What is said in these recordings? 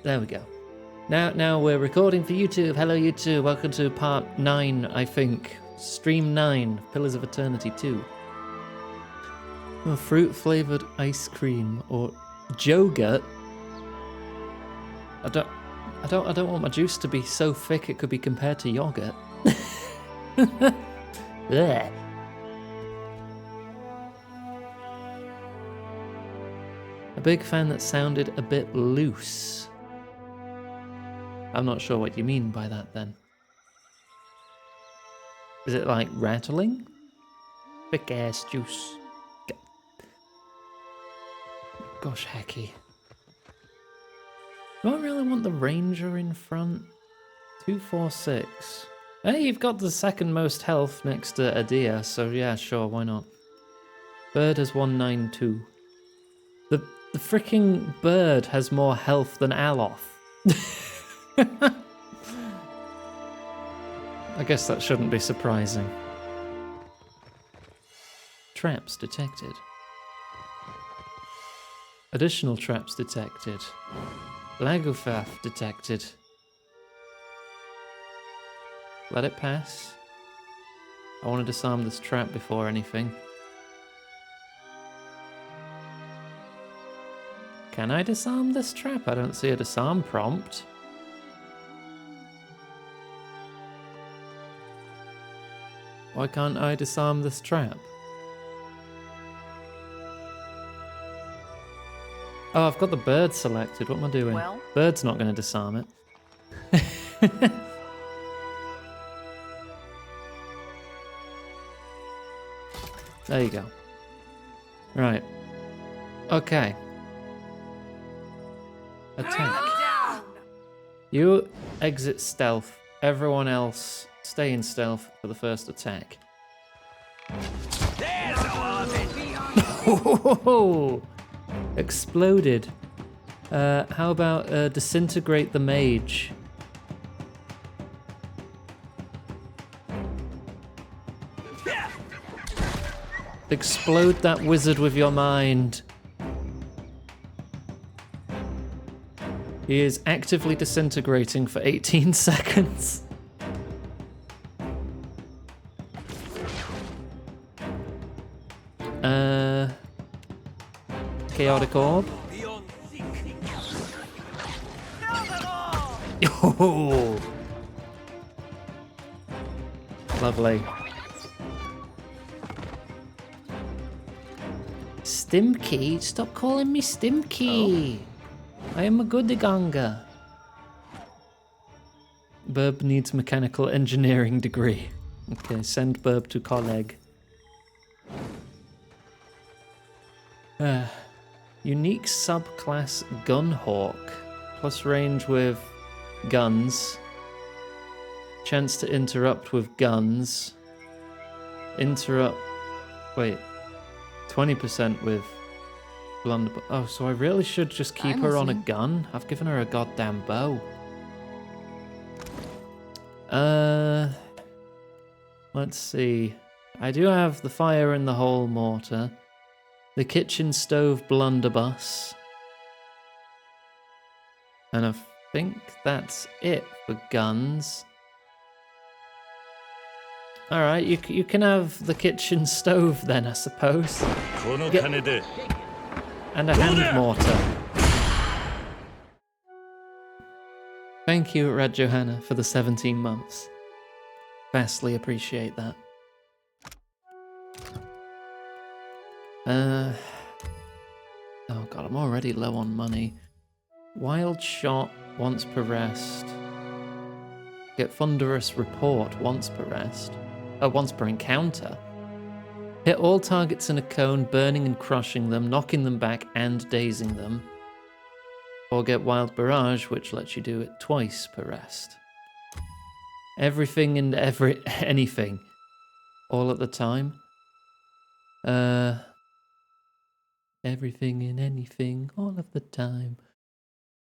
There we go. Now we're recording for YouTube. Hello, YouTube. Welcome to part 9, I think. Stream 9, Pillars of Eternity 2. Oh, fruit-flavored ice cream or yogurt. I don't want my juice to be so thick it could be compared to yogurt. Blech. A big fan that sounded a bit loose. I'm not sure what you mean by that then. Is it like rattling? Thick ass juice. Gosh, hecky. Do I really want the Ranger in front? 246. Hey, you've got the second most health next to Adia, so yeah, sure, why not? Bird has 192. The freaking bird has more health than Aloth. I guess that shouldn't be surprising. Traps detected. Additional traps detected. Lagufaf detected. Let it pass. I want to disarm this trap before anything. Can I disarm this trap? I don't see a disarm prompt. Why can't I disarm this trap? Oh, I've got the bird selected. What am I doing? Well? Bird's not going to disarm it. There you go. Right. Okay. Attack. You exit stealth. Everyone else stay in stealth for the first attack. There's all of it. Oh, exploded. How about disintegrate the mage? Explode that wizard with your mind. He is actively disintegrating for 18 seconds. Chaotic orb. Oh, lovely. Stimkey, stop calling me Stimkey. Oh. I am a Goodyganga. Burb needs mechanical engineering degree. Okay, send Burb to colleague. Unique subclass Gunhawk. Plus range with guns. Chance to interrupt with guns. Interrupt... Wait. 20% with blunder... Oh, so I really should just keep her on a gun? I've given her a goddamn bow. Let's see. I do have the fire in the hole mortar. The kitchen stove blunderbuss. And I think that's it for guns. Alright, you can have the kitchen stove then, I suppose. And a hand mortar. Thank you, Red Johanna, for the 17 months. Vastly appreciate that. Oh god, I'm already low on money. Wild shot once per rest. Get thunderous report once per rest. Oh, once per encounter. Hit all targets in a cone, burning and crushing them, knocking them back and dazing them. Or get wild barrage, which lets you do it twice per rest. Everything and anything. All at the time. Everything and anything, all of the time.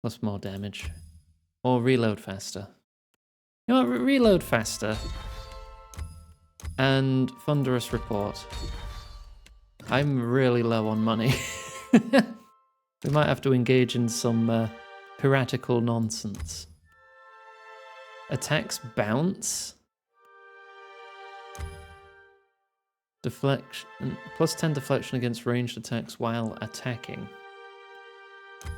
Plus more damage. Or reload faster. You know what, reload faster. And thunderous report. I'm really low on money. We might have to engage in some piratical nonsense. Attacks bounce. Deflection. +10 deflection against ranged attacks while attacking.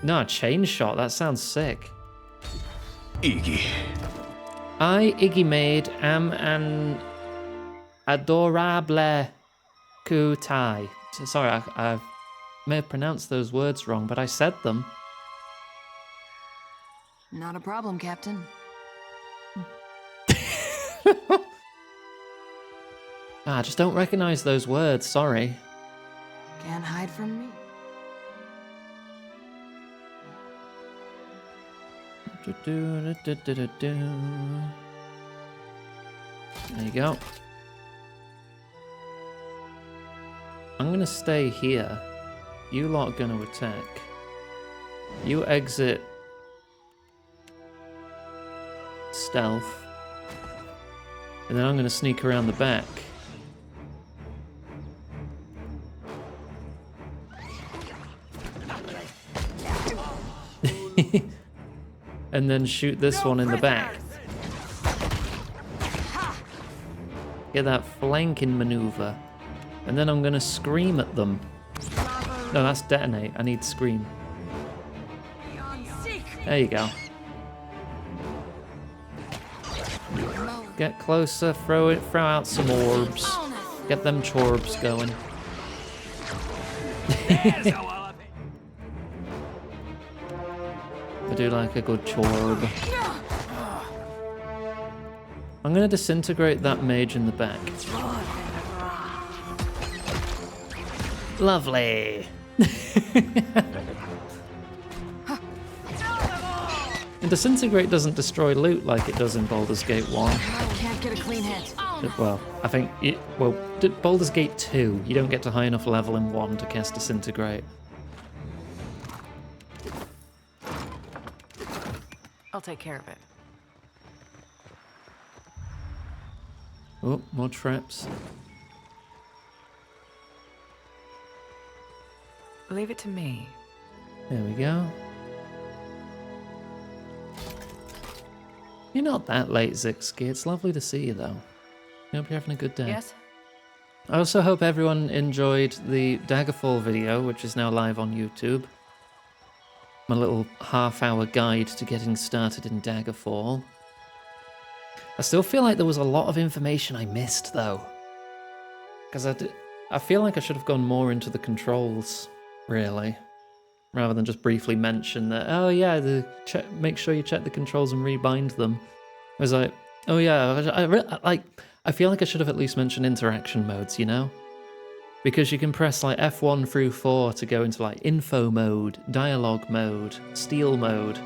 No, chain shot. That sounds sick. Iggy. I, Iggy Maid, am an adorable kutai. Sorry, I may have pronounced those words wrong, but I said them. Not a problem, Captain. I just don't recognize those words, sorry. Can't hide from me. There you go. I'm gonna stay here. You lot are gonna attack. You exit stealth. And then I'm gonna sneak around the back. And then shoot this one in the back. Get that flanking maneuver. And then I'm gonna scream at them. No, that's detonate. I need scream. There you go. Get closer, throw out some orbs. Get them chorbs going. I do like a good chorb. I'm gonna disintegrate that mage in the back. Lovely. And disintegrate doesn't destroy loot like it does in Baldur's Gate 1. Can't get a clean hit. Well, I think Baldur's Gate 2, you don't get to high enough level in 1 to cast disintegrate. I'll take care of it. Oh, more traps. Leave it to me. There we go. You're not that late, Zixki. It's lovely to see you, though. I hope you're having a good day. Yes? I also hope everyone enjoyed the Daggerfall video, which is now live on YouTube. My little half-hour guide to getting started in Daggerfall. I still feel like there was a lot of information I missed, though. Because I feel like I should have gone more into the controls, really. Rather than just briefly mention that, oh yeah, make sure you check the controls and rebind them. I was like, oh yeah, I feel like I should have at least mentioned interaction modes, you know? Because you can press like F1 through 4 to go into like info mode, dialogue mode, steal mode,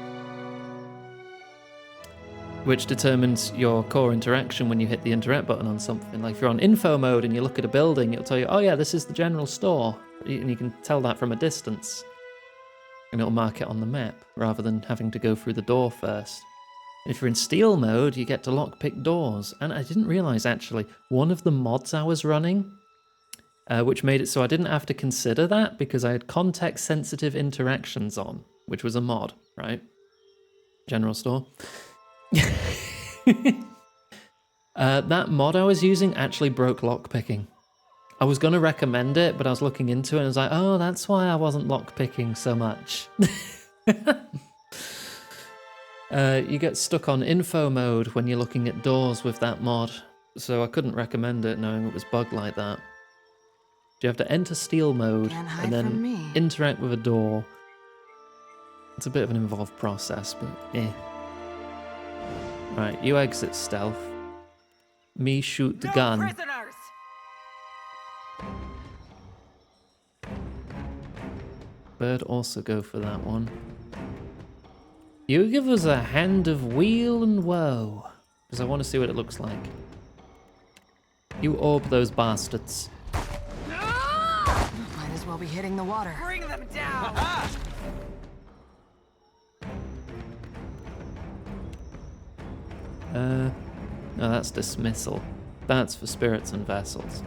which determines your core interaction when you hit the interact button on something. Like if you're on info mode and you look at a building, it'll tell you, oh yeah, this is the general store. And you can tell that from a distance. And it'll mark it on the map, rather than having to go through the door first. If you're in steal mode, you get to lockpick doors. And I didn't realise, actually, one of the mods I was running, which made it so I didn't have to consider that, because I had context-sensitive interactions on, which was a mod, right? General store. That mod I was using actually broke lockpicking. I was going to recommend it, but I was looking into it and I was like, oh, that's why I wasn't lockpicking so much. You get stuck on info mode when you're looking at doors with that mod, so I couldn't recommend it knowing it was bugged like that. You have to enter steal mode and then interact with a door. It's a bit of an involved process, but eh. Right, you exit stealth. Me shoot the gun. Prisoners! Bird also go for that one. You give us a hand of weal and woe, because I want to see what it looks like. You orb those bastards. Might as well be hitting the water. Bring them down! No, that's dismissal. That's for spirits and vessels.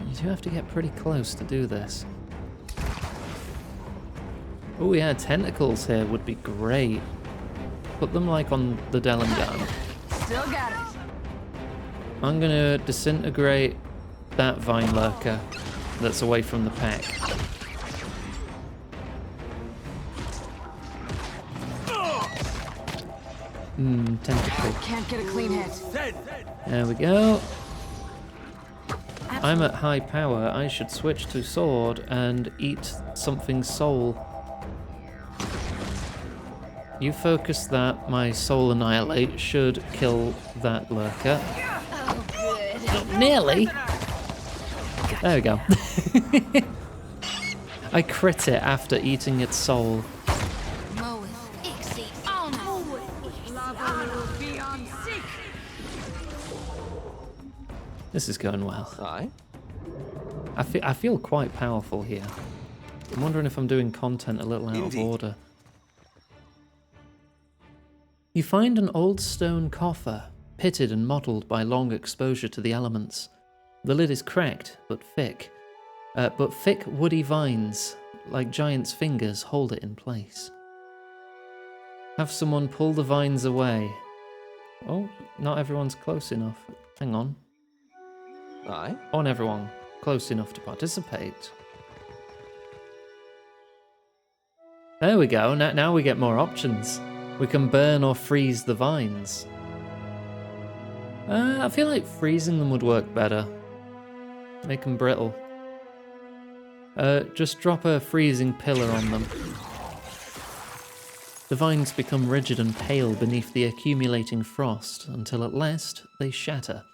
You do have to get pretty close to do this. Oh yeah, tentacles here would be great. Put them like on the Delengarn. Still got it. I'm gonna disintegrate that Vine Lurker that's away from the pack. Tentacle. Can't get a clean hit. There we go. I'm at high power. I should switch to sword and eat something's soul. You focus that. My soul annihilate should kill that lurker. Oh, good. Oh, nearly. There we go. I crit it after eating its soul. This is going well. Aye. I feel quite powerful here. I'm wondering if I'm doing content a little out Indeed. of order. You find an old stone coffer, pitted and mottled by long exposure to the elements. The lid is cracked, but thick woody vines, like giant's fingers, hold it in place. Have someone pull the vines away. Oh, not everyone's close enough. Hang on. Aye. I want everyone close enough to participate. There we go. Now we get more options. We can burn or freeze the vines. I feel like freezing them would work better. Make them brittle. Just drop a freezing pillar on them. The vines become rigid and pale beneath the accumulating frost until at last they shatter.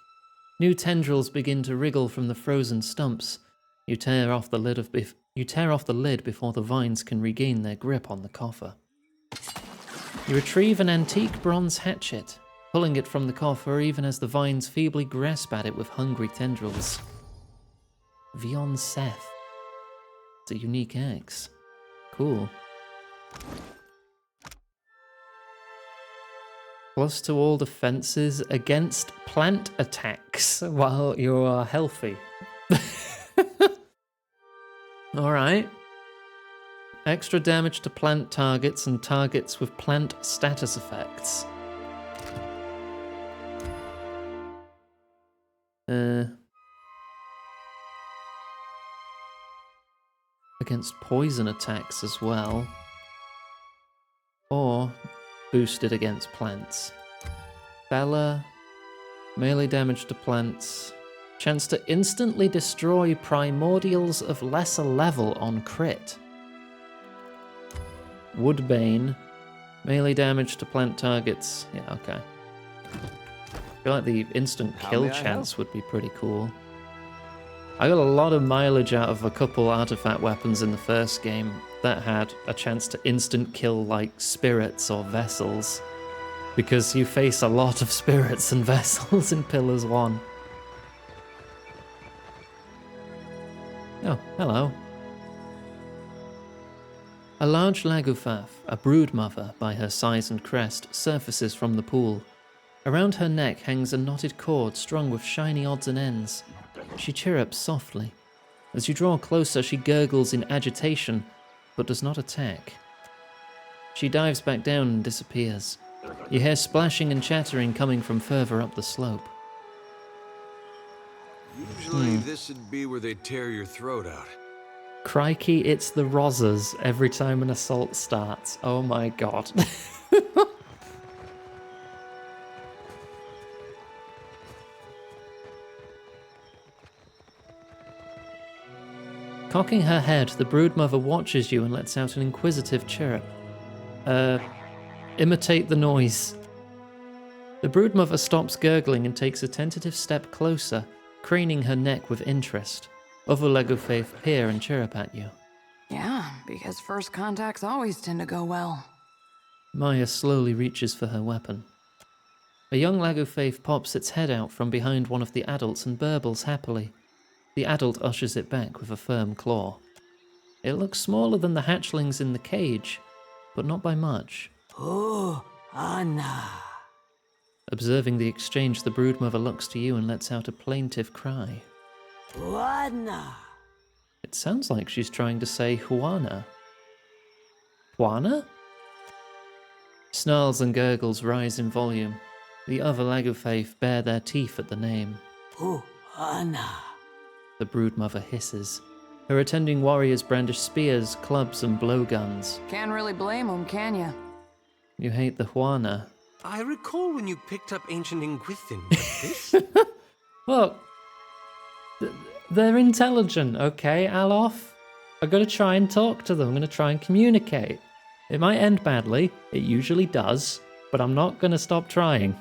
New tendrils begin to wriggle from the frozen stumps. You tear off the lid before the vines can regain their grip on the coffer. You retrieve an antique bronze hatchet, pulling it from the coffer even as the vines feebly grasp at it with hungry tendrils. Vion Seth. It's a unique axe. Cool. Plus to all defenses against plant attacks while you are healthy. Alright. Extra damage to plant targets and targets with plant status effects. Against poison attacks as well. Or boosted against plants. Bella, melee damage to plants. Chance to instantly destroy primordials of lesser level on crit. Woodbane, melee damage to plant targets. Yeah, okay. I feel like the instant How kill may I chance help? would be pretty cool. I got a lot of mileage out of a couple artifact weapons in the first game that had a chance to instant kill like spirits or vessels, because you face a lot of spirits and vessels in Pillars 1. Oh, hello. A large Lagufaf, a brood mother by her size and crest, surfaces from the pool. Around her neck hangs a knotted cord strung with shiny odds and ends. She chirrups softly. As you draw closer, she gurgles in agitation, but does not attack. She dives back down and disappears. You hear splashing and chattering coming from further up the slope. Usually this would be where they tear your throat out. Crikey, it's the Rozzers every time an assault starts. Oh my god. Cocking her head, the broodmother watches you and lets out an inquisitive chirrup. Imitate the noise. The broodmother stops gurgling and takes a tentative step closer, craning her neck with interest. Other Legofaith peer and chirrup at you. Yeah, because first contacts always tend to go well. Maya slowly reaches for her weapon. A young Legofaith pops its head out from behind one of the adults and burbles happily. The adult ushers it back with a firm claw. It looks smaller than the hatchlings in the cage, but not by much. Oh, Anna. Observing the exchange, the broodmother looks to you and lets out a plaintive cry. Anna. It sounds like she's trying to say Juana. Juana? Snarls and gurgles rise in volume. The other Lagufaith bare their teeth at the name. Juana. The broodmother hisses. Her attending warriors brandish spears, clubs, and blowguns. Can't really blame them, can ya? You hate the Juana. I recall when you picked up ancient Inguithin, but this? Look, they're intelligent, okay, Alof? I'm gonna try and talk to them. I'm gonna try and communicate. It might end badly. It usually does. But I'm not gonna stop trying.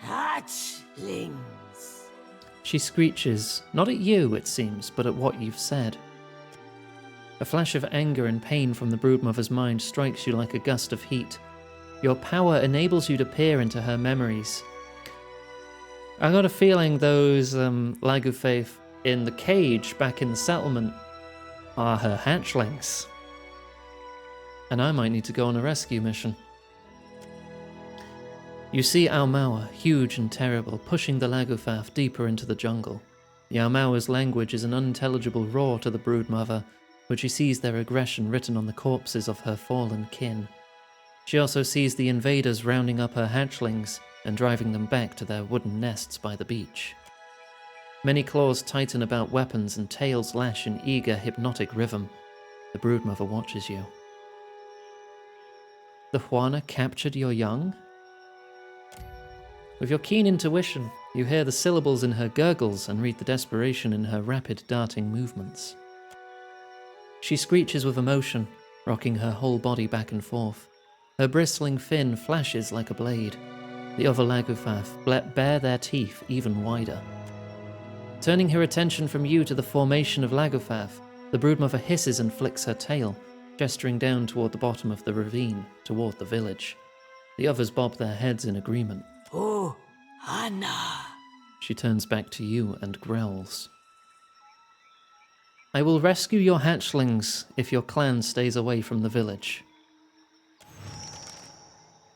Hatchlings. She screeches, not at you, it seems, but at what you've said. A flash of anger and pain from the broodmother's mind strikes you like a gust of heat. Your power enables you to peer into her memories. I got a feeling those Lagufaith in the cage back in the settlement are her hatchlings. And I might need to go on a rescue mission. You see Almaua, huge and terrible, pushing the Lagufaith deeper into the jungle. The Almaua's language is an unintelligible roar to the broodmother, but she sees their aggression written on the corpses of her fallen kin. She also sees the invaders rounding up her hatchlings and driving them back to their wooden nests by the beach. Many claws tighten about weapons and tails lash in eager, hypnotic rhythm. The broodmother watches you. The Juana captured your young? With your keen intuition, you hear the syllables in her gurgles and read the desperation in her rapid darting movements. She screeches with emotion, rocking her whole body back and forth. Her bristling fin flashes like a blade. The other Lagufaith bare their teeth even wider. Turning her attention from you to the formation of Lagufaith, the broodmother hisses and flicks her tail, gesturing down toward the bottom of the ravine, toward the village. The others bob their heads in agreement. Oh, Anna. She turns back to you and growls. I will rescue your hatchlings if your clan stays away from the village.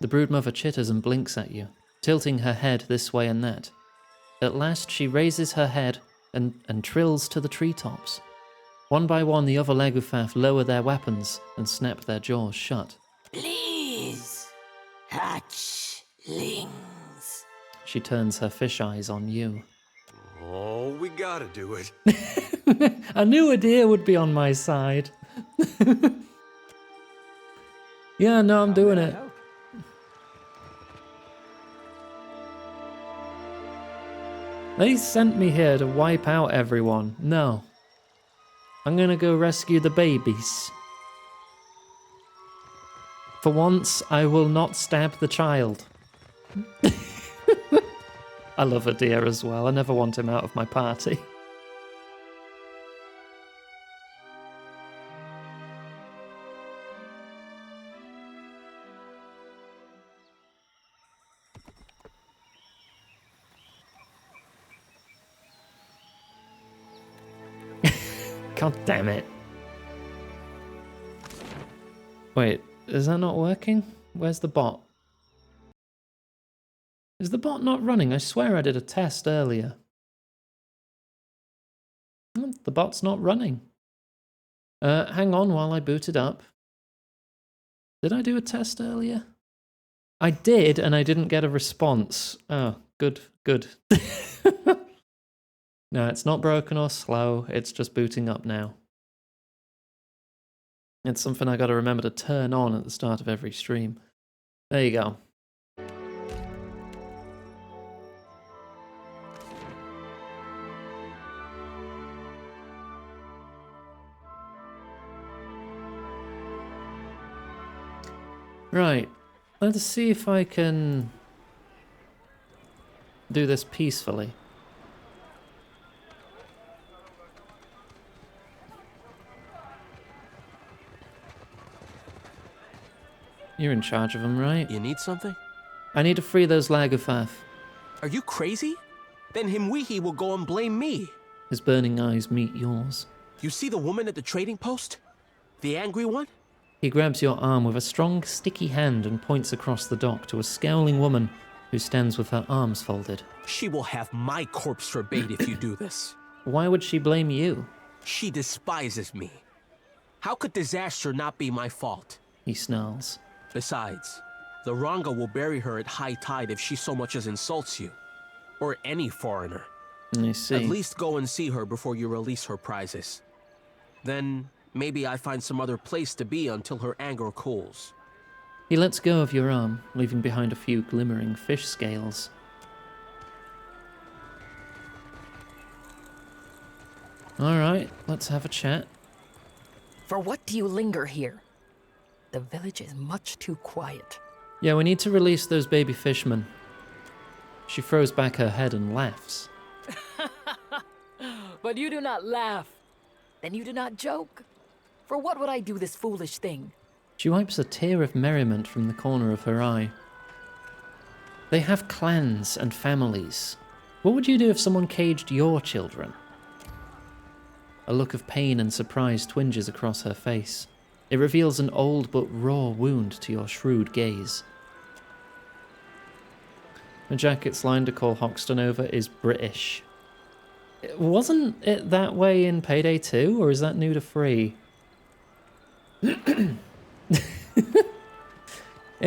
The broodmother chitters and blinks at you, tilting her head this way and that. At last she raises her head and trills to the treetops. One by one the other Lagufaith lower their weapons and snap their jaws shut. Please, hatchlings. She turns her fish eyes on you. Oh, we gotta do it. I knew a deer would be on my side. Yeah, no, I'm doing it. They sent me here to wipe out everyone. No. I'm gonna go rescue the babies. For once, I will not stab the child. I love a deer as well. I never want him out of my party. God damn it. Wait, is that not working? Where's the bot? Is the bot not running? I swear I did a test earlier. The bot's not running. Hang on while I boot it up. Did I do a test earlier? I did, and I didn't get a response. Oh, good, good. No, it's not broken or slow, it's just booting up now. It's something I gotta remember to turn on at the start of every stream. There you go. Right, let's see if I can do this peacefully. You're in charge of them, right? You need something? I need to free those Lagufaith. Are you crazy? Then Himwihi will go and blame me. His burning eyes meet yours. You see the woman at the trading post? The angry one? He grabs your arm with a strong, sticky hand and points across the dock to a scowling woman who stands with her arms folded. She will have my corpse for bait if you do this. Why would she blame you? She despises me. How could disaster not be my fault? He snarls. Besides, the Ranga will bury her at high tide if she so much as insults you. Or any foreigner. I see. At least go and see her before you release her prizes. Then, maybe I find some other place to be until her anger cools. He lets go of your arm, leaving behind a few glimmering fish scales. Alright, let's have a chat. For what do you linger here? The village is much too quiet. Yeah, we need to release those baby fishmen. She throws back her head and laughs. But you do not laugh. Then you do not joke. For what would I do this foolish thing? She wipes a tear of merriment from the corner of her eye. They have clans and families. What would you do if someone caged your children? A look of pain and surprise twinges across her face. It reveals an old but raw wound to your shrewd gaze. The jacket's line to call Hoxton over is British. Wasn't it that way in Payday 2, or is that new to 3? In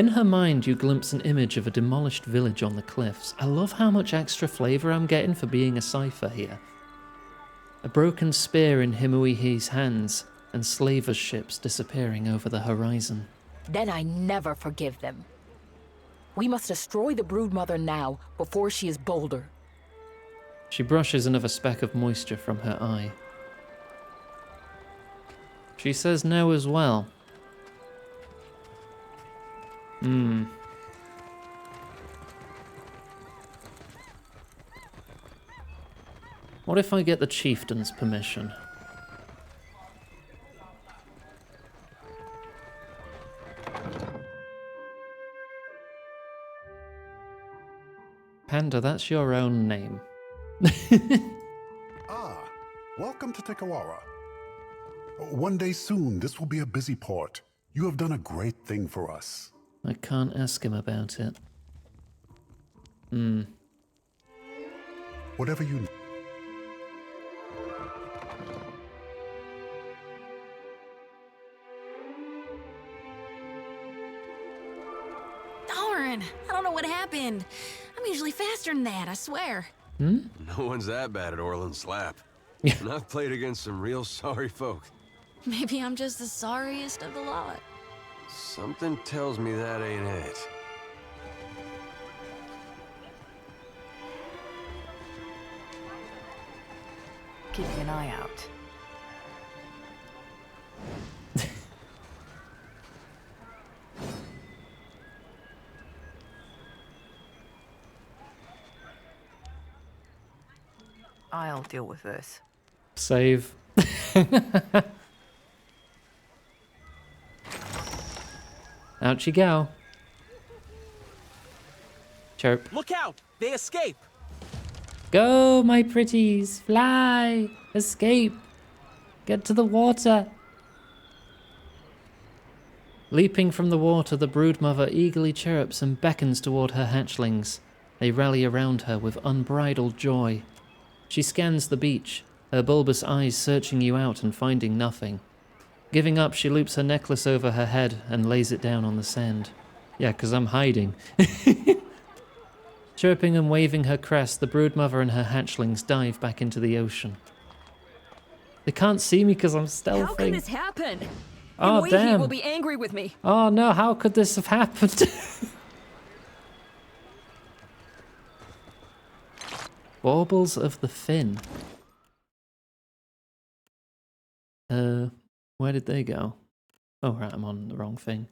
her mind, you glimpse an image of a demolished village on the cliffs. I love how much extra flavour I'm getting for being a cipher here. A broken spear in Himuihi's hands, and slavers' ships disappearing over the horizon. Then I never forgive them. We must destroy the broodmother now, before she is bolder. She brushes another speck of moisture from her eye. She says no as well. What if I get the chieftain's permission? Panda, that's your own name. Ah, welcome to Tekawara. One day soon, this will be a busy port. You have done a great thing for us. I can't ask him about it. Whatever you... Darn, I don't know what happened. I'm usually faster than that, I swear. No one's that bad at Orland Slap. Yeah. And I've played against some real sorry folk. Maybe I'm just the sorriest of the lot. Something tells me that ain't it. Keeping an eye out. I'll deal with this. Save. Out you go. Chirp. Look out! They escape! Go, my pretties. Fly. Escape. Get to the water. Leaping from the water, the broodmother eagerly chirrups and beckons toward her hatchlings. They rally around her with unbridled joy. She scans the beach, her bulbous eyes searching you out and finding nothing. Giving up, she loops her necklace over her head and lays it down on the sand. Yeah, 'cause I'm hiding. Chirping and waving her crest, the broodmother and her hatchlings dive back into the ocean. They can't see me 'cause I'm stealthing. How can this happen? Oh, Himuihi damn. will be angry with me. Oh no, how could this have happened? Baubles of the fin. Where did they go? Oh right, I'm on the wrong thing.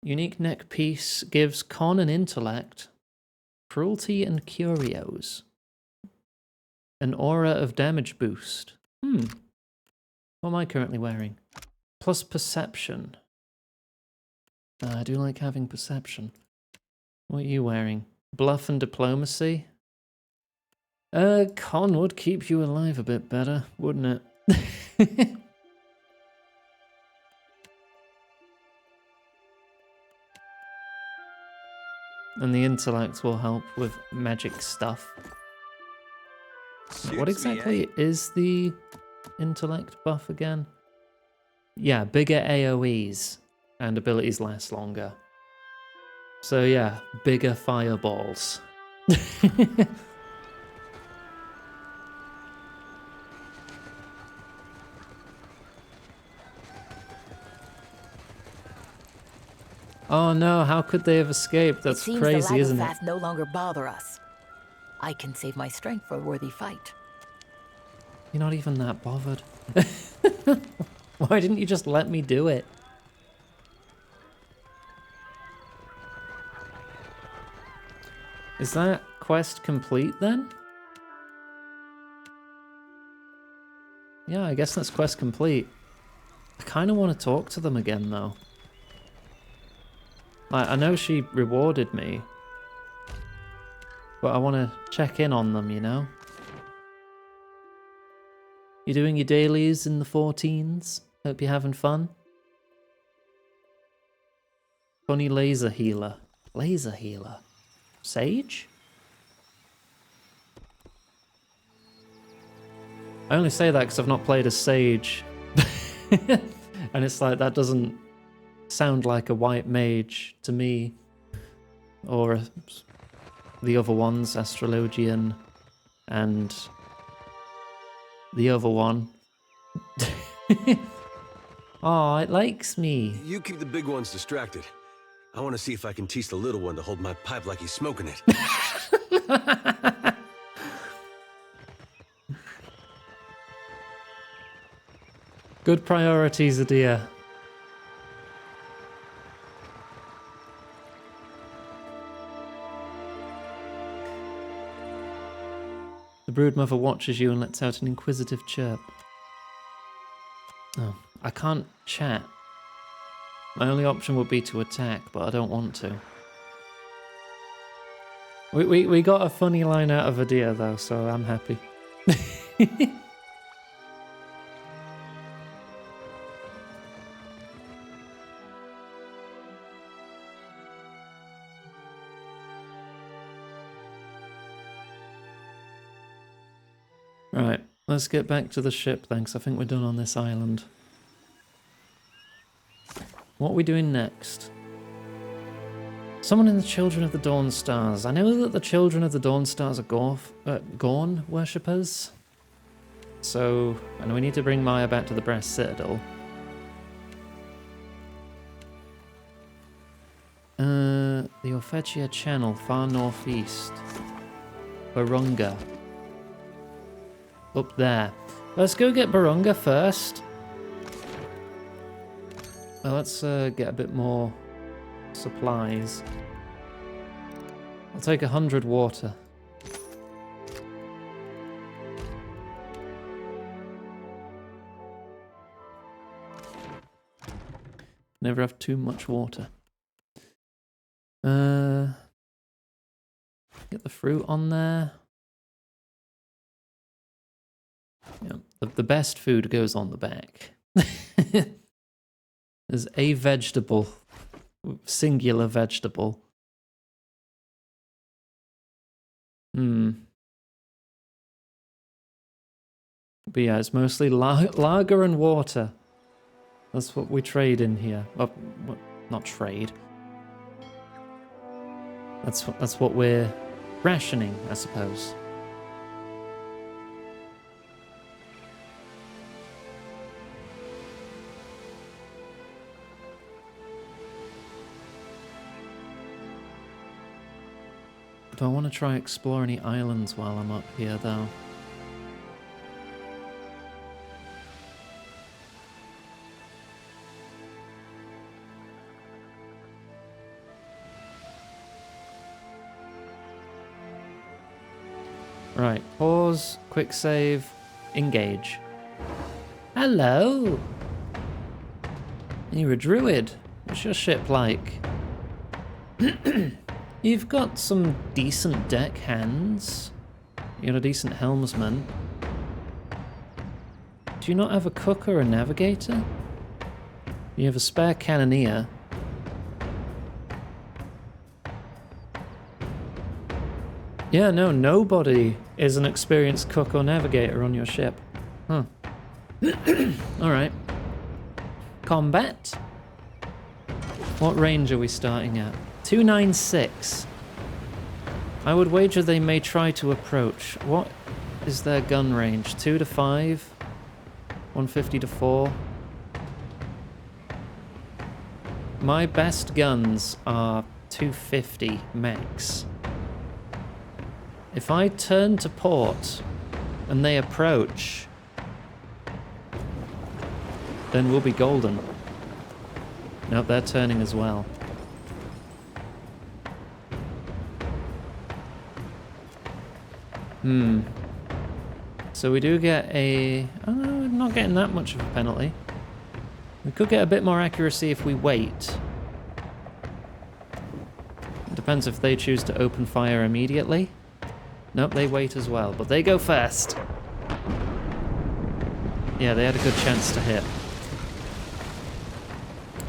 Unique neck piece gives con and intellect. Cruelty and curios. An aura of damage boost. What am I currently wearing? Plus perception. I do like having perception. What are you wearing? Bluff and diplomacy? Con would keep you alive a bit better, wouldn't it? And the intellect will help with magic stuff. What Suits me, exactly eh? is the intellect buff again? yeah, bigger AoEs and abilities last longer. So yeah, bigger fireballs. Oh no, how could they have escaped? That's it seems crazy, the isn't it? Lagafath no longer bother us. I can save my strength for a worthy fight. You're not even that bothered. Why didn't you just let me do it? Is that quest complete then? Yeah, I guess that's quest complete. I kind of want to talk to them again though. I know she rewarded me, but I want to check in on them, you know? You doing your dailies in the 14s? Hope you're having fun. Funny laser healer. Laser healer. Sage? I only say that because I've not played as Sage. And it's like, that doesn't sound like a white mage to me. Or the other ones, Astrologian and the other one. Oh, it likes me. You keep the big ones distracted. I want to see if I can teach the little one to hold my pipe like he's smoking it. Good priorities, Adia. The broodmother watches you and lets out an inquisitive chirp. Oh, I can't chat. My only option would be to attack, but I don't want to. We got a funny line out of Adia though, so I'm happy. Right, let's get back to the ship then, 'cause I think we're done on this island. What are we doing next? Summoning the Children of the Dawn Stars. I know that the Children of the Dawn Stars are Gorn worshippers. So, I know we need to bring Maya back to the Brass Citadel. The Orfechia Channel, far northeast. Barunga. Up there. Let's go get Barunga first. Well, let's get a bit more supplies. I'll take 100 water. Never have too much water. Get the fruit on there. Yeah, the best food goes on the back. There's a vegetable, singular vegetable. But yeah, it's mostly lager and water. That's what we trade in here. Well, not trade. That's what we're rationing, I suppose. Do I want to try explore any islands while I'm up here, though? Right, pause, quick save, engage. Hello! You're a druid. What's your ship like? You've got some decent deck hands. You're a decent helmsman. Do you not have a cook or a navigator? You have a spare cannoneer. Yeah, no, nobody is an experienced cook or navigator on your ship. Huh. Alright. combat. What range are we starting at? 296. I would wager they may try to approach. What is their gun range? 2 to 5? 150 to 4? My best guns are 250 max. If I turn to port and they approach, then we'll be golden. Nope, they're turning as well. So we do get a... Oh, we're not getting that much of a penalty. We could get a bit more accuracy if we wait. It depends if they choose to open fire immediately. Nope, they wait as well, but they go first. Yeah, they had a good chance to hit.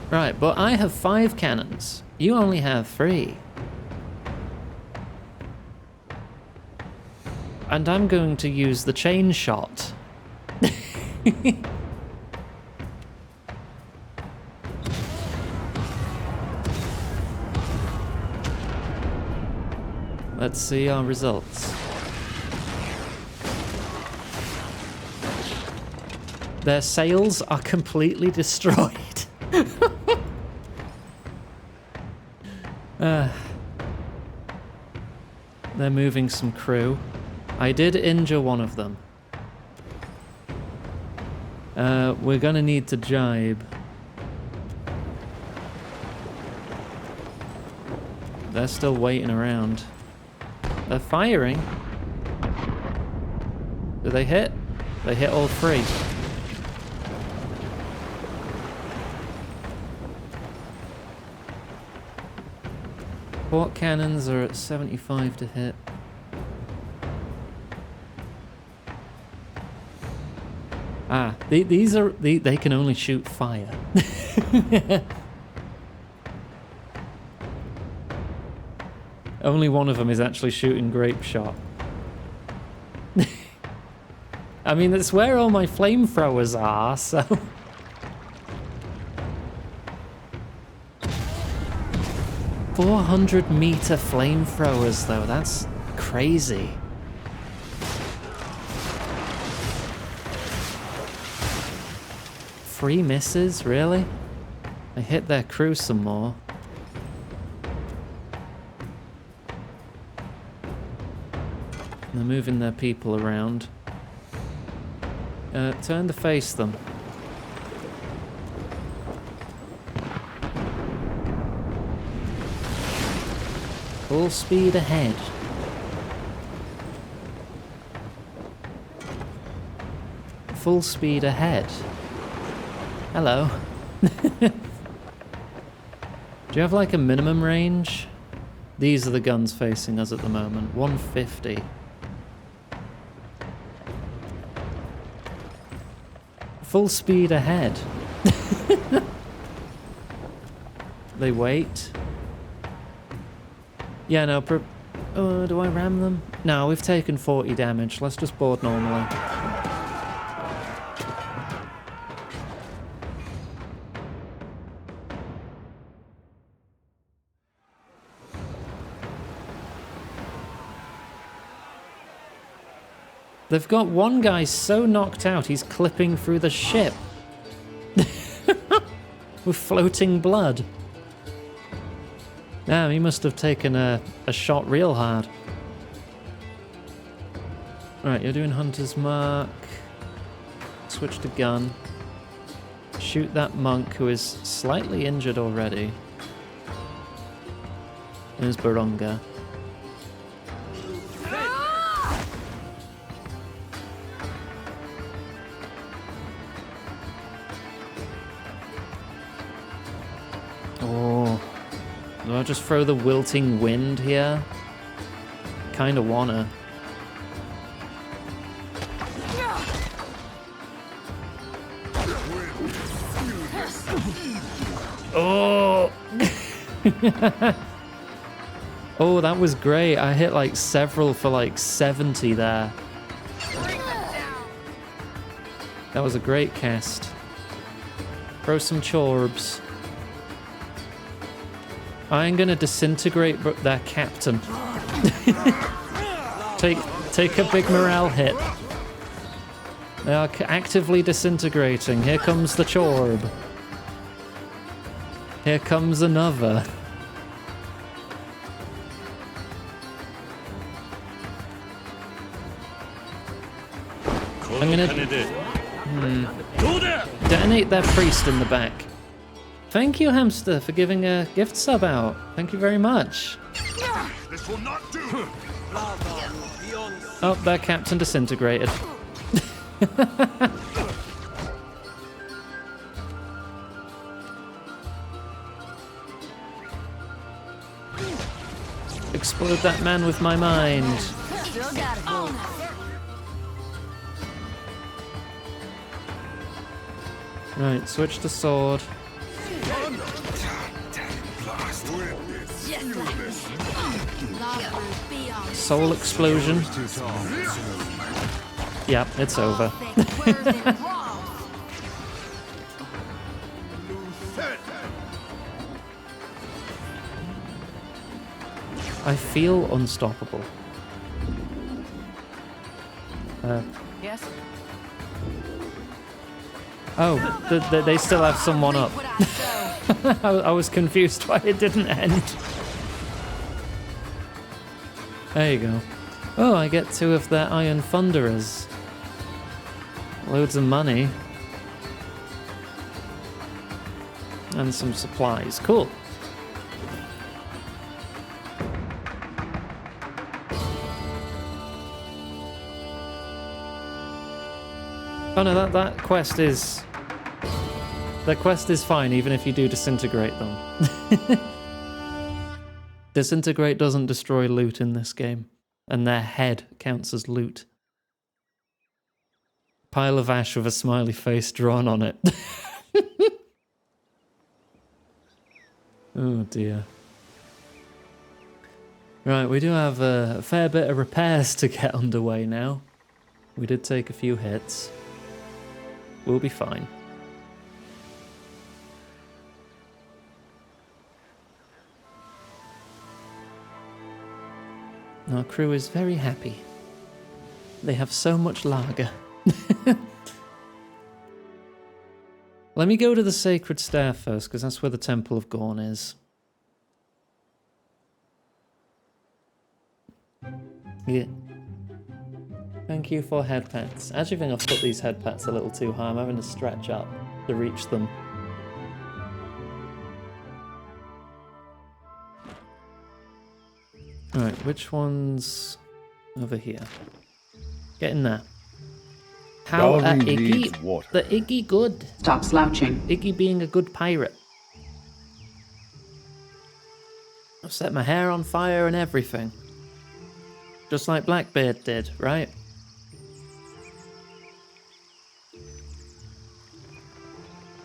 Right, but I have 5 cannons. You only have 3. And I'm going to use the chain shot. Let's see our results. Their sails are completely destroyed. They're moving some crew. I did injure one of them. We're gonna need to jibe. They're still waiting around. They're firing. Do they hit? They hit all 3. Port cannons are at 75 to hit. Ah, these are... They can only shoot fire. Only one of them is actually shooting grape shot. I mean, that's where all my flamethrowers are, so... 400-meter flamethrowers, though. That's crazy. Three misses, really? I hit their crew some more. They're moving their people around. Turn to face them. Full speed ahead. Full speed ahead. Hello. Do you have like a minimum range? These are the guns facing us at the moment. 150. Full speed ahead. They wait. Yeah, no, do I ram them? No, we've taken 40 damage. Let's just board normally. They've got one guy so knocked out he's clipping through the ship. With floating blood. Damn, he must have taken a shot real hard. Right, you're doing Hunter's Mark. Switch to gun. Shoot that monk who is slightly injured already. There's Baronga. Do I just throw the wilting wind here? Kinda wanna. Oh! Oh, that was great. I hit like several for like 70 there. That was a great cast. Throw some chorbs. I'm gonna disintegrate their captain. Take a big morale hit. They are actively disintegrating. Here comes the chorb. Here comes another. I'm gonna detonate their priest in the back. Thank you, Hamster, for giving a gift sub out. Thank you very much. This will not do. Oh, their captain disintegrated. Explode that man with my mind. Still got it. Right, switch to sword. Soul explosion. Yep, it's over. I feel unstoppable. Yes? Oh, they still have someone up. I was confused why it didn't end. There you go. Oh, I get 2 of their Iron Thunderers. Loads of money. And some supplies. Cool. Oh no, that quest is... The quest is fine, even if you do disintegrate them. Disintegrate doesn't destroy loot in this game, and their head counts as loot. Pile of ash with a smiley face drawn on it. Oh dear. Right, we do have a fair bit of repairs to get underway now. We did take a few hits. We'll be fine. Our crew is very happy. They have so much lager. Let me go to the Sacred Stair first, because that's where the Temple of Gorn is. Yeah. Thank you for head pats. I actually think I've put these head pats a little too high. I'm having to stretch up to reach them. Alright, which one's over here? Get in there. How are Iggy? The Iggy good. Stop slouching. Iggy being a good pirate. I've set my hair on fire and everything. Just like Blackbeard did, right?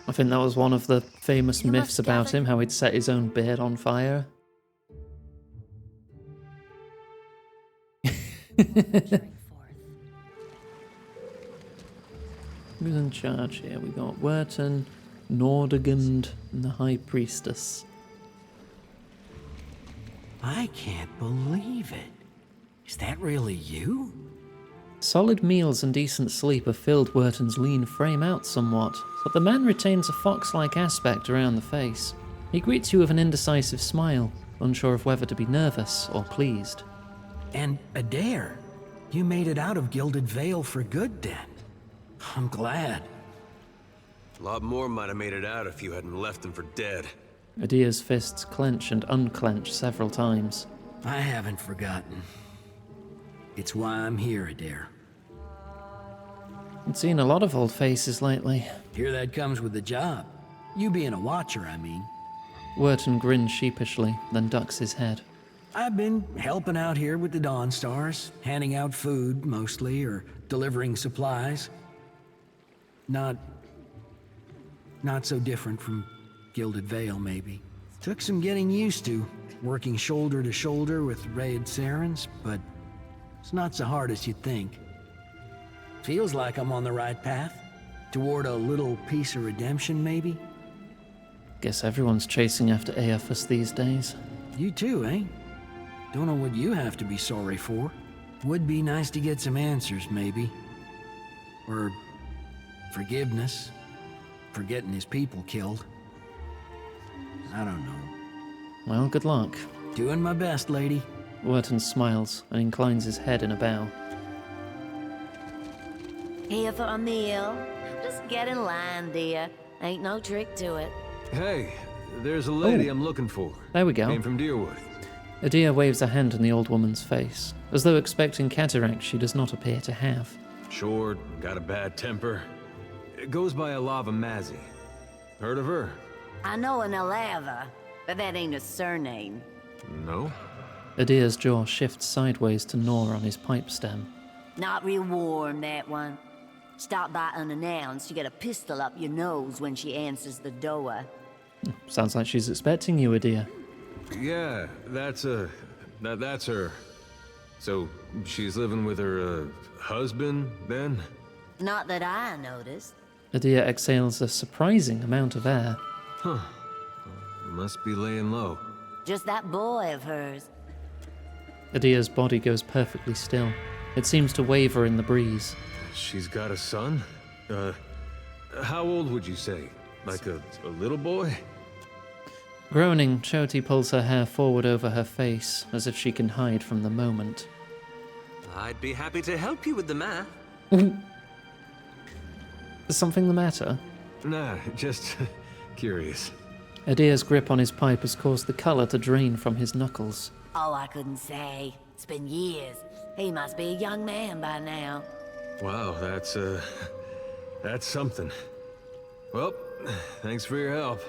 I think that was one of the famous myths about him, how he'd set his own beard on fire. Who's in charge here? We got Werton, Nordegund, and the High Priestess. I can't believe it. Is that really you? Solid meals and decent sleep have filled Werton's lean frame out somewhat, but the man retains a fox-like aspect around the face. He greets you with an indecisive smile, unsure of whether to be nervous or pleased. And Adair, you made it out of Gilded Vale for good then. I'm glad. A lot more might have made it out if you hadn't left them for dead. Adair's fists clench and unclench several times. I haven't forgotten. It's why I'm here, Adair. I've seen a lot of old faces lately. Here that comes with the job. You being a watcher, I mean. Werton grins sheepishly, then ducks his head. I've been helping out here with the Dawnstars, handing out food, mostly, or delivering supplies. Not so different from Gilded Vale, maybe. Took some getting used to, working shoulder to shoulder with Raid Sarens, but it's not so hard as you'd think. Feels like I'm on the right path, toward a little piece of redemption, maybe. Guess everyone's chasing after Aephus these days. You too, eh? Don't know what you have to be sorry for. Would be nice to get some answers, maybe. Or forgiveness for getting his people killed. I don't know. Well, good luck. Doing my best, lady. Wharton smiles and inclines his head in a bow. Here for a meal? Just get in line, dear. Ain't no trick to it. Hey, there's a lady I'm looking for. There we go. Came from Deerwood. Adia waves a hand in the old woman's face, as though expecting cataract she does not appear to have. Short, got a bad temper. It goes by Alava Mazzy. Heard of her? I know an Alava, but that ain't a surname. No? Adia's jaw shifts sideways to gnaw on his pipe stem. Not real warm, that one. Stop by unannounced, you get a pistol up your nose when she answers the door. Sounds like she's expecting you, Adia. Yeah, that's her. So, she's living with her, husband, then? Not that I noticed. Adia exhales a surprising amount of air. Huh. Must be laying low. Just that boy of hers. Adia's body goes perfectly still. It seems to waver in the breeze. She's got a son? How old would you say? Like a little boy? Groaning, Choti pulls her hair forward over her face, as if she can hide from the moment. I'd be happy to help you with the math. Is something the matter? Nah, just curious. Adia's grip on his pipe has caused the colour to drain from his knuckles. Oh, I couldn't say. It's been years. He must be a young man by now. Wow, that's something. Well, thanks for your help.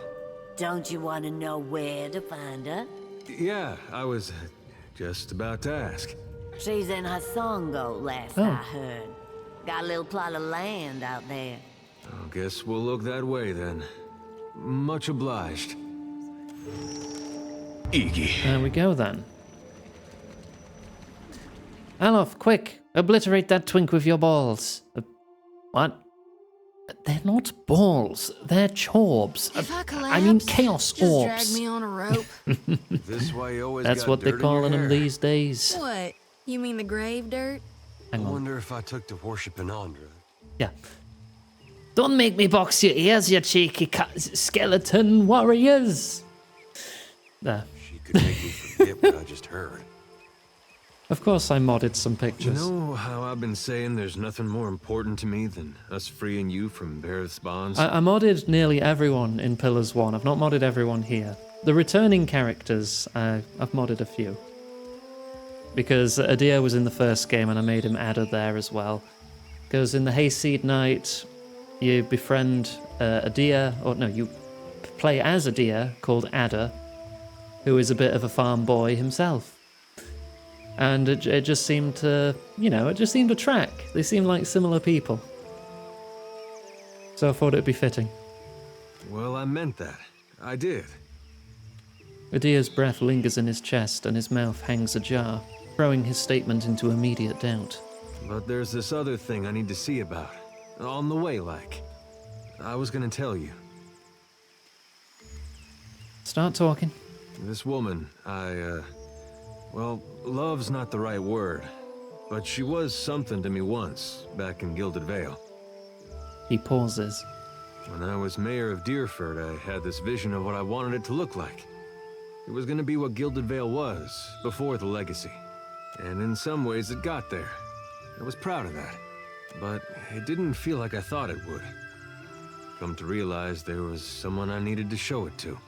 Don't you want to know where to find her? Yeah, I was just about to ask. She's in Hasongo, last I heard. Got a little plot of land out there. I guess we'll look that way then. Much obliged. Iggy. There we go then. Alof, quick! Obliterate that twink with your balls. What? They're not balls. They're chorbs. If I collapse, I mean chaos just orbs. drag me on a rope. This why you always That's got what they're dirt in your calling them hair. these days. What? You mean the grave dirt? Hang I on. wonder if I took to worshiping Andra. Yeah. Don't make me box your ears, you cheeky skeleton warriors. There. She could make me forget what I just heard. Of course I modded some You pictures. know how I've been saying there's nothing more important to me than us freeing you from Bareth's bonds? I modded nearly everyone in Pillars 1. I've not modded everyone here. The returning characters, I've modded a few. Because Adir was in the first game and I made him Ada there as well. Because in the Hayseed Night, you befriend Adir, or no, you play as Adir called Ada, who is a bit of a farm boy himself. And it just seemed to, it just seemed to track. They seemed like similar people. So I thought it'd be fitting. Well, I meant that. I did. Adir's breath lingers in his chest and his mouth hangs ajar, throwing his statement into immediate doubt. But there's this other thing I need to see about. On the way, like. I was gonna tell you. Start talking. This woman, well, love's not the right word. But she was something to me once, back in Gilded Vale. He pauses. When I was mayor of Deerford, I had this vision of what I wanted it to look like. It was gonna be what Gilded Vale was, before the legacy. And in some ways it got there. I was proud of that. But it didn't feel like I thought it would. Come to realize there was someone I needed to show it to.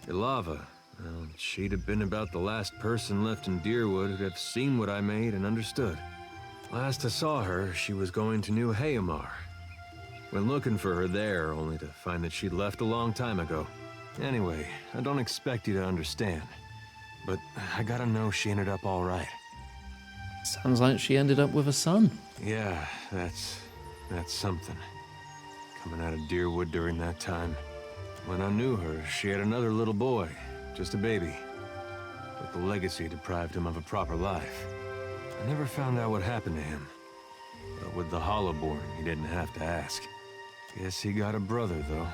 Ilava. Well, she'd have been about the last person left in Deerwood who'd have seen what I made and understood. Last I saw her, she was going to New Hayamar. Went looking for her there, only to find that she'd left a long time ago. Anyway, I don't expect you to understand. But I gotta know she ended up all right. Sounds like she ended up with a son. Yeah, that's something. Coming out of Deerwood during that time. When I knew her, she had another little boy. Just a baby. But the legacy deprived him of a proper life. I never found out what happened to him. But with the Hollowborn, he didn't have to ask. Guess he got a brother, though.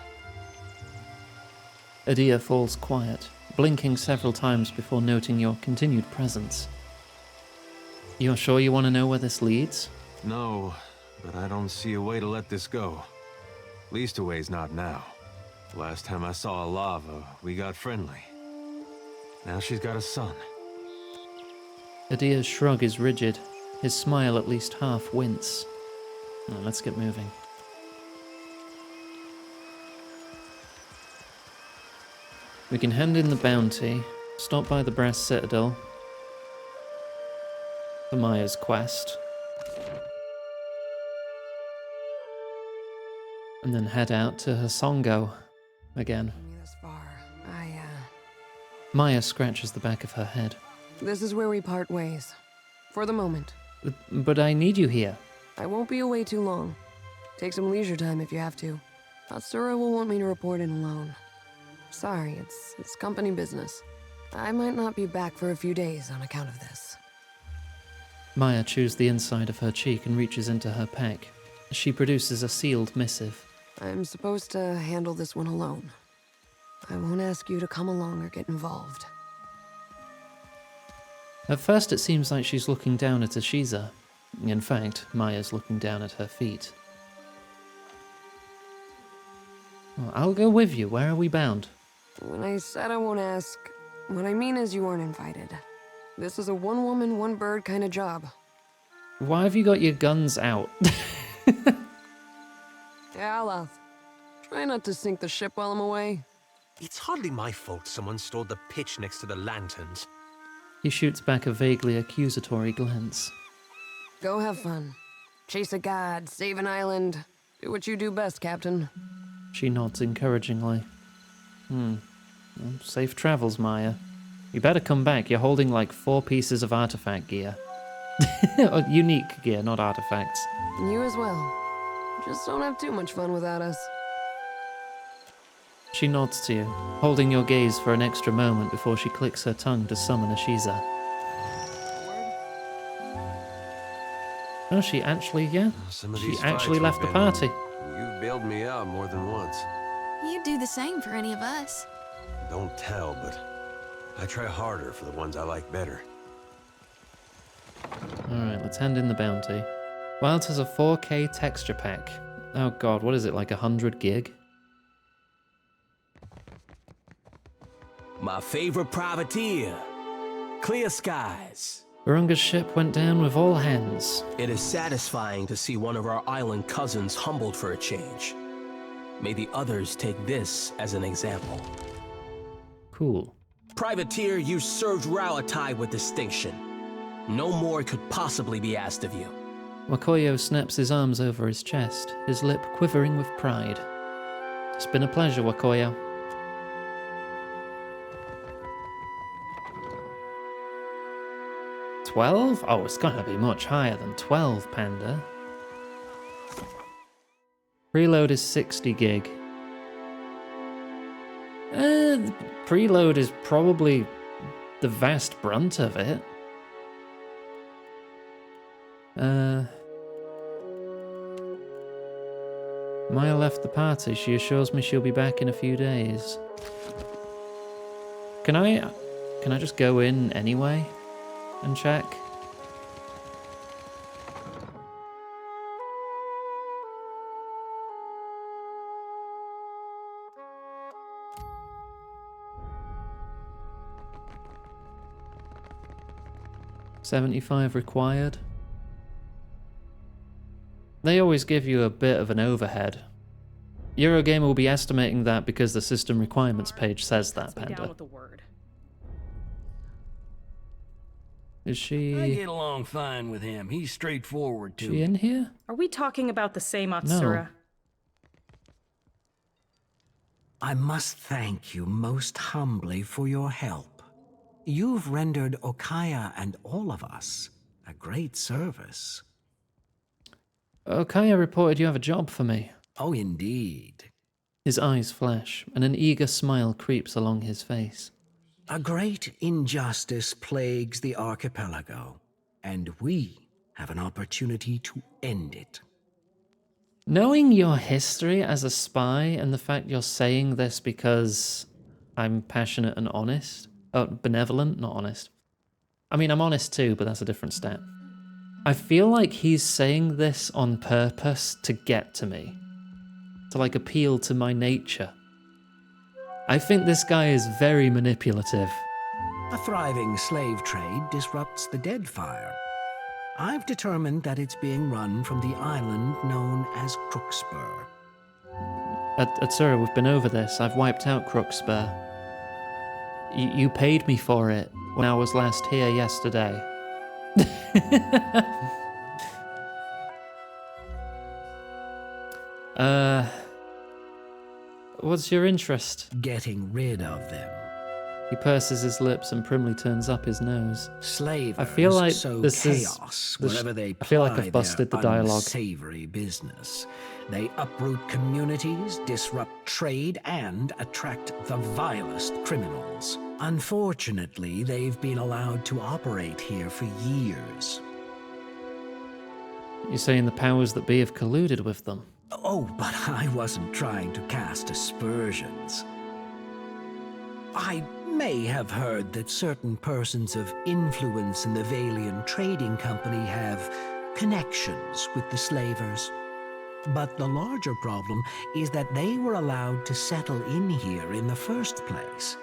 Adia falls quiet, blinking several times before noting your continued presence. You're sure you want to know where this leads? No, but I don't see a way to let this go. Least a way's not now. Last time I saw Alava, we got friendly. Now she's got a son. Adia's shrug is rigid, his smile at least half wince. Now, let's get moving. We can hand in the bounty, stop by the Brass Citadel for Maya's quest, and then head out to Hasongo again. Me this far. Maya scratches the back of her head. This is where we part ways. For the moment. But I need you here. I won't be away too long. Take some leisure time if you have to. Hatsura will want me to report in alone. Sorry, it's company business. I might not be back for a few days on account of this. Maya chews the inside of her cheek and reaches into her pack. She produces a sealed missive. I'm supposed to handle this one alone. I won't ask you to come along or get involved. At first it seems like she's looking down at Ashiza. In fact, Maya's looking down at her feet. Well, I'll go with you. Where are we bound? When I said I won't ask, what I mean is you aren't invited. This is a one-woman, one-bird kind of job. Why have you got your guns out? Yeah, Alath. Try not to sink the ship while I'm away. It's hardly my fault someone stole the pitch next to the lanterns. He shoots back a vaguely accusatory glance. Go have fun. Chase a god, save an island. Do what you do best, Captain. She nods encouragingly. Well, safe travels, Maya. You better come back. You're holding like 4 pieces of artifact gear. Unique gear, not artifacts. You as well. Just don't have too much fun without us. She nods to you, holding your gaze for an extra moment before she clicks her tongue to summon Ashiza. Oh, she actually, yeah. Some of She these actually fights left the we've been in, party. You've bailed me out more than once. You'd do the same for any of us. Don't tell, but I try harder for the ones I like better. Alright, let's hand in the bounty. Wild has a 4K texture pack. Oh god, what is it, like 100 gig? My favorite privateer. Clear skies. Urunga's ship went down with all hands. It is satisfying to see one of our island cousins humbled for a change. May the others take this as an example. Cool. Privateer, you served Rauatai with distinction. No more could possibly be asked of you. Wakoyo snaps his arms over his chest, his lip quivering with pride. It's been a pleasure, Wakoyo. $12? Oh, it's gonna be much higher than 12, Panda. Preload is 60 gig. The preload is probably the vast brunt of it. Maya left the party. She assures me she'll be back in a few days. Can I just go in anyway and check? $75 required. They always give you a bit of an overhead. Eurogamer will be estimating that because the system requirements page says that, Down Panda. with the word. Is I she get along fine with him. He's straightforward too. in here? Are we talking about the same Atsura? I must thank you most humbly for your help. You've rendered Okaya and all of us a great service. Okaya reported you have a job for me. Oh, indeed. His eyes flash, and an eager smile creeps along his face. A great injustice plagues the archipelago, and we have an opportunity to end it. Knowing your history as a spy and the fact you're saying this because I'm passionate and honest. Oh, benevolent, not honest. I mean, I'm honest too, but that's a different stat. I feel like he's saying this on purpose to get to me. To like appeal to my nature. I think this guy is very manipulative. A thriving slave trade disrupts the Deadfire. I've determined that it's being run from the island known as Crookspur. Atsura, we've been over this. I've wiped out Crookspur. You paid me for it when I was last here yesterday. What's your interest? Getting rid of them. He purses his lips and primly turns up his nose. Slavers I feel like sow this chaos is. wherever they I feel like ply I've busted their the dialogue. unsavory business. They uproot communities, disrupt trade, and attract the vilest criminals. Unfortunately, they've been allowed to operate here for years. You're saying the powers that be have colluded with them? Oh, but I wasn't trying to cast aspersions. I may have heard that certain persons of influence in the Valian Trading Company have connections with the slavers. But the larger problem is that they were allowed to settle in here in the first place.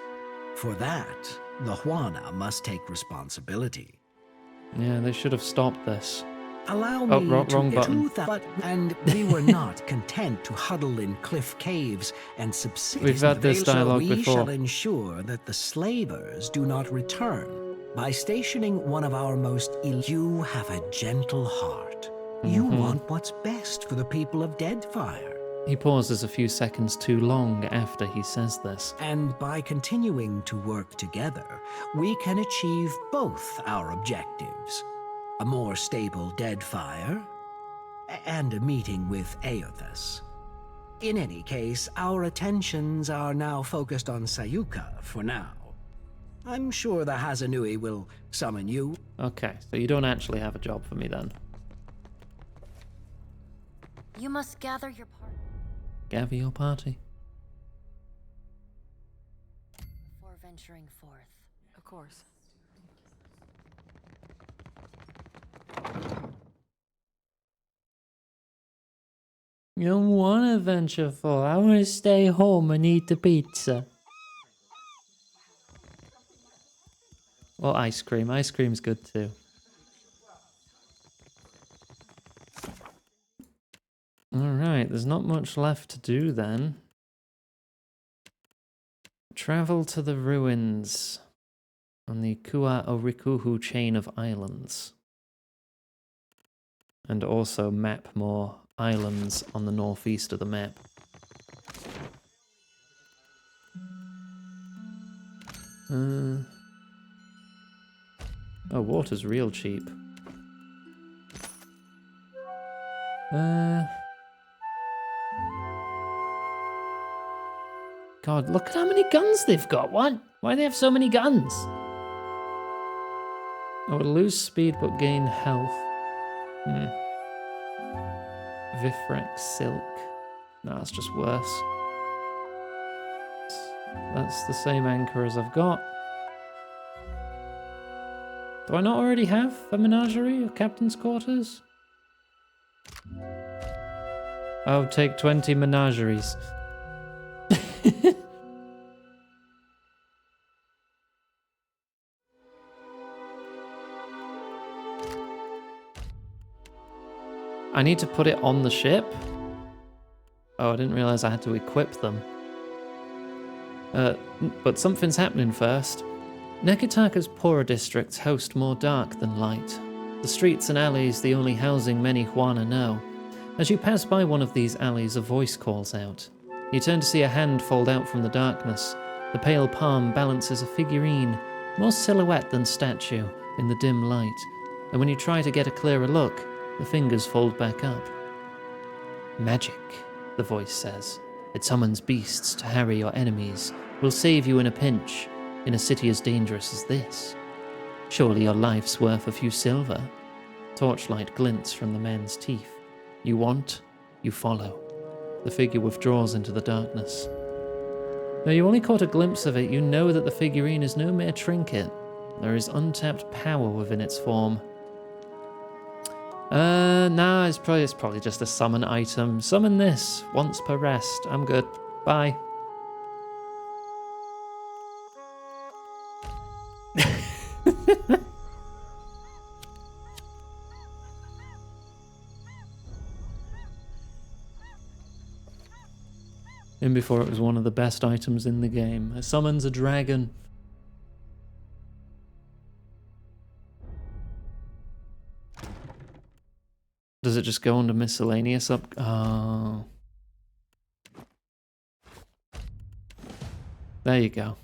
For that, the Juana must take responsibility. Yeah, they should have stopped this. Allow Oh, me wrong to button. and we were not content to huddle in cliff caves and subsist. We've had this dialogue we before. shall ensure that the slavers do not return by stationing one of our most You have a gentle heart. You want what's best for the people of Deadfire. He pauses a few seconds too long after he says this. And by continuing to work together, we can achieve both our objectives. A more stable Deadfire, and a meeting with Aothas. In any case, our attentions are now focused on Sayuka for now. I'm sure the Hazanui will summon you. Okay, so you don't actually have a job for me then. You must gather your party Gather your party. before venturing forth. Of course. You don't want to venture for. I want to stay home and eat the pizza. Well, ice cream. Ice cream's good too. Alright, there's not much left to do then. Travel to the ruins on the Kua Orikuhu chain of islands. And also map more islands on the northeast of the map. Oh, water's real cheap. God, look at how many guns they've got. What? Why do they have so many guns? Oh, lose speed but gain health. Vifrex Silk. No, that's just worse. That's the same anchor as I've got. Do I not already have a menagerie or captain's quarters? I'll take 20 menageries. I need to put it on the ship. Oh, I didn't realize I had to equip them. But something's happening first. Nekitaka's poorer districts host more dark than light. The streets and alleys the only housing many Juana know. As you pass by one of these alleys, a voice calls out. You turn to see a hand fold out from the darkness. The pale palm balances a figurine, more silhouette than statue, in the dim light. And when you try to get a clearer look, the fingers fold back up. Magic, the voice says. It summons beasts to harry your enemies, will save you in a pinch, in a city as dangerous as this. Surely your life's worth a few silver. Torchlight glints from the man's teeth. You want, you follow. The figure withdraws into the darkness. Though you only caught a glimpse of it, you know that the figurine is no mere trinket. There is untapped power within its form. Nah, it's probably just a summon item. Summon this once per rest. I'm good. Bye. And before it was one of the best items in the game. It summons a dragon. Does it just go under miscellaneous up? Oh. There you go.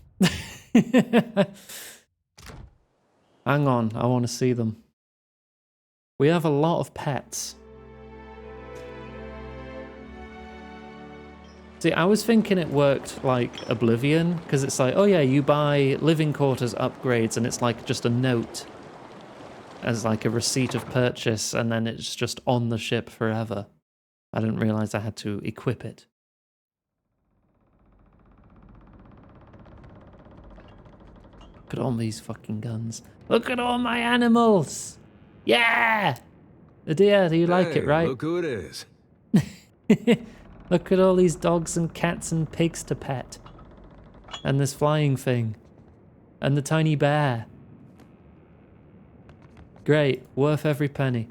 Hang on, I want to see them. We have a lot of pets. See, I was thinking it worked like Oblivion, because it's like, oh yeah, you buy living quarters upgrades, and it's like just a note as like a receipt of purchase, and then it's just on the ship forever. I didn't realize I had to equip it. Look at all these fucking guns. Look at all my animals! Yeah! Adia, do you like it, right? Look who it is. Look at all these dogs and cats and pigs to pet. And this flying thing. And the tiny bear. Great, worth every penny.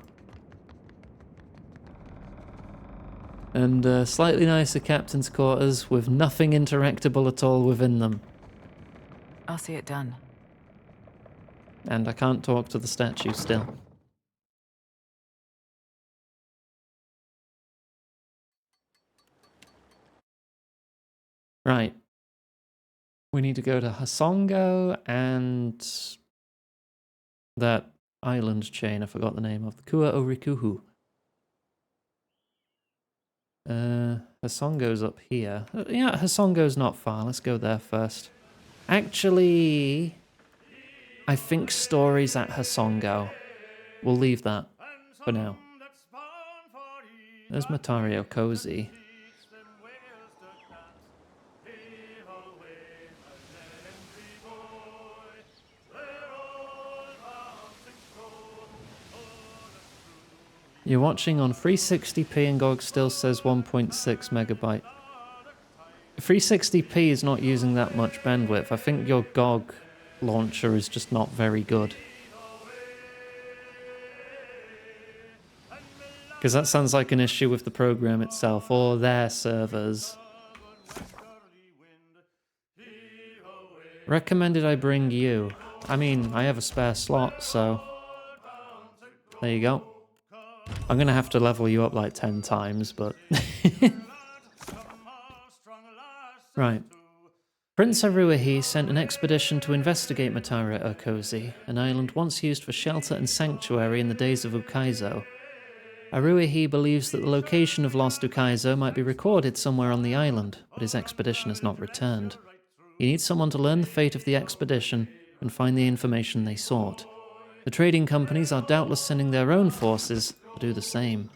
And slightly nicer captain's quarters with nothing interactable at all within them. I'll see it done. And I can't talk to the statue still. Right. We need to go to Hasongo and that island chain I forgot the name of. The Kua Orikuhu. Hasongo's up here. Yeah, Hasongo's not far. Let's go there first. Actually, I think story's at Hasongo. We'll leave that for now. There's Matario Cozy. You're watching on 360p and GOG still says 1.6 megabyte. 360p is not using that much bandwidth. I think your GOG launcher is just not very good. Because that sounds like an issue with the program itself or their servers. Recommended I bring you. I mean, I have a spare slot, so there you go. I'm going to have to level you up like 10 times, but... Right. Prince Aruahi sent an expedition to investigate Matara Okozi, an island once used for shelter and sanctuary in the days of Ukaizo. Aruahi believes that the location of lost Ukaizo might be recorded somewhere on the island, but his expedition has not returned. He needs someone to learn the fate of the expedition and find the information they sought. The trading companies are doubtless sending their own forces to do the same.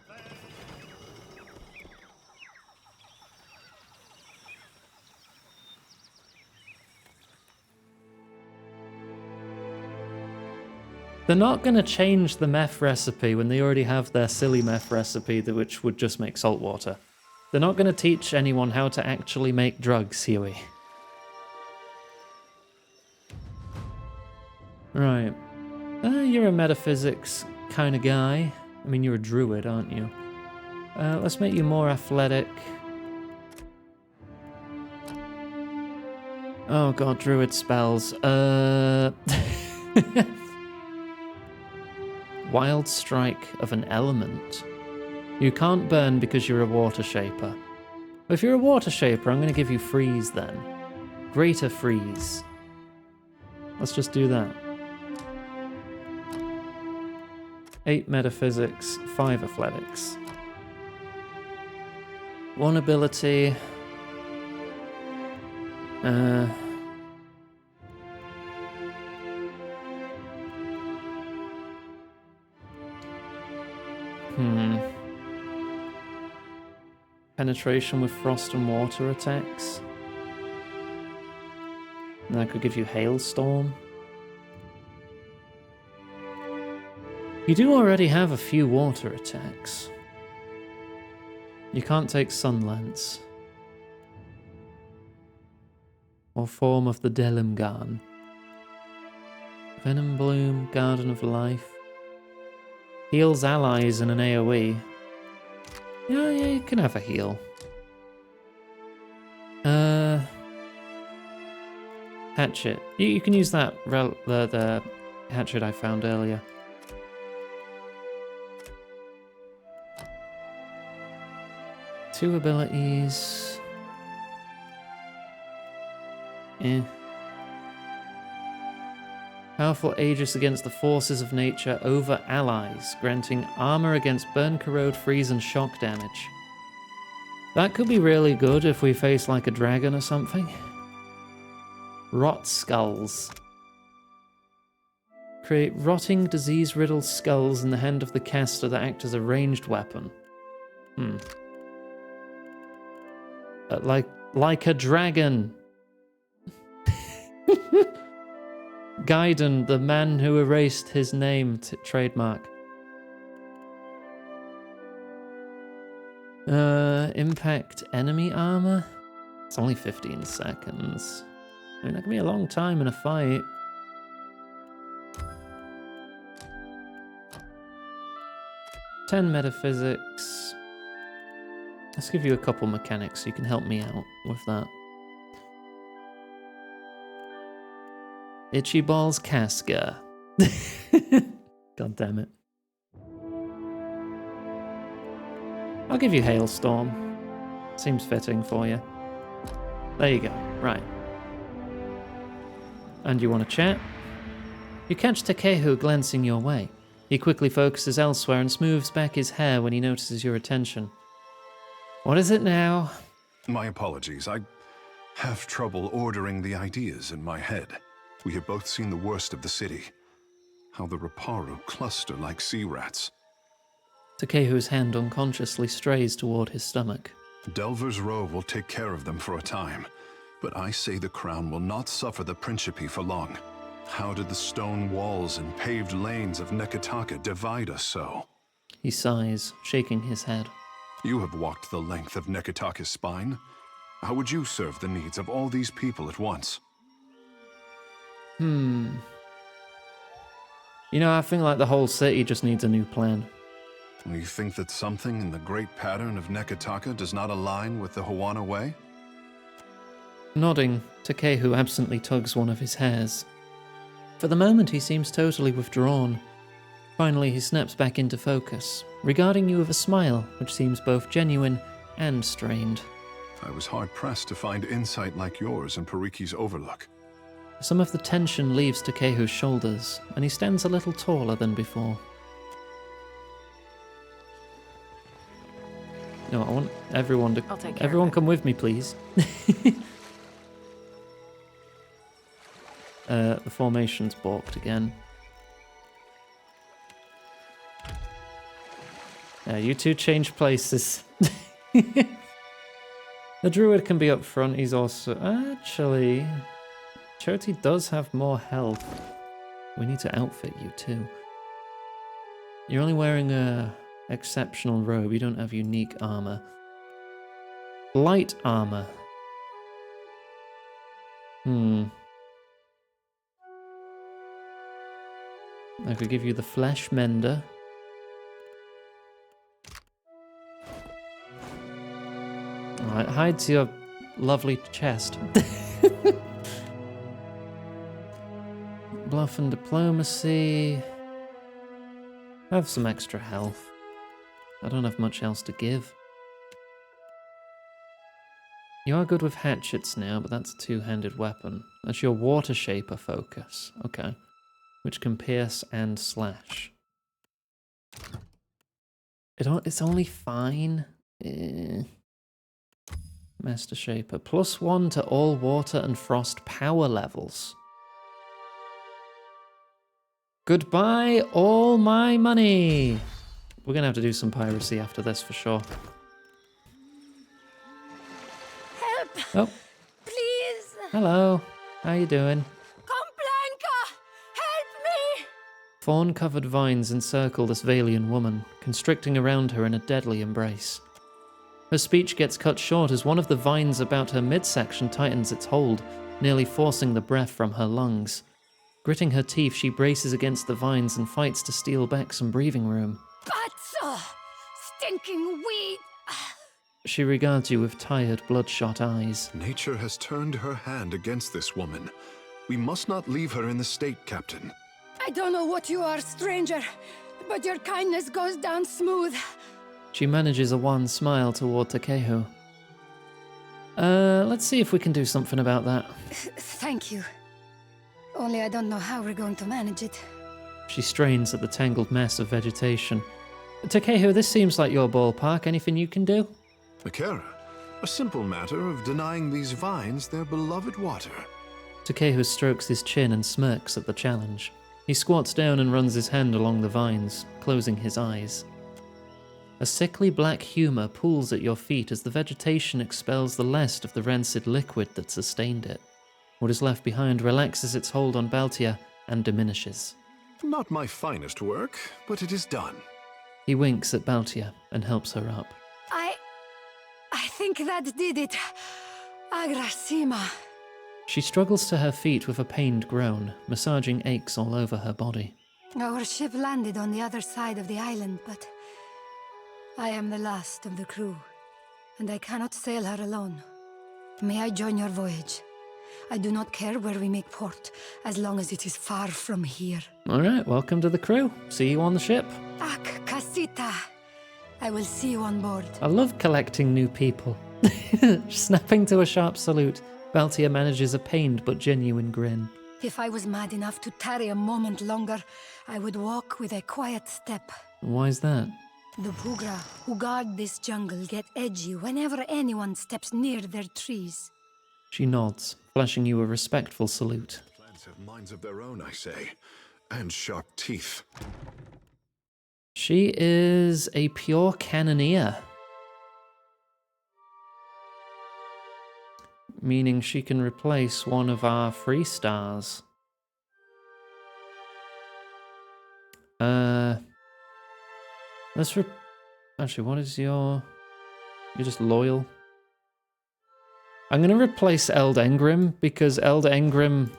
They're not going to change the meth recipe when they already have their silly meth recipe, which would just make salt water. They're not going to teach anyone how to actually make drugs, Huey. Right. You're a metaphysics kind of guy. I mean, you're a druid, aren't you? Let's make you more athletic. Oh god, druid spells. Wild Strike of an element. You can't burn because you're a water shaper. If you're a water shaper, I'm going to give you freeze then. Greater freeze. Let's just do that. 8 metaphysics, 5 athletics. 1 ability. Penetration with frost and water attacks. And that could give you Hailstorm. You do already have a few water attacks. You can't take Sunlance. Or Form of the Delimgarn. Venom Bloom, Garden of Life. Heals allies in an AoE. Yeah, you can have a heal. Hatchet. You can use that the hatchet I found earlier. Two abilities. Powerful Aegis against the forces of nature over allies, granting armor against burn, corrode, freeze, and shock damage. That could be really good if we face like a dragon or something. Rot Skulls. Create rotting, disease-riddled skulls in the hand of the caster that act as a ranged weapon. Like a dragon. Gaiden, the man who erased his name, trademark. Impact enemy armor? It's only 15 seconds. I mean, that can be a long time in a fight. "10 metaphysics." Let's give you a couple mechanics so you can help me out with that. Itchy Balls Casca. God damn it. I'll give you Hailstorm. Seems fitting for you. There you go. Right. And you want to chat? You catch Takehu glancing your way. He quickly focuses elsewhere and smooths back his hair when he notices your attention. What is it now? My apologies. I have trouble ordering the ideas in my head. We have both seen the worst of the city. How the Reparu cluster like sea rats. Takehu's hand unconsciously strays toward his stomach. Delver's Row will take care of them for a time, but I say the Crown will not suffer the Principe for long. How did the stone walls and paved lanes of Neketaka divide us so? He sighs, shaking his head. You have walked the length of Neketaka's spine. How would you serve the needs of all these people at once? You know, I think like the whole city just needs a new plan. You think that something in the great pattern of Neketaka does not align with the Hawana way? Nodding, Takehu absently tugs one of his hairs. For the moment, he seems totally withdrawn. Finally, he snaps back into focus, regarding you with a smile which seems both genuine and strained. I was hard-pressed to find insight like yours in Pariki's Overlook. Some of the tension leaves Takehu's shoulders, and he stands a little taller than before. No, I want everyone to... I'll take care everyone of it. come with me, please. The formation's balked again. Yeah, you two change places. The druid can be up front. He's also... Actually... Choti does have more health. We need to outfit you too. You're only wearing a exceptional robe. You don't have unique armor. Light armor. I could give you the Flesh Mender. It hides your lovely chest. Bluff and Diplomacy. I have some extra health. I don't have much else to give. You are good with hatchets now, but that's a two-handed weapon. That's your Water Shaper focus. Okay. Which can pierce and slash. It's only fine. Master Shaper. +1 to all water and frost power levels. Goodbye, all my money! We're gonna have to do some piracy after this for sure. Help! Oh, Please! hello. How you doing? Blanca! Help me! Thorn-covered vines encircle this Valian woman, constricting around her in a deadly embrace. Her speech gets cut short as one of the vines about her midsection tightens its hold, nearly forcing the breath from her lungs. Gritting her teeth, she braces against the vines and fights to steal back some breathing room. Pazzo! Stinking weed! She regards you with tired, bloodshot eyes. Nature has turned her hand against this woman. We must not leave her in the state, Captain. I don't know what you are, stranger, but your kindness goes down smooth. She manages a wan smile toward Takehu. Let's see if we can do something about that. Thank you. Only I don't know how we're going to manage it. She strains at the tangled mess of vegetation. Takehu, this seems like your ballpark. Anything you can do? Akira, a simple matter of denying these vines their beloved water. Takehu strokes his chin and smirks at the challenge. He squats down and runs his hand along the vines, closing his eyes. A sickly black humor pools at your feet as the vegetation expels the last of the rancid liquid that sustained it. What is left behind relaxes its hold on Baltia and diminishes. Not my finest work, but it is done. He winks at Baltia and helps her up. I think that did it. Agrasima. She struggles to her feet with a pained groan, massaging aches all over her body. Our ship landed on the other side of the island, but I am the last of the crew, and I cannot sail her alone. May I join your voyage? I do not care where we make port, as long as it is far from here. Alright, welcome to the crew. See you on the ship. Ak Casita. I will see you on board. I love collecting new people. Snapping to a sharp salute, Baltia manages a pained but genuine grin. If I was mad enough to tarry a moment longer, I would walk with a quiet step. Why is that? The Pugra who guard this jungle get edgy whenever anyone steps near their trees. She nods, flashing you a respectful salute. Plants have minds of their own, I say, and sharp teeth. She is a pure cannoneer. Meaning she can replace one of our free stars. Actually, what is your... You're just loyal. I'm going to replace Eld Engrim, because Eld Engrim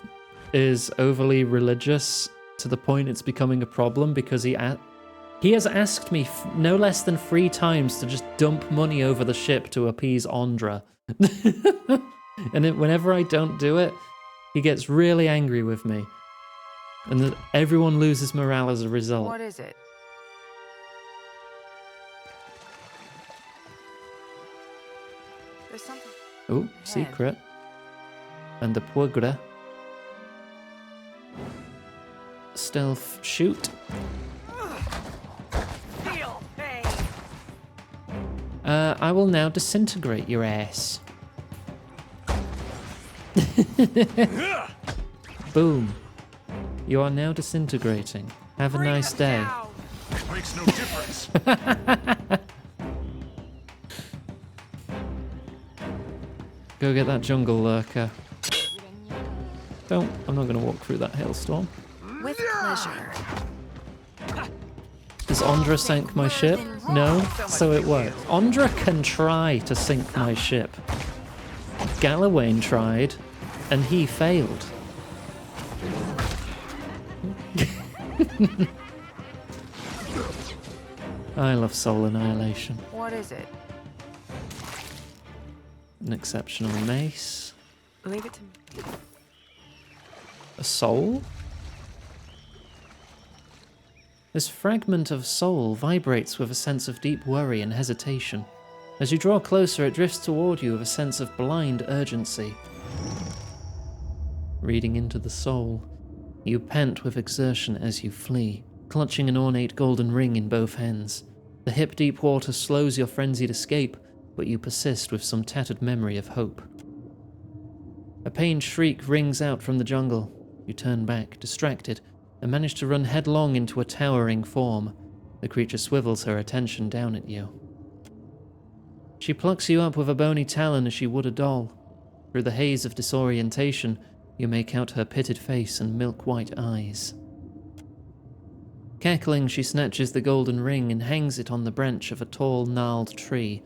is overly religious to the point it's becoming a problem, because he has asked me no less than 3 times to just dump money over the ship to appease Ondra. And whenever I don't do it, he gets really angry with me. And everyone loses morale as a result. What is it? There's something. Oh, secret. And the Pugra. Stealth shoot. I will now disintegrate your ass. Boom. You are now disintegrating. Have a nice day. It makes no difference. Go get that jungle lurker. I'm not going to walk through that hailstorm. With pleasure. Does Ondra sink my ship? No, so it worked. Ondra can try to sink my ship. Galawain tried, and he failed. I love Soul Annihilation. What is it? An exceptional mace. Leave it to me. A soul? This fragment of soul vibrates with a sense of deep worry and hesitation. As you draw closer, it drifts toward you with a sense of blind urgency. Reading into the soul, you pant with exertion as you flee, clutching an ornate golden ring in both hands. The hip-deep water slows your frenzied escape, but you persist with some tattered memory of hope. A pained shriek rings out from the jungle. You turn back, distracted, and manage to run headlong into a towering form. The creature swivels her attention down at you. She plucks you up with a bony talon as she would a doll. Through the haze of disorientation, You make out her pitted face and milk-white eyes. Cackling, she snatches the golden ring and hangs it on the branch of a tall, gnarled tree.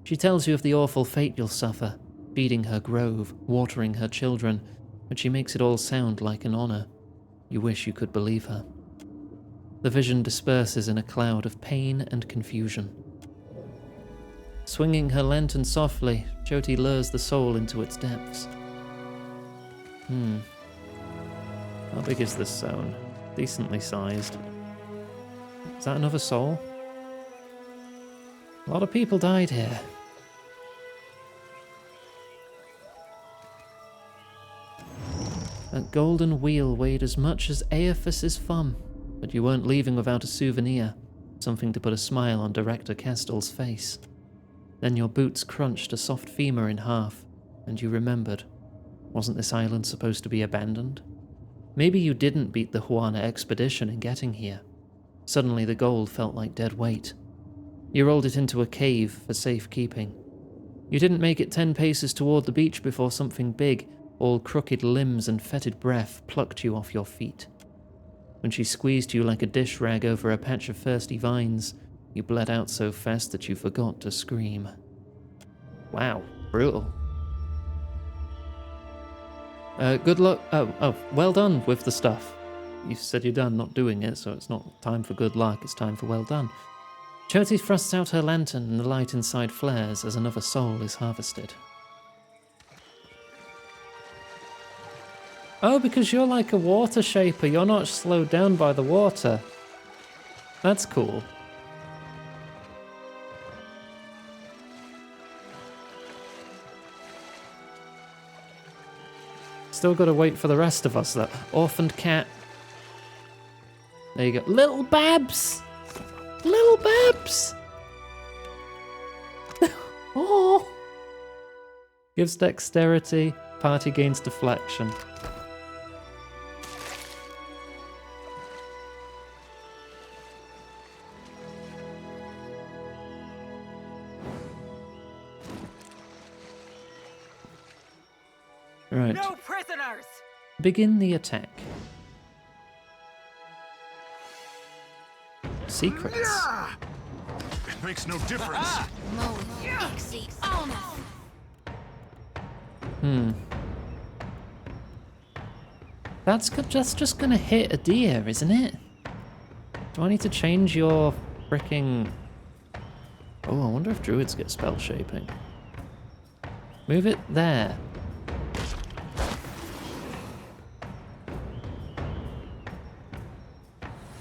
She tells you of the awful fate you'll suffer, feeding her grove, watering her children, but she makes it all sound like an honor. You wish you could believe her. The vision disperses in a cloud of pain and confusion. Swinging her lantern softly, Jyoti lures the soul into its depths. How big is this zone? Decently sized. Is that another soul? A lot of people died here. That golden wheel weighed as much as Aephys's thumb, but you weren't leaving without a souvenir, something to put a smile on Director Kestel's face. Then your boots crunched a soft femur in half, and you remembered. Wasn't this island supposed to be abandoned? Maybe you didn't beat the Huana expedition in getting here. Suddenly the gold felt like dead weight. You rolled it into a cave for safekeeping. You didn't make it 10 paces toward the beach before something big, all crooked limbs and fetid breath, plucked you off your feet. When she squeezed you like a dish rag over a patch of thirsty vines, you bled out so fast that you forgot to scream. Wow, brutal. Good luck. Oh, well done with the stuff. You said you're done not doing it, so it's not time for good luck, it's time for well done. Jyoti thrusts out her lantern and the light inside flares as another soul is harvested. Oh, because you're like a water shaper, you're not slowed down by the water. That's cool. Still gotta wait for the rest of us, that orphaned cat. There you go. Little Babs! Little Babs! Oh! Gives dexterity, party gains deflection. Right. No prisoners! Begin the attack. Secrets. It makes no difference. That's just gonna hit a deer, isn't it? Do I need to change your fricking... Oh, I wonder if druids get spell shaping. Move it there.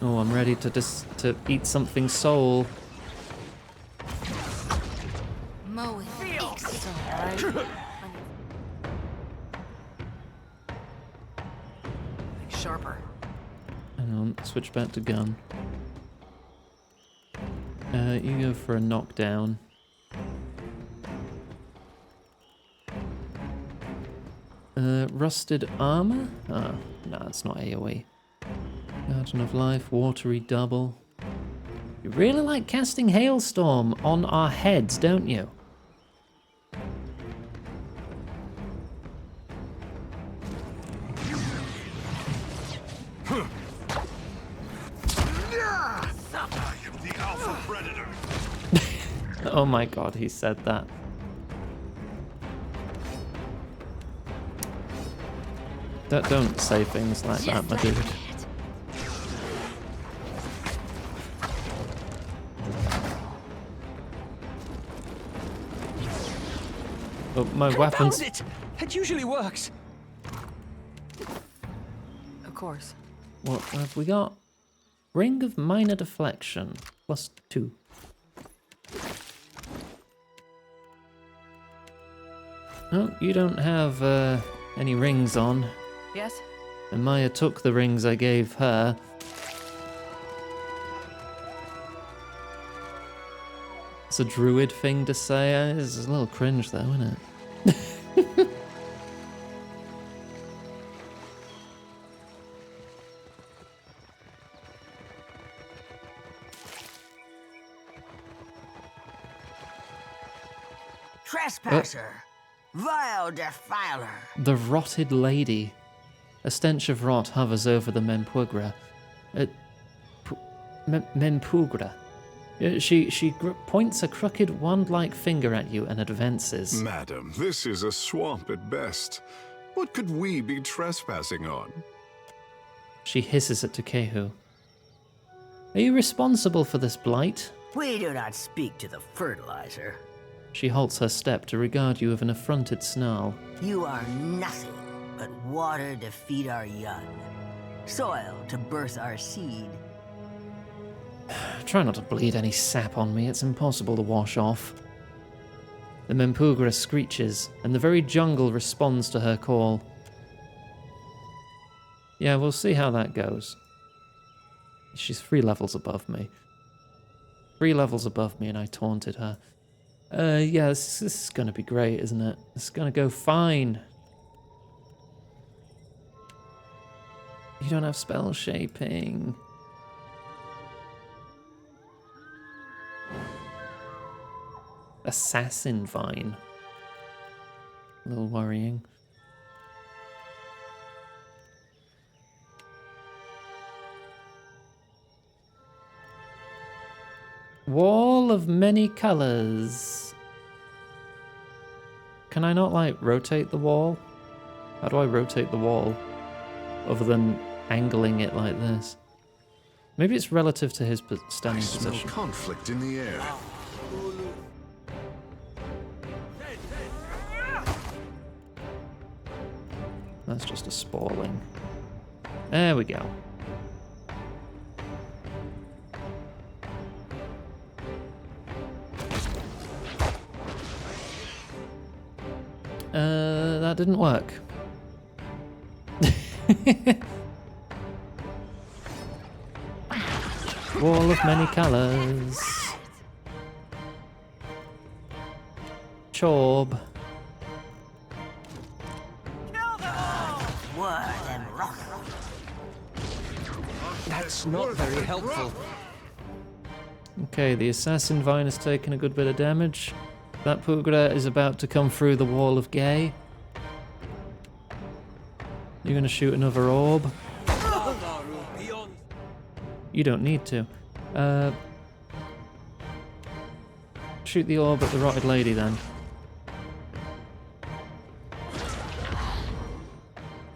Oh, I'm ready to eat something soul. Sharper. Hang on, switch back to gun. You go for a knockdown. Rusted armor? Oh, no, it's not AoE. Garden of Life, watery double. You really like casting Hailstorm on our heads, don't you? I am the Alpha Predator. Oh my god, he said that. Don't say things like that, my dude. Oh, my weapons. It! It usually works. Of course. What have we got? Ring of Minor Deflection, +2. Oh, you don't have any rings on. Yes? And Maya took the rings I gave her. It's a druid thing to say. It's a little cringe though, isn't it? Trespasser! Vile defiler! The Rotted Lady. A stench of rot hovers over the Mempugra. Mempugra. She points a crooked wand-like finger at you and advances. Madam, this is a swamp at best. What could we be trespassing on? She hisses at Takehu. Are you responsible for this blight? We do not speak to the fertilizer. She halts her step to regard you with an affronted snarl. You are nothing but water to feed our young, soil to birth our seed. Try not to bleed any sap on me, it's impossible to wash off. The Mempugra screeches, and the very jungle responds to her call. Yeah, we'll see how that goes. She's 3 levels above me. 3 levels above me, and I taunted her. Yeah, this is gonna be great, isn't it? It's gonna go fine. You don't have spell shaping. Assassin Vine. A little worrying. Wall of many colors. Can I not, like, rotate the wall? How do I rotate the wall? Other than angling it like this. Maybe it's relative to his standing I smell position. conflict in the air. That's just a spalling. There we go. That didn't work. Wall of many colors. Chorb. That's not very helpful. Okay, the Assassin Vine has taken a good bit of damage. That Pugra is about to come through the wall of gay. You're gonna shoot another orb. You don't need to. Shoot the orb at the rotted lady then.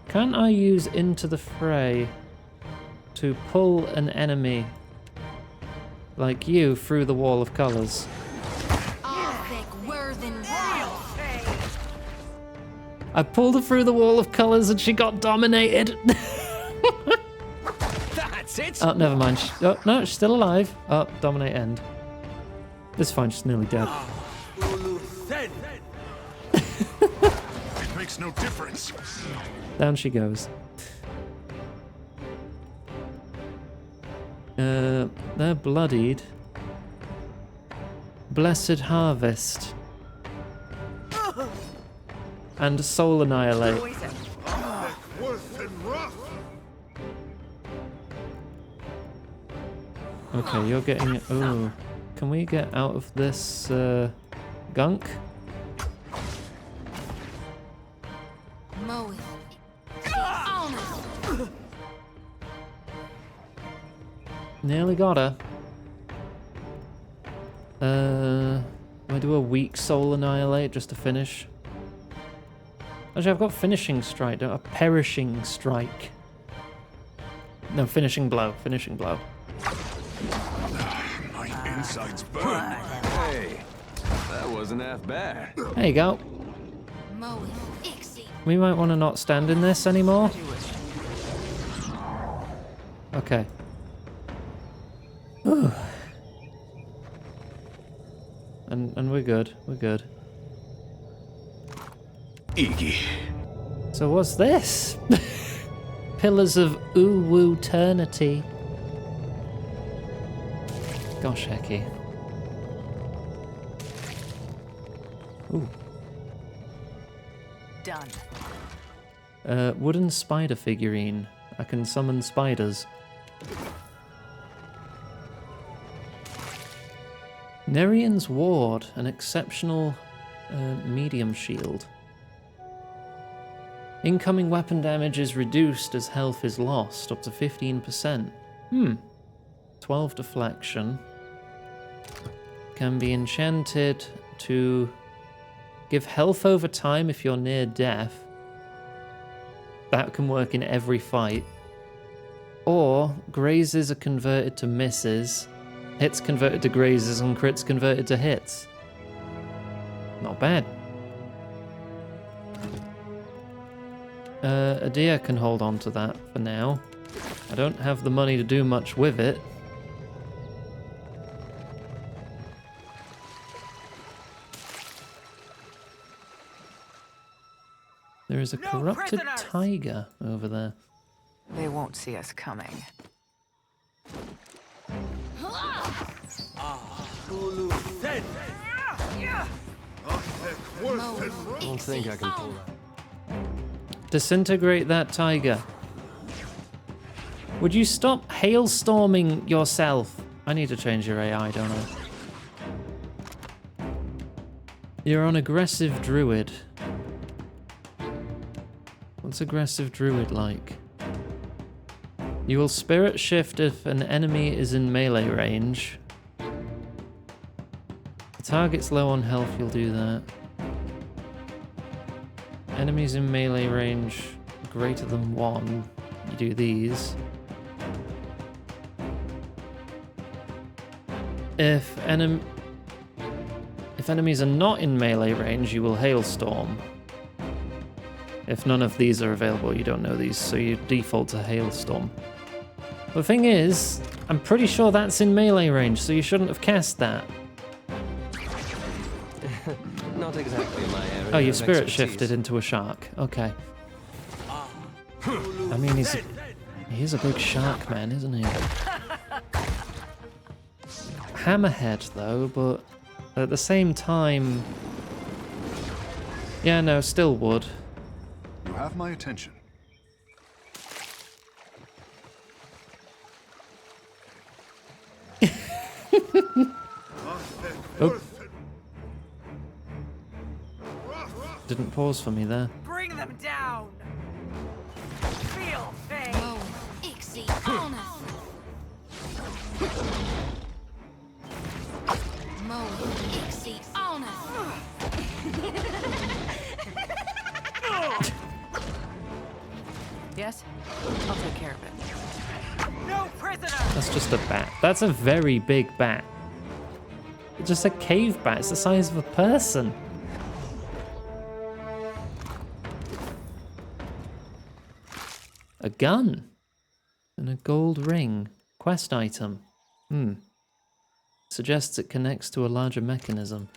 Can I use Into the Fray to pull an enemy like you through the wall of colours? I pulled her through the wall of colours and she got dominated. That's it. Oh, never mind. Oh, no, she's still alive. Oh, dominate end. This is fine, she's nearly dead. It makes no difference. Down she goes. They're bloodied. Blessed Harvest. And Soul Annihilate. Okay, you're getting... Oh, can we get out of this gunk? Mow it. Nearly got her. I do a weak Soul Annihilate just to finish. Actually, I've got Finishing Strike, don't I? Perishing Strike. No, Finishing Blow. Finishing Blow. My insides burn. Hey, that wasn't half bad. There you go. Mow it. Ixie. We might want to not stand in this anymore. Okay. And we're good. We're good. Iggy. So what's this? Pillars of Uwu-ternity. Gosh, hecky. Ooh. Done. Wooden spider figurine. I can summon spiders. Nerian's Ward, an exceptional medium shield. Incoming weapon damage is reduced as health is lost, up to 15%. 12 deflection. Can be enchanted to give health over time if you're near death. That can work in every fight. Or grazes are converted to misses, hits converted to grazes, and crits converted to hits. Not bad. Adia can hold on to that for now. I don't have the money to do much with it. There is a corrupted tiger over there. They won't see us coming. I don't think I can pull that. Disintegrate that tiger. Would you stop hailstorming yourself? I need to change your AI, don't I? You're an aggressive druid. What's aggressive druid like? You will spirit shift if an enemy is in melee range. The target's low on health, you'll do that. Enemies in melee range greater than 1, you do these. If enemies are not in melee range, you will hailstorm. If none of these are available, you don't know these, so you default to hailstorm. The thing is, I'm pretty sure that's in melee range, so you shouldn't have cast that. Not exactly my area. Oh, you of spirit expertise. shifted into a shark. Okay. I mean, he's a big shark man, isn't he? Hammerhead, though, but at the same time... Yeah, no, still would. You have my attention. Oh. Didn't pause for me there. Bring them down. Feel pain. Mo, Ixie, Ona. Mo, Ixie, Ona. Yes, I'll take care of it. No prisoner. That's just a bat. That's a very big bat. It's just a cave bat. It's the size of a person. A gun. And a gold ring. Quest item. Suggests it connects to a larger mechanism.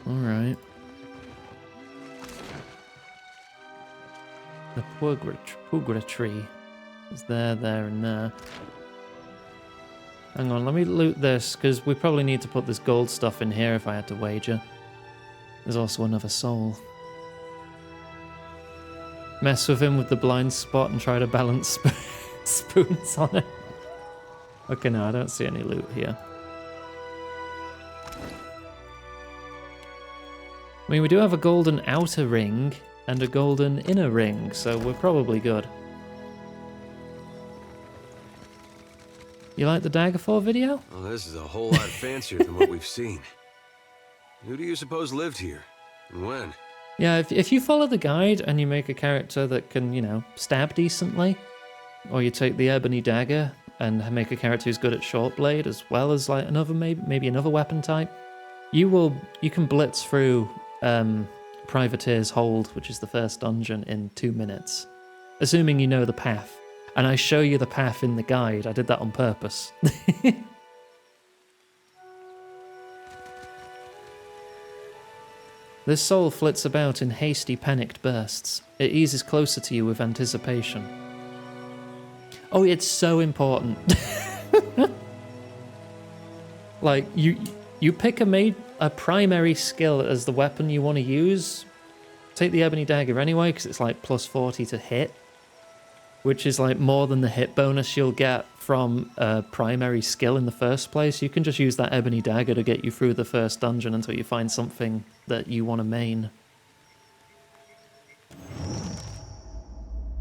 Alright. The Pugra tree is there, and there. Hang on, let me loot this, because we probably need to put this gold stuff in here if I had to wager. There's also another soul. Mess with him with the blind spot and try to balance spoons on it. Okay, no, I don't see any loot here. I mean, we do have a golden outer ring and a golden inner ring, so we're probably good. You like the Daggerfall video? Well, this is a whole lot fancier than what we've seen. Who do you suppose lived here? And when? Yeah, if you follow the guide and you make a character that can, you know, stab decently, or you take the ebony dagger and make a character who's good at short blade as well as like another maybe another weapon type, you can blitz through Privateer's Hold, which is the first dungeon, in 2 minutes, assuming you know the path. And I show you the path in the guide. I did that on purpose. This soul flits about in hasty, panicked bursts. It eases closer to you with anticipation. Oh, it's so important. Like, you pick a primary skill as the weapon you want to use. Take the ebony dagger anyway, because it's like plus 40 to hit, which is like more than the hit bonus you'll get from a primary skill in the first place. You can just use that ebony dagger to get you through the first dungeon until you find something that you want to main.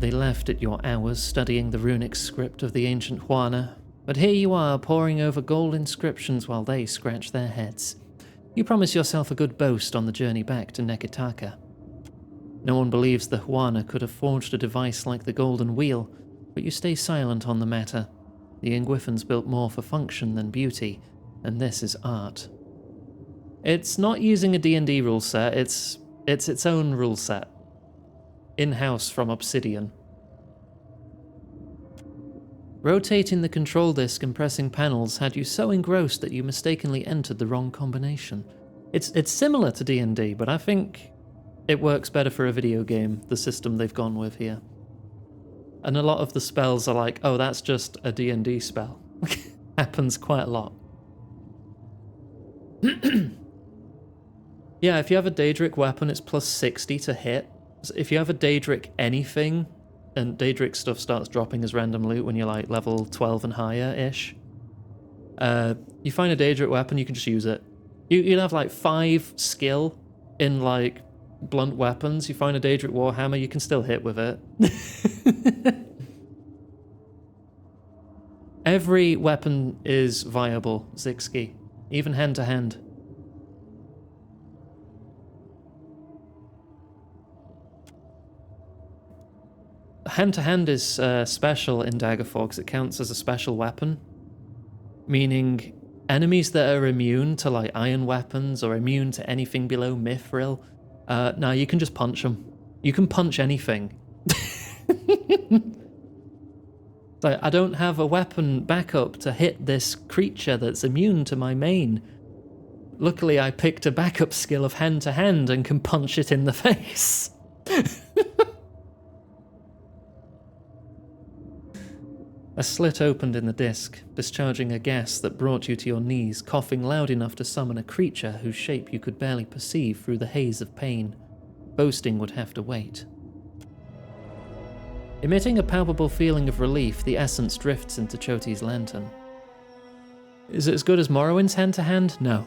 They left at your hours studying the runic script of the ancient Huana, but here you are poring over gold inscriptions while they scratch their heads. You promise yourself a good boast on the journey back to Neketaka. No one believes the Huana could have forged a device like the Golden Wheel, but you stay silent on the matter. The Ingwifans built more for function than beauty, and this is art. It's not using a D&D rule set, it's its own rule set. In-house from Obsidian. Rotating the control disc and pressing panels had you so engrossed that you mistakenly entered the wrong combination. It's similar to D&D, but I think it works better for a video game, the system they've gone with here. And a lot of the spells are like, oh, that's just a D&D spell. Happens quite a lot. Yeah, if you have a Daedric weapon, it's plus 60 to hit. If you have a Daedric anything, and Daedric stuff starts dropping as random loot when you're like level 12 and higher-ish, you find a Daedric weapon, you can just use it. You'd have like 5 skill in like blunt weapons. You find a Daedric Warhammer, you can still hit with it. Every weapon is viable, Zixki, even hand-to-hand. Hand-to-hand is special in Daggerfall because it counts as a special weapon, meaning enemies that are immune to like iron weapons or immune to anything below Mithril, now you can just punch them. You can punch anything. Like, I don't have a weapon backup to hit this creature that's immune to my main. Luckily, I picked a backup skill of hand-to-hand and can punch it in the face. A slit opened in the disc, discharging a gas that brought you to your knees, coughing loud enough to summon a creature whose shape you could barely perceive through the haze of pain. Boasting would have to wait. Emitting a palpable feeling of relief, the essence drifts into Choti's lantern. Is it as good as Morrowind's hand-to-hand? No.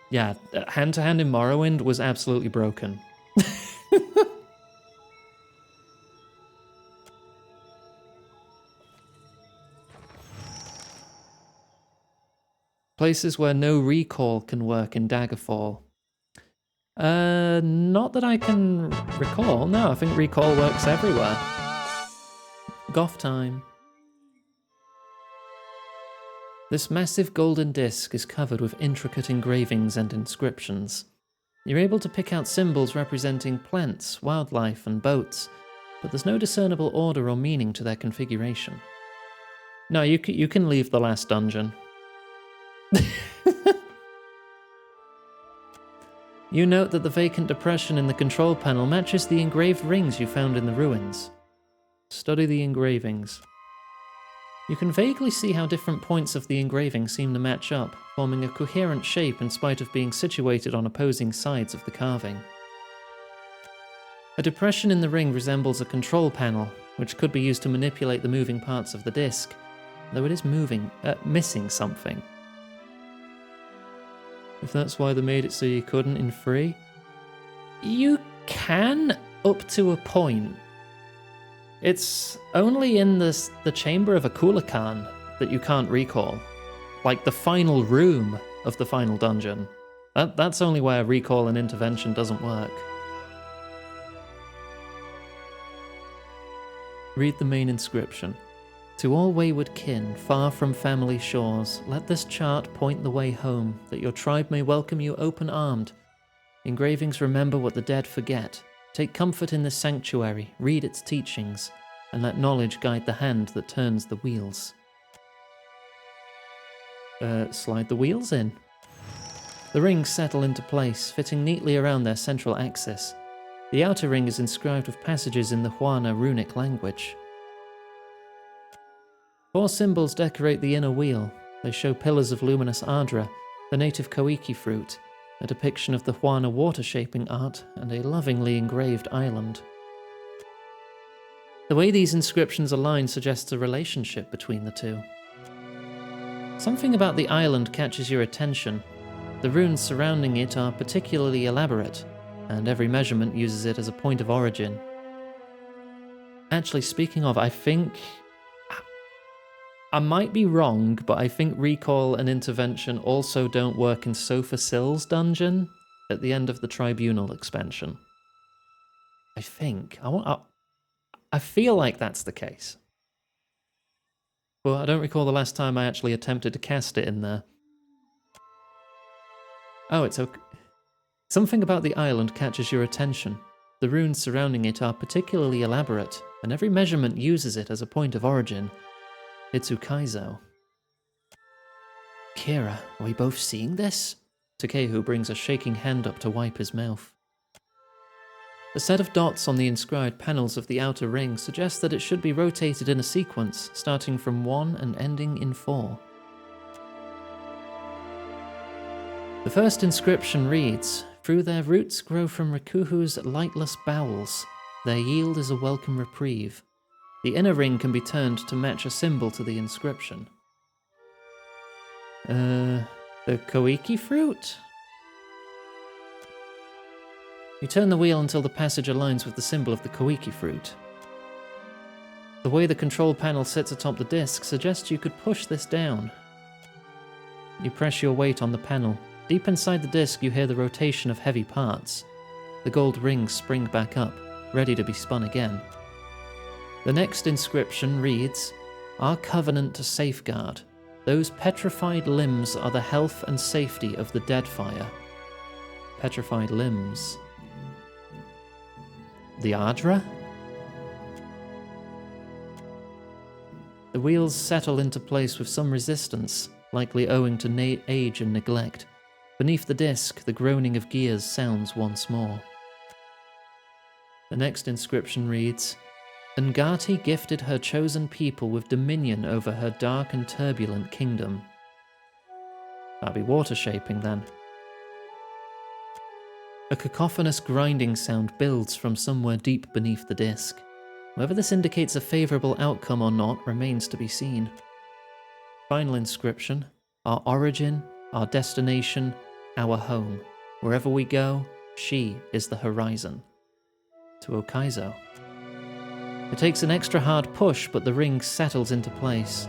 Yeah, hand-to-hand in Morrowind was absolutely broken. Places where no recall can work in Daggerfall. Not that I can recall. No, I think recall works everywhere. Goth time. This massive golden disc is covered with intricate engravings and inscriptions. You're able to pick out symbols representing plants, wildlife, and boats, but there's no discernible order or meaning to their configuration. No, you can leave the last dungeon. You note that the vacant depression in the control panel matches the engraved rings you found in the ruins. Study the engravings. You can vaguely see how different points of the engraving seem to match up, forming a coherent shape in spite of being situated on opposing sides of the carving. A depression in the ring resembles a control panel, which could be used to manipulate the moving parts of the disc, though it is missing something. If that's why they made it so you couldn't in 3. You can, up to a point. It's only in the chamber of Akula Khan that you can't recall. Like the final room of the final dungeon. That's only where recall and intervention doesn't work. Read the main inscription. To all wayward kin, far from family shores, let this chart point the way home, that your tribe may welcome you open-armed. Engravings remember what the dead forget. Take comfort in this sanctuary, read its teachings, and let knowledge guide the hand that turns the wheels. Slide the wheels in. The rings settle into place, fitting neatly around their central axis. The outer ring is inscribed with passages in the Huana runic language. 4 symbols decorate the inner wheel. They show pillars of luminous Ardra, the native Koiki fruit, a depiction of the Huana water-shaping art, and a lovingly engraved island. The way these inscriptions align suggests a relationship between the two. Something about the island catches your attention. The runes surrounding it are particularly elaborate, and every measurement uses it as a point of origin. Actually, speaking of, I think... I might be wrong, but I think recall and intervention also don't work in Sopha Sill's dungeon at the end of the Tribunal expansion. I think. I feel like that's the case. Well, I don't recall the last time I actually attempted to cast it in there. Oh, it's okay. Something about the island catches your attention. The runes surrounding it are particularly elaborate, and every measurement uses it as a point of origin. It's Ukaizo. Kira, are we both seeing this? Takehu brings a shaking hand up to wipe his mouth. The set of dots on the inscribed panels of the outer ring suggests that it should be rotated in a sequence, starting from 1 and ending in 4. The first inscription reads, "Through their roots grow from Rikuhu's lightless bowels. Their yield is a welcome reprieve. The inner ring can be turned to match a symbol to the inscription." The Koiki fruit? You turn the wheel until the passage aligns with the symbol of the Koiki fruit. The way the control panel sits atop the disc suggests you could push this down. You press your weight on the panel. Deep inside the disc, you hear the rotation of heavy parts. The gold rings spring back up, ready to be spun again. The next inscription reads, "Our covenant to safeguard. Those petrified limbs are the health and safety of the Deadfire." Petrified limbs. The Ardra? The wheels settle into place with some resistance, likely owing to age and neglect. Beneath the disc, the groaning of gears sounds once more. The next inscription reads, "Ngati gifted her chosen people with dominion over her dark and turbulent kingdom." That'd be water shaping then. A cacophonous grinding sound builds from somewhere deep beneath the disc. Whether this indicates a favourable outcome or not remains to be seen. Final inscription, "Our origin, our destination, our home. Wherever we go, she is the horizon." To Ukaizo. It takes an extra hard push, but the ring settles into place.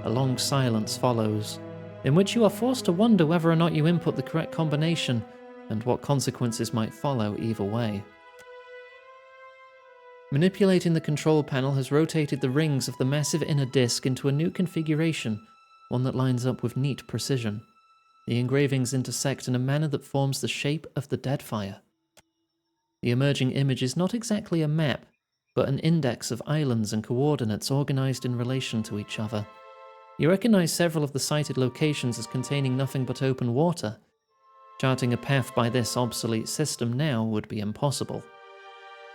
A long silence follows, in which you are forced to wonder whether or not you input the correct combination, and what consequences might follow either way. Manipulating the control panel has rotated the rings of the massive inner disc into a new configuration, one that lines up with neat precision. The engravings intersect in a manner that forms the shape of the Deadfire. The emerging image is not exactly a map, but an index of islands and coordinates organized in relation to each other. You recognize several of the cited locations as containing nothing but open water. Charting a path by this obsolete system now would be impossible.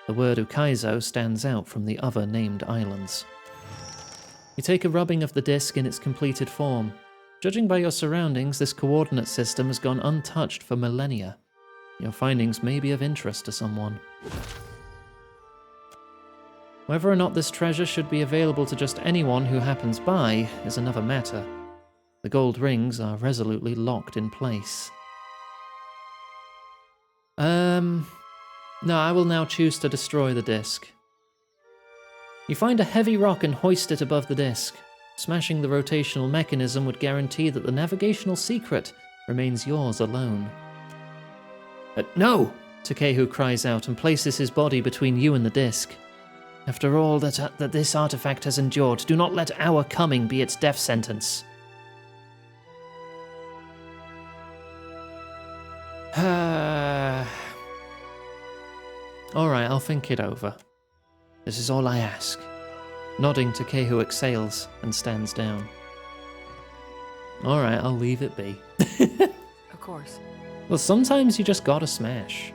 The word Ukaizo stands out from the other named islands. You take a rubbing of the disc in its completed form. Judging by your surroundings, this coordinate system has gone untouched for millennia. Your findings may be of interest to someone. Whether or not this treasure should be available to just anyone who happens by is another matter. The gold rings are resolutely locked in place. No, I will now choose to destroy the disc. You find a heavy rock and hoist it above the disc. Smashing the rotational mechanism would guarantee that the navigational secret remains yours alone. No! Takehu cries out and places his body between you and the disc. After all that this artifact has endured, do not let our coming be its death sentence. Alright, I'll think it over. This is all I ask. Nodding, Takehu exhales and stands down. Alright, I'll leave it be. Of course. Well, sometimes you just gotta smash.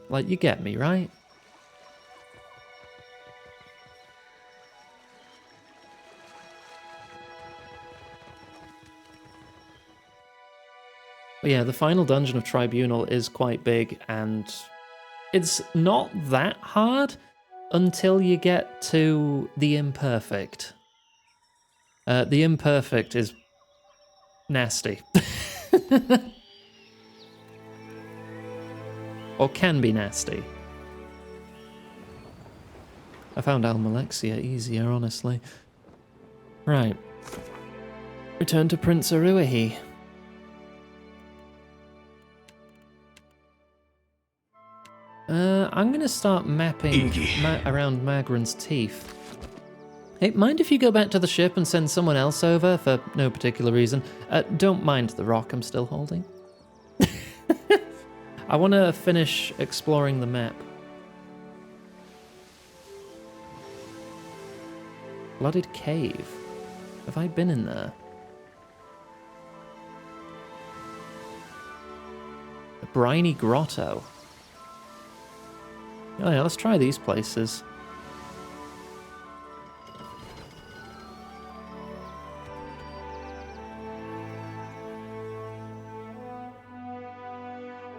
Like, you get me, right? But yeah, the final dungeon of Tribunal is quite big, and it's not that hard until you get to the Imperfect. The Imperfect is nasty. Or can be nasty. I found Almalexia easier, honestly. Right. Return to Prince Aruahi. I'm gonna start mapping around Magran's teeth. Hey, mind if you go back to the ship and send someone else over for no particular reason? Don't mind the rock I'm still holding. I want to finish exploring the map. Flooded cave. Have I been in there? The briny grotto. Oh yeah, let's try these places.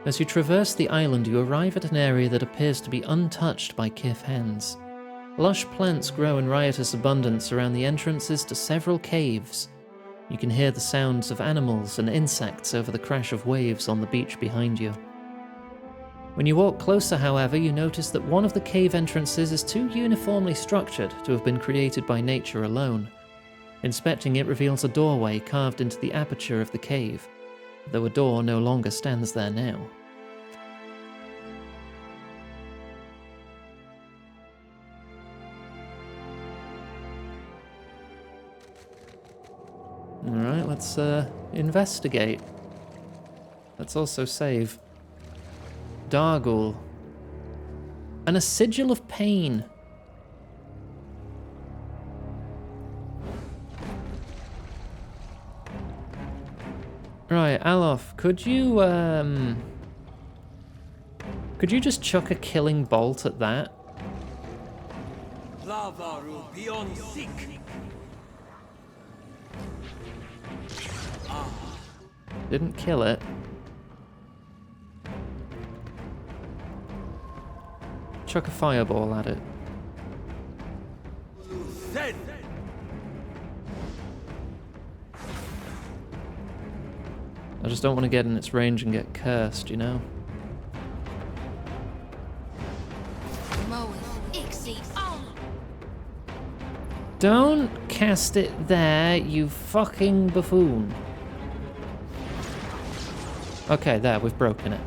As you traverse the island, you arrive at an area that appears to be untouched by Kith hands. Lush plants grow in riotous abundance around the entrances to several caves. You can hear the sounds of animals and insects over the crash of waves on the beach behind you. When you walk closer, however, you notice that one of the cave entrances is too uniformly structured to have been created by nature alone. Inspecting it reveals a doorway carved into the aperture of the cave, though a door no longer stands there now. Alright, let's investigate. Let's also save. Dargul. And a sigil of pain. Right, Alof, could you just chuck a killing bolt at that? Didn't kill it. Chuck a fireball at it. I just don't want to get in its range and get cursed, you know? Don't cast it there, you fucking buffoon. Okay, there, we've broken it.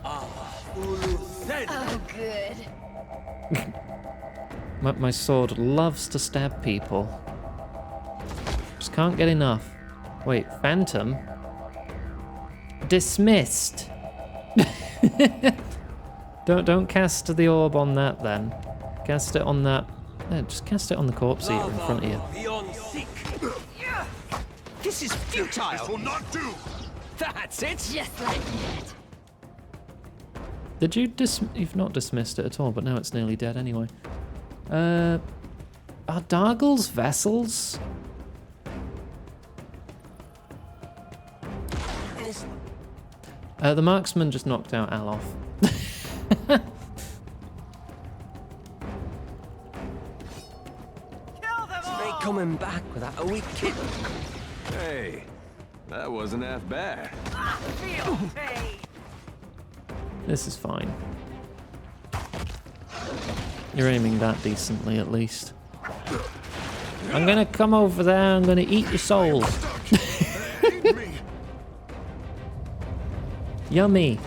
Oh, good. My sword loves to stab people. Just can't get enough. Wait, Phantom? Dismissed. Don't cast the orb on that then. Cast it on that. Just cast it on the corpse eater in front of you. This is futile. This will not do. That's it. Just like that. Did you You've not dismissed it at all, but now it's nearly dead anyway. Are Dargul's vessels? The marksman just knocked out Alof. Ain't coming back without a weak kid. Hey, that wasn't half bad. This is fine. You're aiming that decently, at least. I'm gonna come over there, I'm gonna eat your soul. Yummy.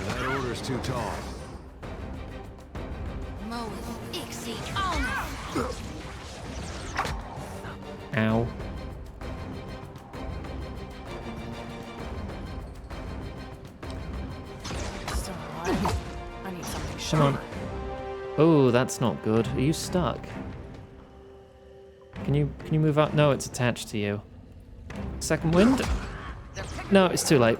That order's too tall. Ow. I need something Come sharp. on. Oh, that's not good. Are you stuck? Can you move up? No, it's attached to you. Second wind? No, it's too late.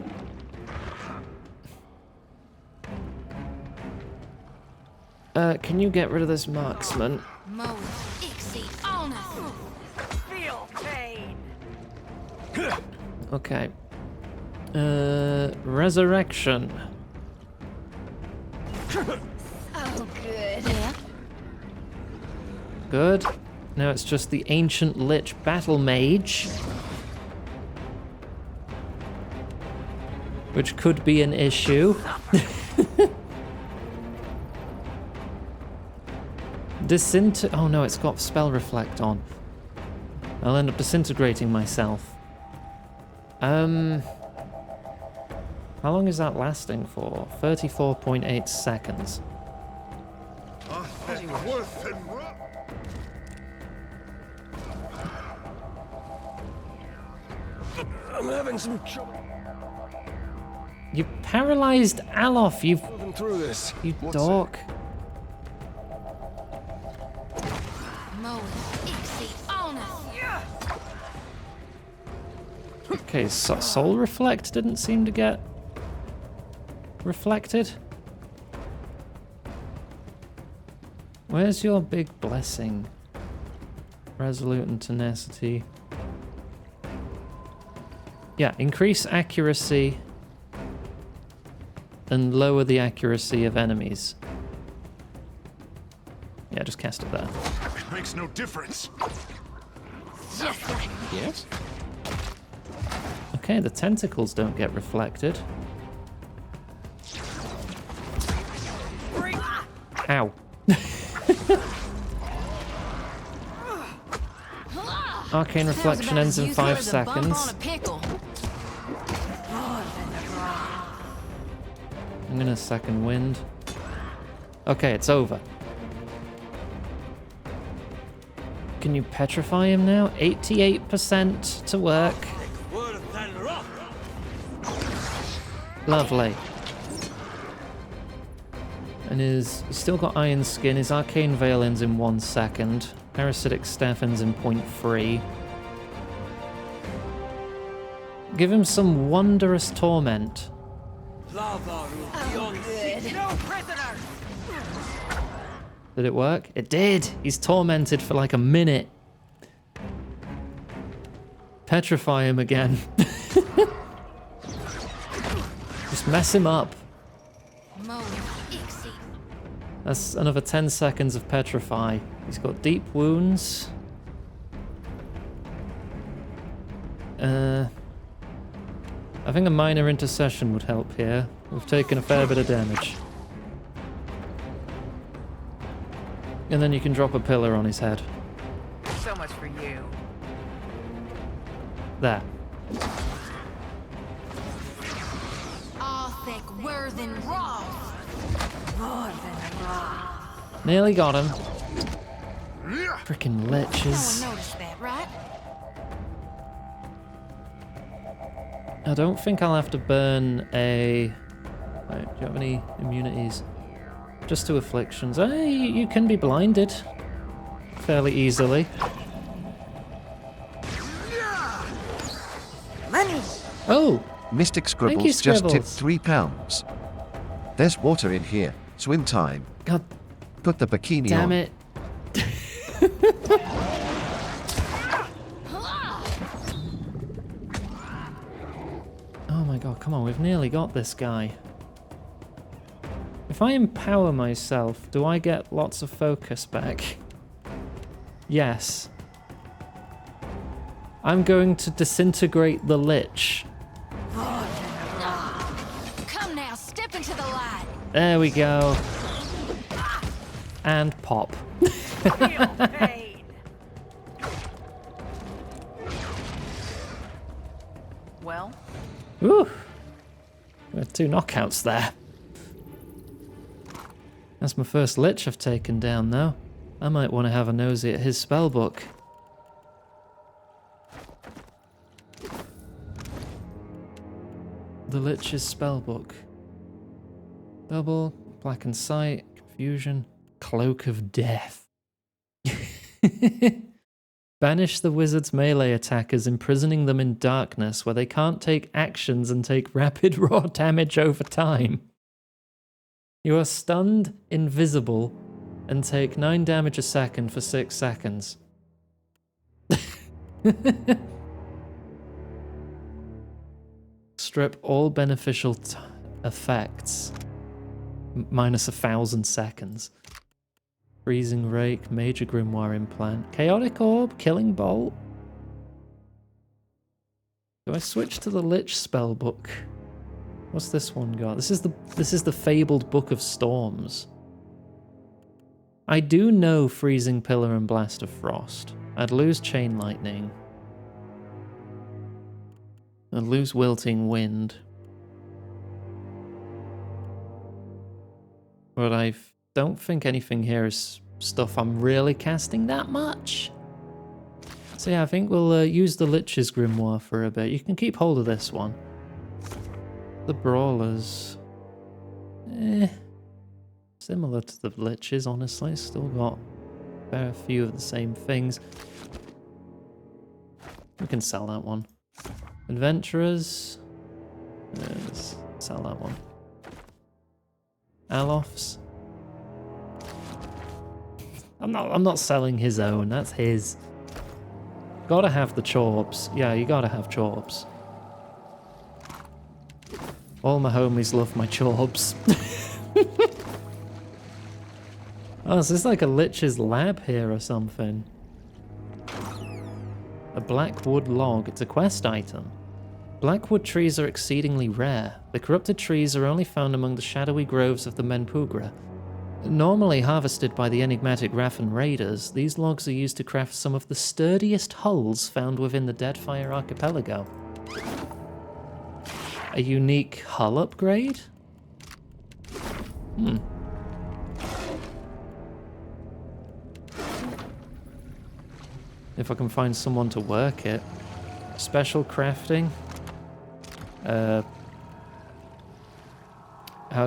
Can you get rid of this marksman? Okay. Resurrection. Oh, good. Yeah. Good. Now it's just the Ancient Lich Battle Mage. Which could be an issue. Oh no, it's got Spell Reflect on. I'll end up disintegrating myself. How long is that lasting for? 34.8 seconds. I'm having some trouble. You paralyzed Alof, you dork. Okay, so Soul Reflect didn't seem to get reflected. Where's your big blessing? Resolute and tenacity. Yeah, increase accuracy and lower the accuracy of enemies. Yeah, just cast it there. It makes no difference. Yes? Okay, the tentacles don't get reflected. Ow. Arcane Reflection ends in 5 seconds. I'm gonna second wind. Okay, it's over. Can you petrify him now? 88% to work. Lovely. And he's still got Iron Skin. His Arcane Veil ends in 1 second. Parasitic Staff ends in 0.3. Give him some Wondrous Torment. Did it work? It did! He's tormented for like a minute. Petrify him again. Just mess him up. That's another 10 seconds of Petrify. He's got deep wounds. I think a minor intercession would help here. We've taken a fair bit of damage. And then you can drop a pillar on his head. So much for you. There. Nearly got him. Frickin' liches. No one noticed that, right? I don't think I'll have to burn a... Right, do you have any immunities? Just 2 afflictions. You can be blinded fairly easily. Money. Oh! Mystic Scribbles just tipped £3. There's water in here. Swim time. God. Put the bikini on. Damn it. Oh my god, come on, we've nearly got this guy. If I empower myself, do I get lots of focus back? Yes. I'm going to disintegrate the Lich. Come now, step into the light. There we go. And pop. Well? Woo! We had 2 knockouts there. That's my first Lich I've taken down, though. I might want to have a nosy at his spellbook. The Lich's spellbook. Double, Blackened Sight, Confusion, Cloak of Death. Banish the wizard's melee attackers, imprisoning them in darkness where they can't take actions and take rapid raw damage over time. You are stunned, invisible, and take 9 damage a second for 6 seconds. Strip all beneficial effects. Minus 1,000 seconds. Freezing Rake, Major Grimoire Implant, Chaotic Orb, Killing Bolt. Do I switch to the Lich spellbook? What's this one got? This is the Fabled Book of Storms. I do know Freezing Pillar and Blast of Frost. I'd lose Chain Lightning. I'd lose Wilting Wind. But I don't think anything here is stuff I'm really casting that much. So yeah, I think we'll use the Lich's Grimoire for a bit. You can keep hold of this one. The Brawlers. Similar to the Liches, honestly. Still got a fair few of the same things. We can sell that one. Adventurers. Let's sell that one. Alofs. I'm not selling his own, that's his. Gotta have the Chorbs. Yeah, you gotta have Chorbs. All my homies love my Chorbs. Oh, so it's like a Lich's lab here or something. A Blackwood log. It's a quest item. Blackwood trees are exceedingly rare. The corrupted trees are only found among the shadowy groves of the Menpugra. Normally harvested by the enigmatic Raffen raiders, these logs are used to craft some of the sturdiest hulls found within the Deadfire archipelago. A unique hull upgrade? If I can find someone to work it. Special crafting. How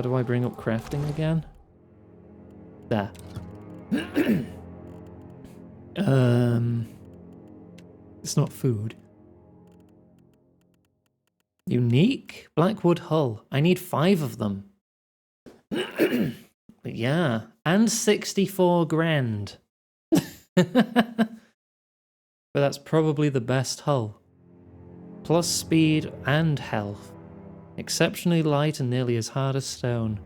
do I bring up crafting again? There. It's not food. Unique Blackwood hull. I need 5 of them. Yeah, and 64 grand. But that's probably the best hull. Plus speed and health. Exceptionally light and nearly as hard as stone.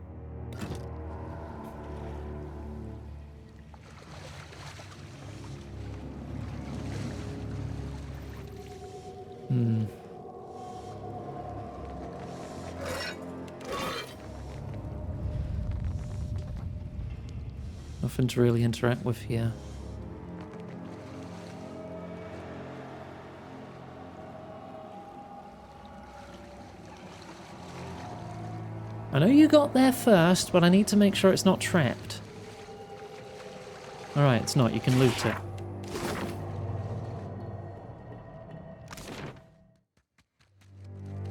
Nothing to really interact with here. I know you got there first, but I need to make sure it's not trapped. Alright, it's not. You can loot it.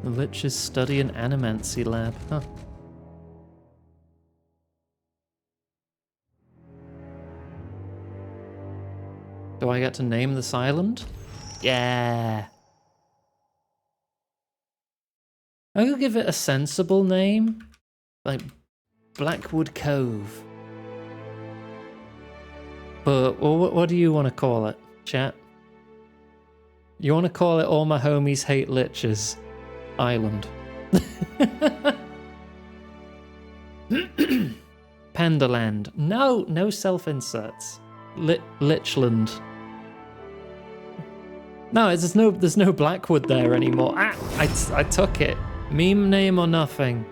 The Lich's Study and Animancy Lab. Huh. Do I get to name this island? Yeah. I could give it a sensible name. Like Blackwood Cove. But what do you want to call it, chat? You want to call it All My Homies Hate Liches Island. Pandaland. No self-inserts. Lichland. No, there's no Blackwood there anymore. I took it. Meme name or nothing.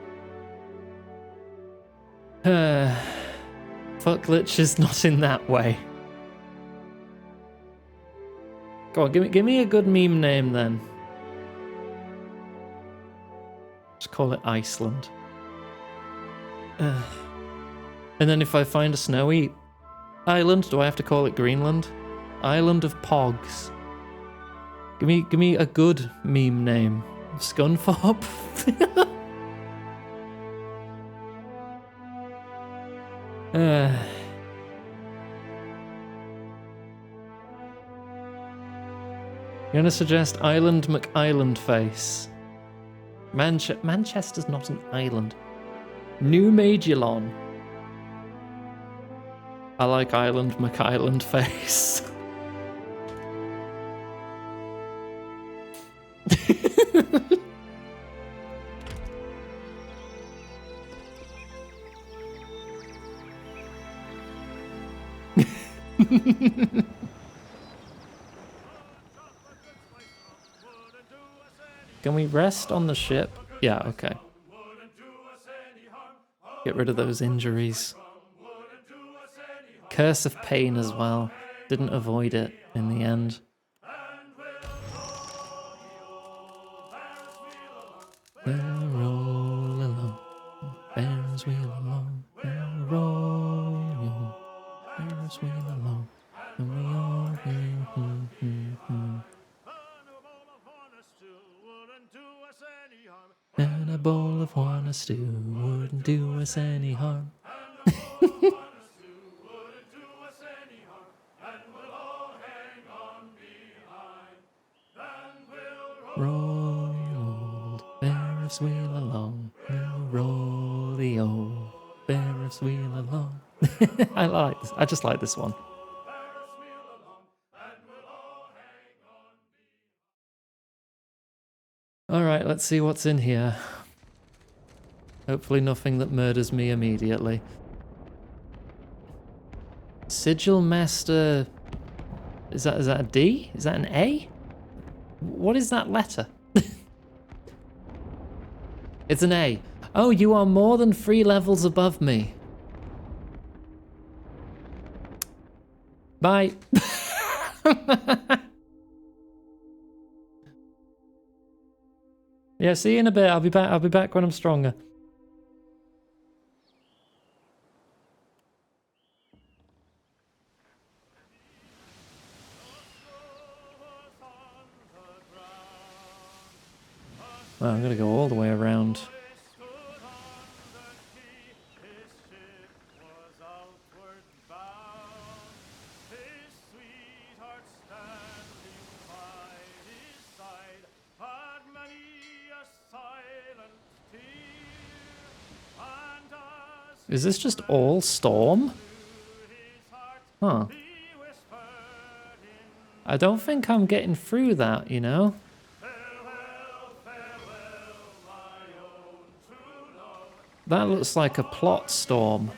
Fuck Liches not in that way. Go on, give me a good meme name then. Just call it Iceland. And then if I find a snowy island, do I have to call it Greenland? Island of Pogs. Give me a good meme name. Scunthorpe? You're gonna suggest Island McIsland Face. Manchester's not an island. New Magulon. I like Island McIsland Face. Can we rest on the ship? Yeah, okay. Get rid of those injuries. Curse of pain as well. Didn't avoid it in the end. We'll roll along, Ferris wheel along, we'll roll, Ferris wheel along, and we all and a bowl of Juana stew wouldn't do us any harm. Roll, Ferris wheel along, we'll roll the old Ferris wheel along. I like this. I just like this one. Alright, let's see what's in here. Hopefully nothing that murders me immediately. Sigil Master... Is that a D? Is that an A? What is that letter? It's an A. Oh, you are more than 3 levels above me. Bye. Yeah, see you in a bit. I'll be back when I'm stronger. Well, I'm gonna go all the way around. Is this just all storm? Huh. I don't think I'm getting through that, you know? That looks like a plot storm.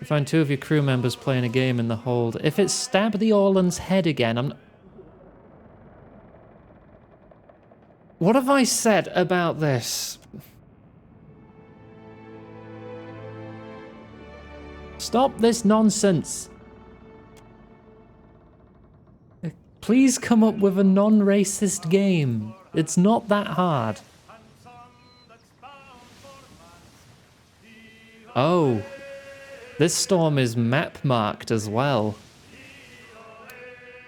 You find 2 of your crew members playing a game in the hold. If it's stab the Orlan's head again, What have I said about this? Stop this nonsense. Please come up with a non-racist game. It's not that hard. Oh, this storm is map marked as well.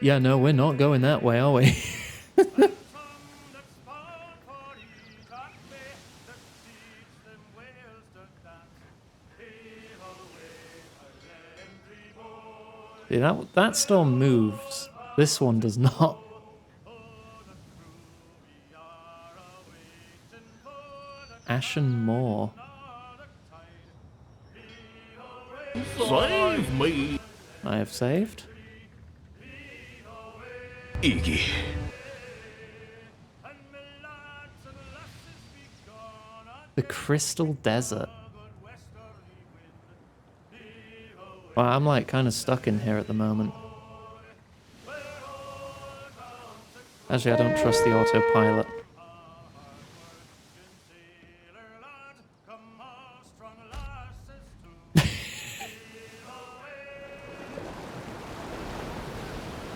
Yeah, no, we're not going that way, are we? Yeah, that storm moves. This one does not. Ashen Moor. Save me! I have saved. Iggy. The Crystal Desert. Well, I'm like kind of stuck in here at the moment. Actually, I don't trust the autopilot.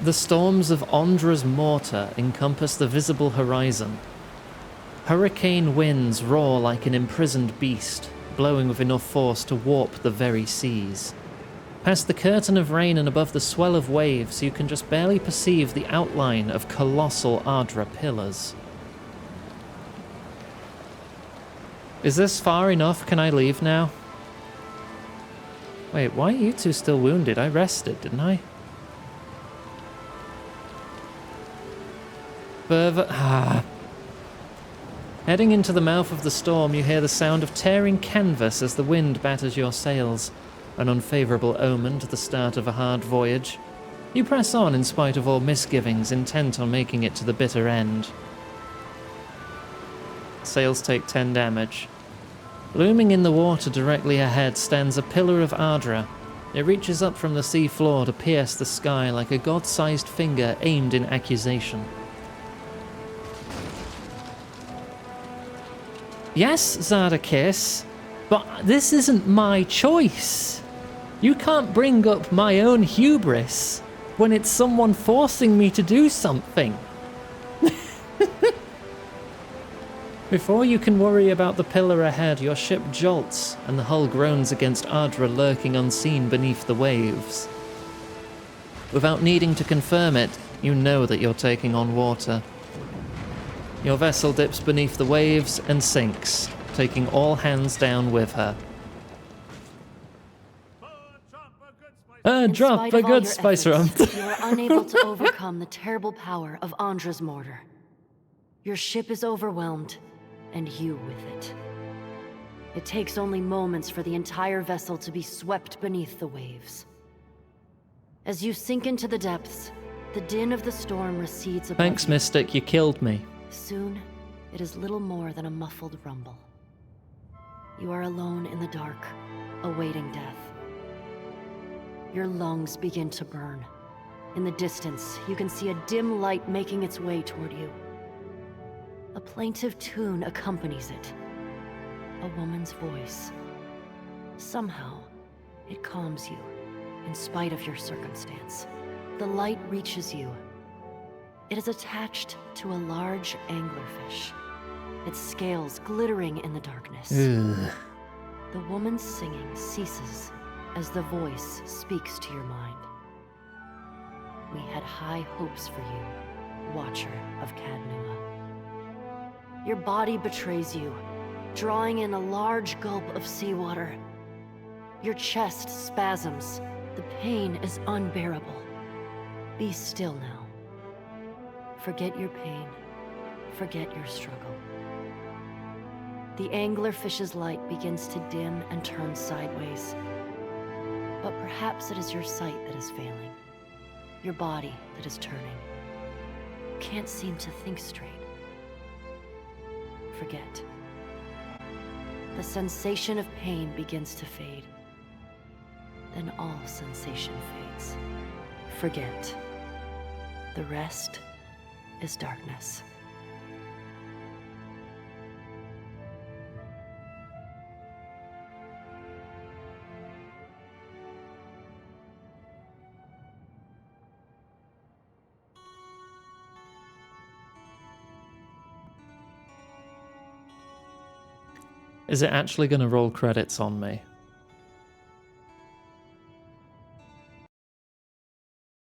The storms of Ondra's mortar encompass the visible horizon. Hurricane winds roar like an imprisoned beast, blowing with enough force to warp the very seas. Past the curtain of rain and above the swell of waves, you can just barely perceive the outline of colossal Ardra pillars. Is this far enough? Can I leave now? Wait, why are you two still wounded? I rested, didn't I? Heading into the mouth of the storm, you hear the sound of tearing canvas as the wind batters your sails. An unfavourable omen to the start of a hard voyage. You press on in spite of all misgivings, intent on making it to the bitter end. Sails take 10 damage. Looming in the water directly ahead stands a pillar of Ardra. It reaches up from the sea floor to pierce the sky like a god-sized finger aimed in accusation. Yes, Zardakis, but this isn't my choice. You can't bring up my own hubris when it's someone forcing me to do something. Before you can worry about the pillar ahead, your ship jolts and the hull groans against Ardra lurking unseen beneath the waves. Without needing to confirm it, you know that you're taking on water. Your vessel dips beneath the waves and sinks, taking all hands down with her. Drop a good spice rum. You are unable to overcome the terrible power of Andra's mortar. Your ship is overwhelmed, and you with it. It takes only moments for the entire vessel to be swept beneath the waves. As you sink into the depths, the din of the storm recedes above Thanks, you. Mystic, you killed me. Soon, it is little more than a muffled rumble. You are alone in the dark, awaiting death. Your lungs begin to burn. In the distance, you can see a dim light making its way toward you. A plaintive tune accompanies it. A woman's voice. Somehow, it calms you, in spite of your circumstance. The light reaches you. It is attached to a large anglerfish, its scales glittering in the darkness. Ugh. The woman's singing ceases as the voice speaks to your mind. We had high hopes for you, Watcher of Cadnua. Your body betrays you, drawing in a large gulp of seawater. Your chest spasms. The pain is unbearable. Be still now. Forget your pain. Forget your struggle. The anglerfish's light begins to dim and turn sideways. But perhaps it is your sight that is failing. Your body that is turning. You can't seem to think straight. Forget. The sensation of pain begins to fade. Then all sensation fades. Forget. The rest is darkness. Is it actually going to roll credits on me?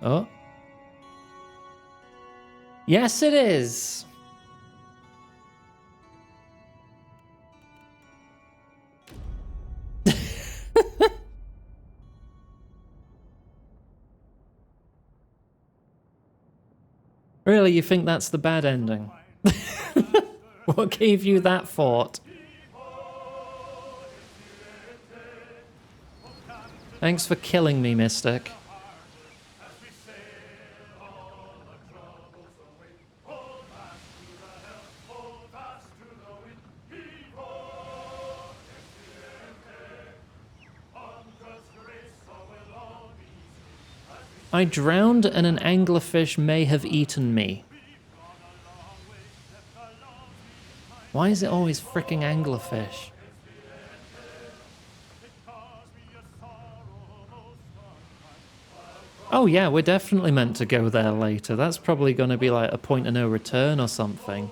Oh. Yes, it is. Really, you think that's the bad ending? What gave you that thought? Thanks for killing me, Mystic. I drowned and an anglerfish may have eaten me. Why is it always fricking anglerfish? Oh yeah, we're definitely meant to go there later. That's probably going to be like a point of no return or something.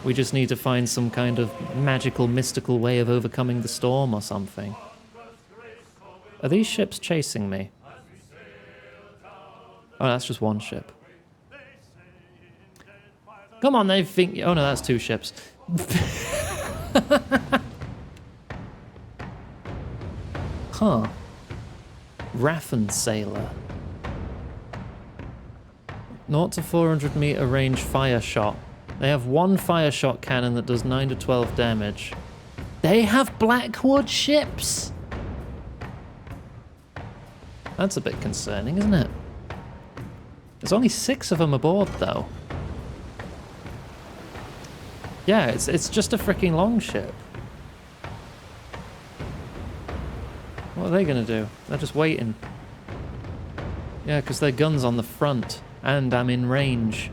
We just need to find some kind of magical, mystical way of overcoming the storm or something. Are these ships chasing me? Oh, that's just one ship. Come on, they think... Oh no, that's two ships. Huh. Raffen Sailor. 0 to 400 meter range fire shot. They have one fire shot cannon that does 9 to 12 damage. They have Blackwood ships! That's a bit concerning, isn't it? There's only 6 of them aboard, though. Yeah, it's just a freaking longship. What are they gonna do? They're just waiting. Yeah, because their gun's on the front, and I'm in range.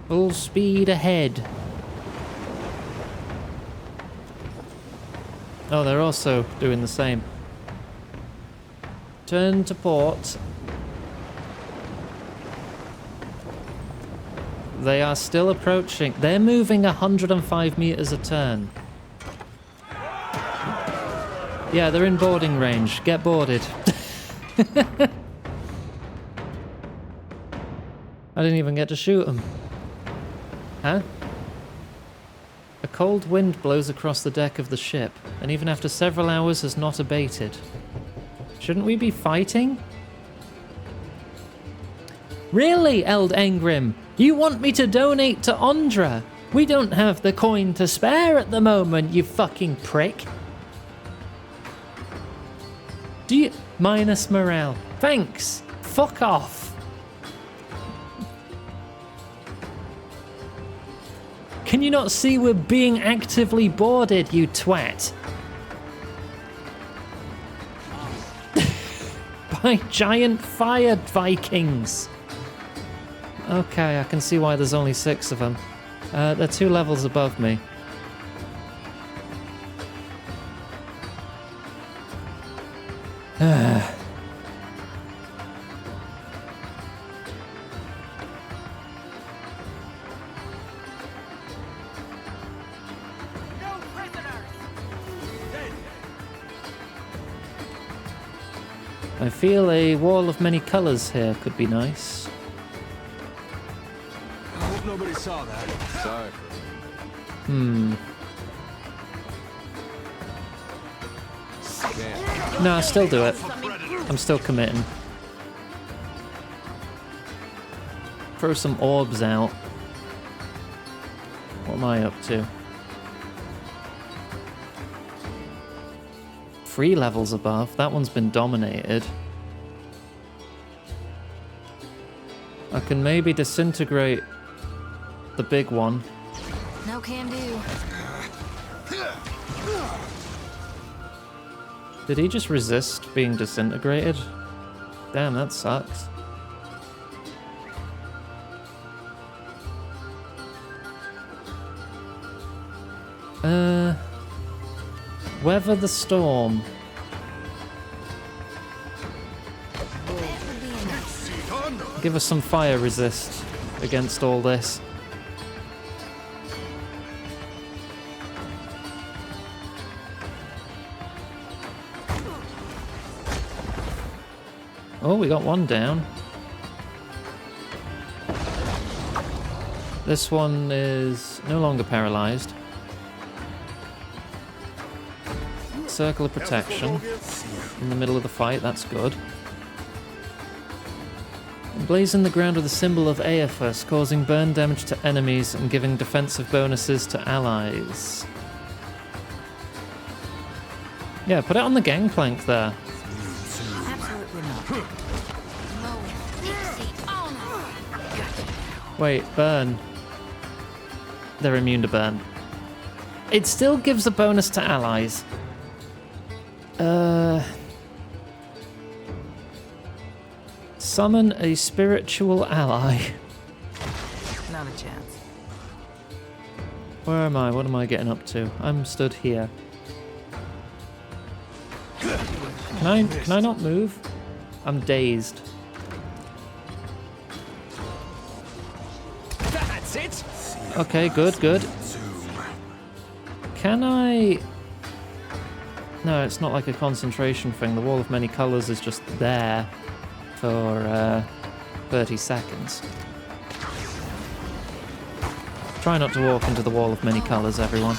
Full speed ahead. Oh, they're also doing the same. Turn to port. They are still approaching. They're moving 105 meters a turn. Yeah, they're in boarding range. Get boarded. I didn't even get to shoot them. Huh? A cold wind blows across the deck of the ship, and even after several hours has not abated. Shouldn't we be fighting? Really, Eld Engrim? You want me to donate to Ondra? We don't have the coin to spare at the moment, you fucking prick. Do you... Minus morale. Thanks. Fuck off. Can you not see we're being actively boarded, you twat? By giant fire Vikings. Okay, I can see why there's only 6 of them. They're 2 levels above me. I feel a wall of many colors here could be nice. I hope nobody saw that. Sorry. No, I'll still do it. I'm still committing. Throw some orbs out. What am I up to? 3 levels above. That one's been dominated. I can maybe disintegrate the big one. No can do. Did he just resist being disintegrated? Damn, that sucks. Weather the storm. Give us some fire resist against all this. Oh, we got one down. This one is no longer paralyzed. Circle of protection in the middle of the fight, that's good. Emblazon the ground with a symbol of Aephus, causing burn damage to enemies and giving defensive bonuses to allies. Yeah, put it on the gangplank there. Wait, burn. They're immune to burn. It still gives a bonus to allies. Summon a spiritual ally. Not a chance. Where am I? What am I getting up to? I'm stood here. Can I not move? I'm dazed. That's it. Okay, good, good. Can I... No, it's not like a concentration thing. The wall of many colors is just there for 30 seconds. Try not to walk into the wall of many colors, everyone.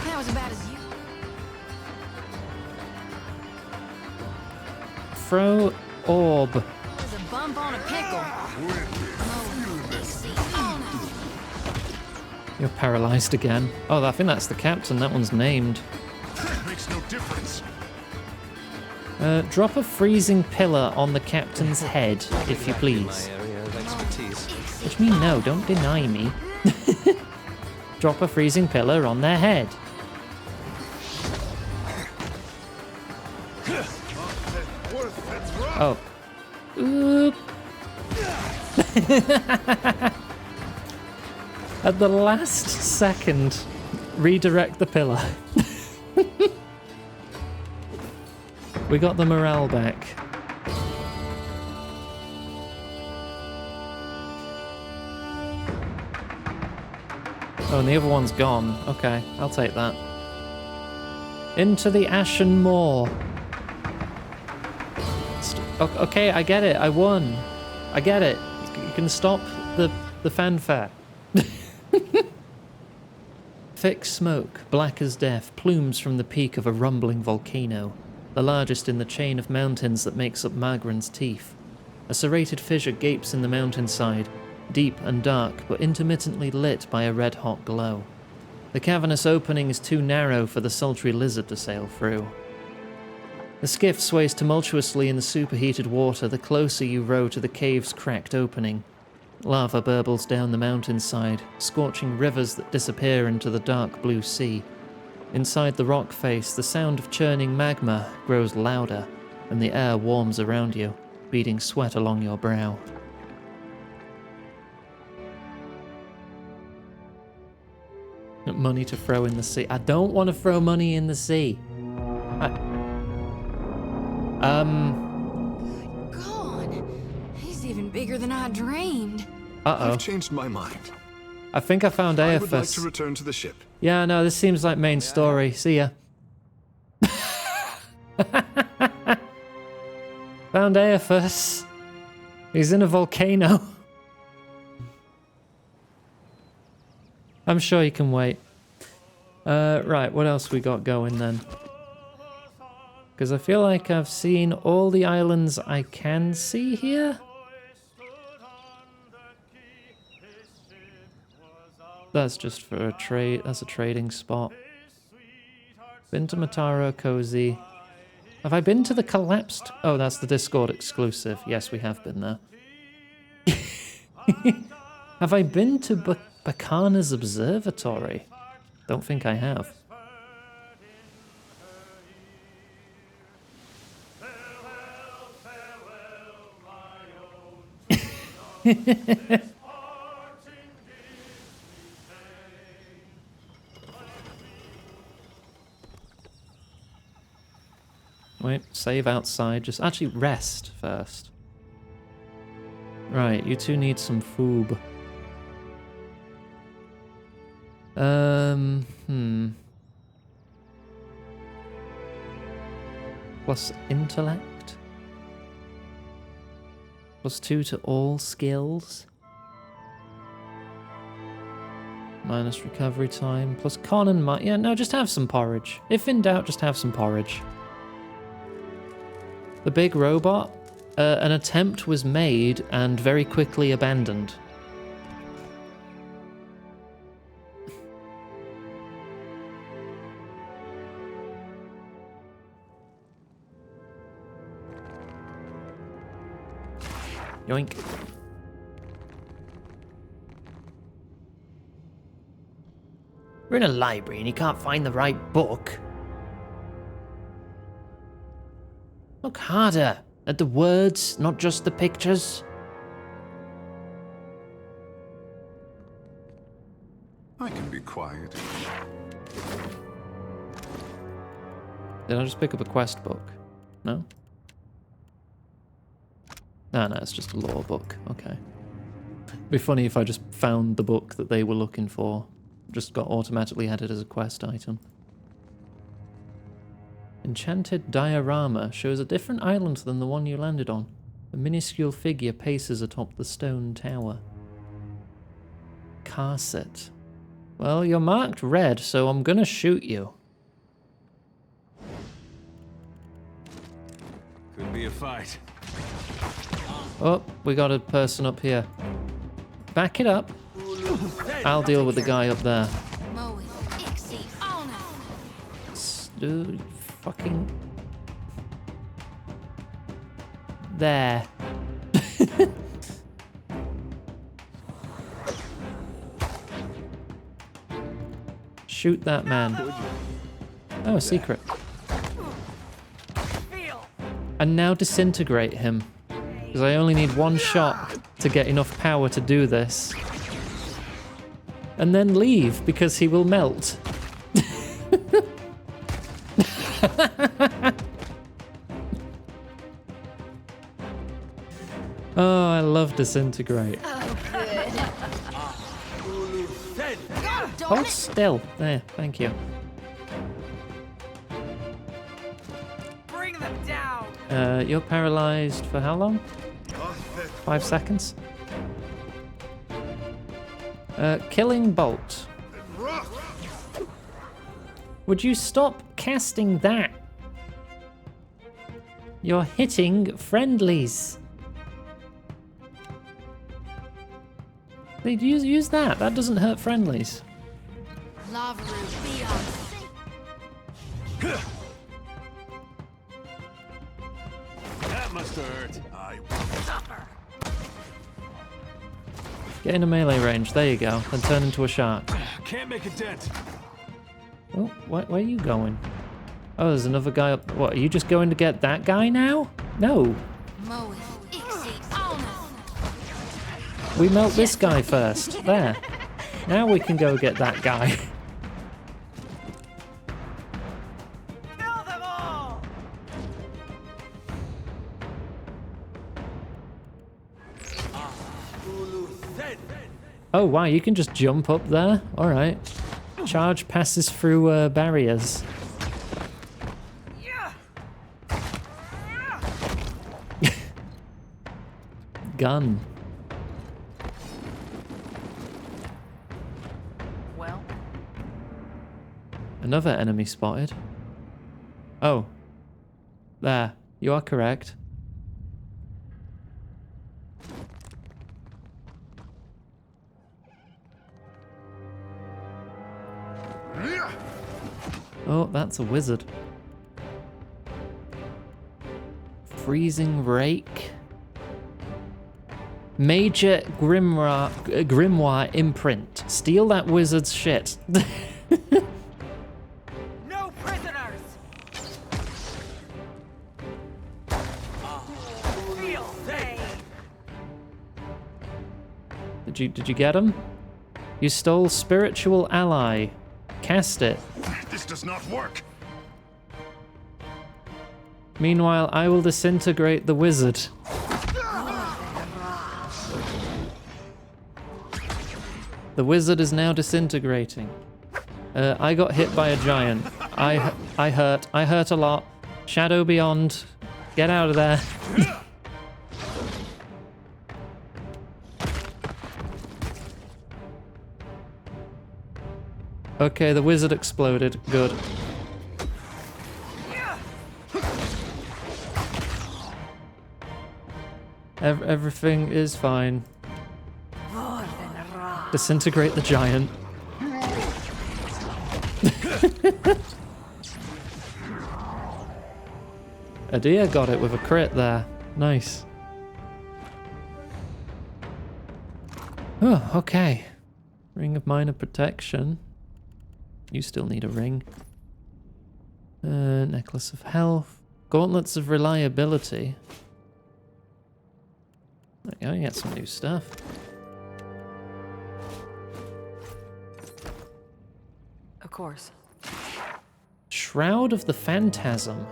That was about as you. Throw orb. There's a bump on a pickle. You're paralyzed again. Oh, I think that's the captain. That one's named. Makes no difference. Drop a freezing pillar on the captain's head, if you please. What do you mean, no? Don't deny me. Drop a freezing pillar on their head. Oh. Oop. At the last second, redirect the pillar. We got the morale back. Oh, and the other one's gone. Okay, I'll take that. Into the Ashen Moor. Okay, I get it. I won. I get it. You can stop the fanfare. Thick smoke, black as death, plumes from the peak of a rumbling volcano, the largest in the chain of mountains that makes up Magran's Teeth. A serrated fissure gapes in the mountainside, deep and dark, but intermittently lit by a red-hot glow. The cavernous opening is too narrow for the sultry lizard to sail through. The skiff sways tumultuously in the superheated water the closer you row to the cave's cracked opening. Lava burbles down the mountainside, scorching rivers that disappear into the dark blue sea. Inside the rock face, the sound of churning magma grows louder, and the air warms around you, beading sweat along your brow. Money to throw in the sea. I don't want to throw money in the sea. God, he's even bigger than I dreamed. Uh-oh. I've changed my mind. I think I found Aephus. I would like to return to the ship. Yeah, no, this seems like main story. See ya. Found Aephus. He's in a volcano. I'm sure you can wait. Right, what else we got going then? Because I feel like I've seen all the islands I can see here. That's just for a trade. That's a trading spot. Been to Mataro, Cozy. Have I been to the collapsed? Oh, that's the Discord exclusive. Yes, we have been there. Have I been to Bacana's Observatory? Don't think I have. Wait, save outside. Just actually rest first. Right, you two need some food. Plus intellect. +2 to all skills. Minus recovery time. Plus con and might. Yeah, no, just have some porridge. If in doubt, just have some porridge. The big robot. An attempt was made and very quickly abandoned. Yoink. We're in a library and you can't find the right book. Look harder at the words, not just the pictures. I can be quiet. Did I just pick up a quest book? No? No, it's just a lore book. Okay. It'd be funny if I just found the book that they were looking for. Just got automatically added as a quest item. Enchanted diorama shows a different island than the one you landed on. A minuscule figure paces atop the stone tower. Carset. Well, you're marked red, so I'm gonna shoot you. Could be a fight. Oh, we got a person up here. Back it up. I'll deal with the guy up there. Dude, fucking... There. Shoot that man. Oh, a secret. And now disintegrate him. Because I only need one shot to get enough power to do this. And then leave, because he will melt. Oh, I love Disintegrate. Hold still. There, thank you. Bring them down. You're paralyzed for how long? 5 seconds. Killing Bolt. Would you stop casting that? You're hitting friendlies. Use that. That doesn't hurt friendlies. Lava root, be on. That must hurt. I suffer. Get into melee range. There you go. Then turn into a shark. can't make a dent. Oh, where are you going? Oh, there's another guy up. What, are you just going to get that guy now? No. We melt this guy first. There. Now we can go get that guy. Oh, wow, you can just jump up there? Alright. Charge passes through barriers. Gun. Well? Another enemy spotted. Oh. There. You are correct. Oh, that's a wizard. Freezing Rake. Major Grimoire imprint. Steal that wizard's shit. No prisoners. Real pain. Did you get him? You stole Spiritual Ally. Cast it. This does not work. Meanwhile, I will disintegrate the wizard. The wizard is now disintegrating. I got hit by a giant. I hurt. I hurt a lot. Shadow Beyond. Get out of there. Okay, the wizard exploded. Good. Everything is fine. Disintegrate the giant. Adia got it with a crit there. Nice. Oh, okay. Ring of Minor Protection. You still need a ring. Necklace of Health. Gauntlets of Reliability. There you go, you get some new stuff. Of course. Shroud of the Phantasm.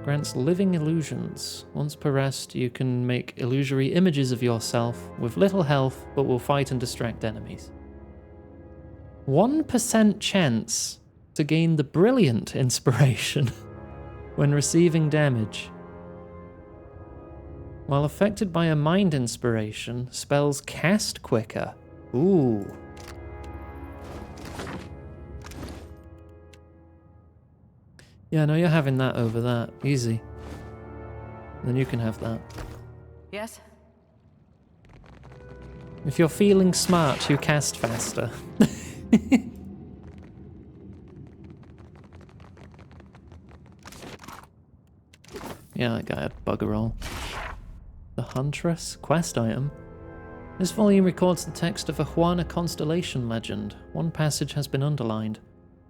Grants living illusions. Once per rest, you can make illusory images of yourself with little health, but will fight and distract enemies. 1% chance to gain the Brilliant Inspiration when receiving damage. While affected by a Mind Inspiration, spells cast quicker. Ooh. Yeah, no, you're having that over that. Easy. Then you can have that. Yes? If you're feeling smart, you cast faster. Yeah, that guy had bugger all. The Huntress? Quest item. This volume records the text of a Juana constellation legend. One passage has been underlined.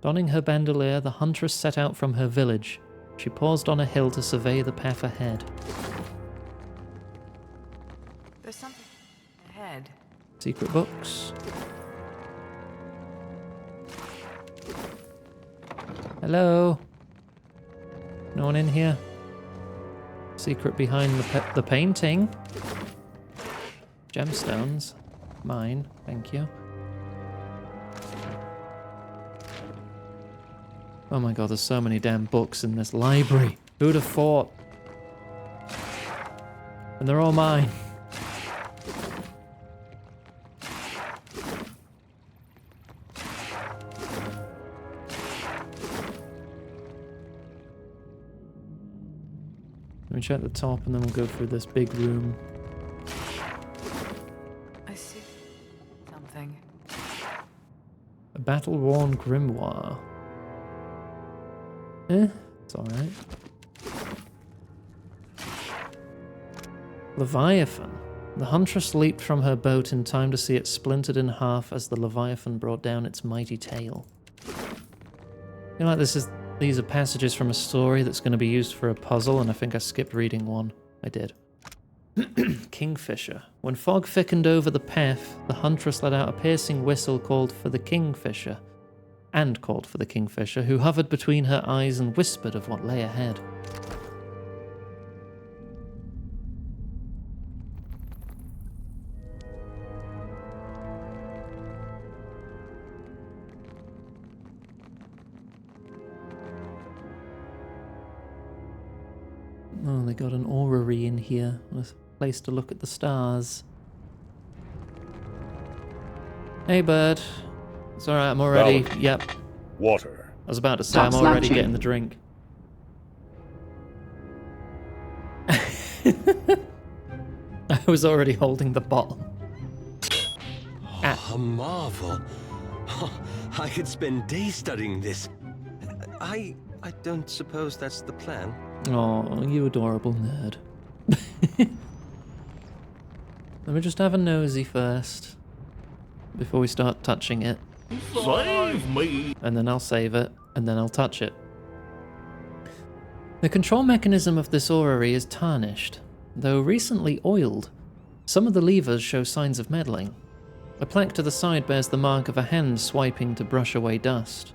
Donning her bandolier, the Huntress set out from her village. She paused on a hill to survey the path ahead. There's something. Secret books. Hello? No one in here? Secret behind the painting. Gemstones. Mine, thank you. Oh my god, there's so many damn books in this library. Who'd have thought? And they're all mine. Let me check the top and then we'll go through this big room. I see something. A battle-worn grimoire. It's alright. Leviathan. The huntress leaped from her boat in time to see it splintered in half as the Leviathan brought down its mighty tail. I feel like these are passages from a story that's going to be used for a puzzle, and I think I skipped reading one. I did. Kingfisher. When fog thickened over the path, the huntress let out a piercing whistle called for the Kingfisher, who hovered between her eyes and whispered of what lay ahead. Oh, they got an orrery in here. A place to look at the stars. Hey, bird. It's alright, I'm already... Bounty. Yep. Water. I was about to say, I'm already getting the drink. I was already holding the bottle. A marvel. I could spend days studying this. I don't suppose that's the plan. Oh, you adorable nerd. Let me just have a nosy first. Before we start touching it. Save me! And then I'll save it, and then I'll touch it. The control mechanism of this orrery is tarnished, though recently oiled. Some of the levers show signs of meddling. A plaque to the side bears the mark of a hand swiping to brush away dust.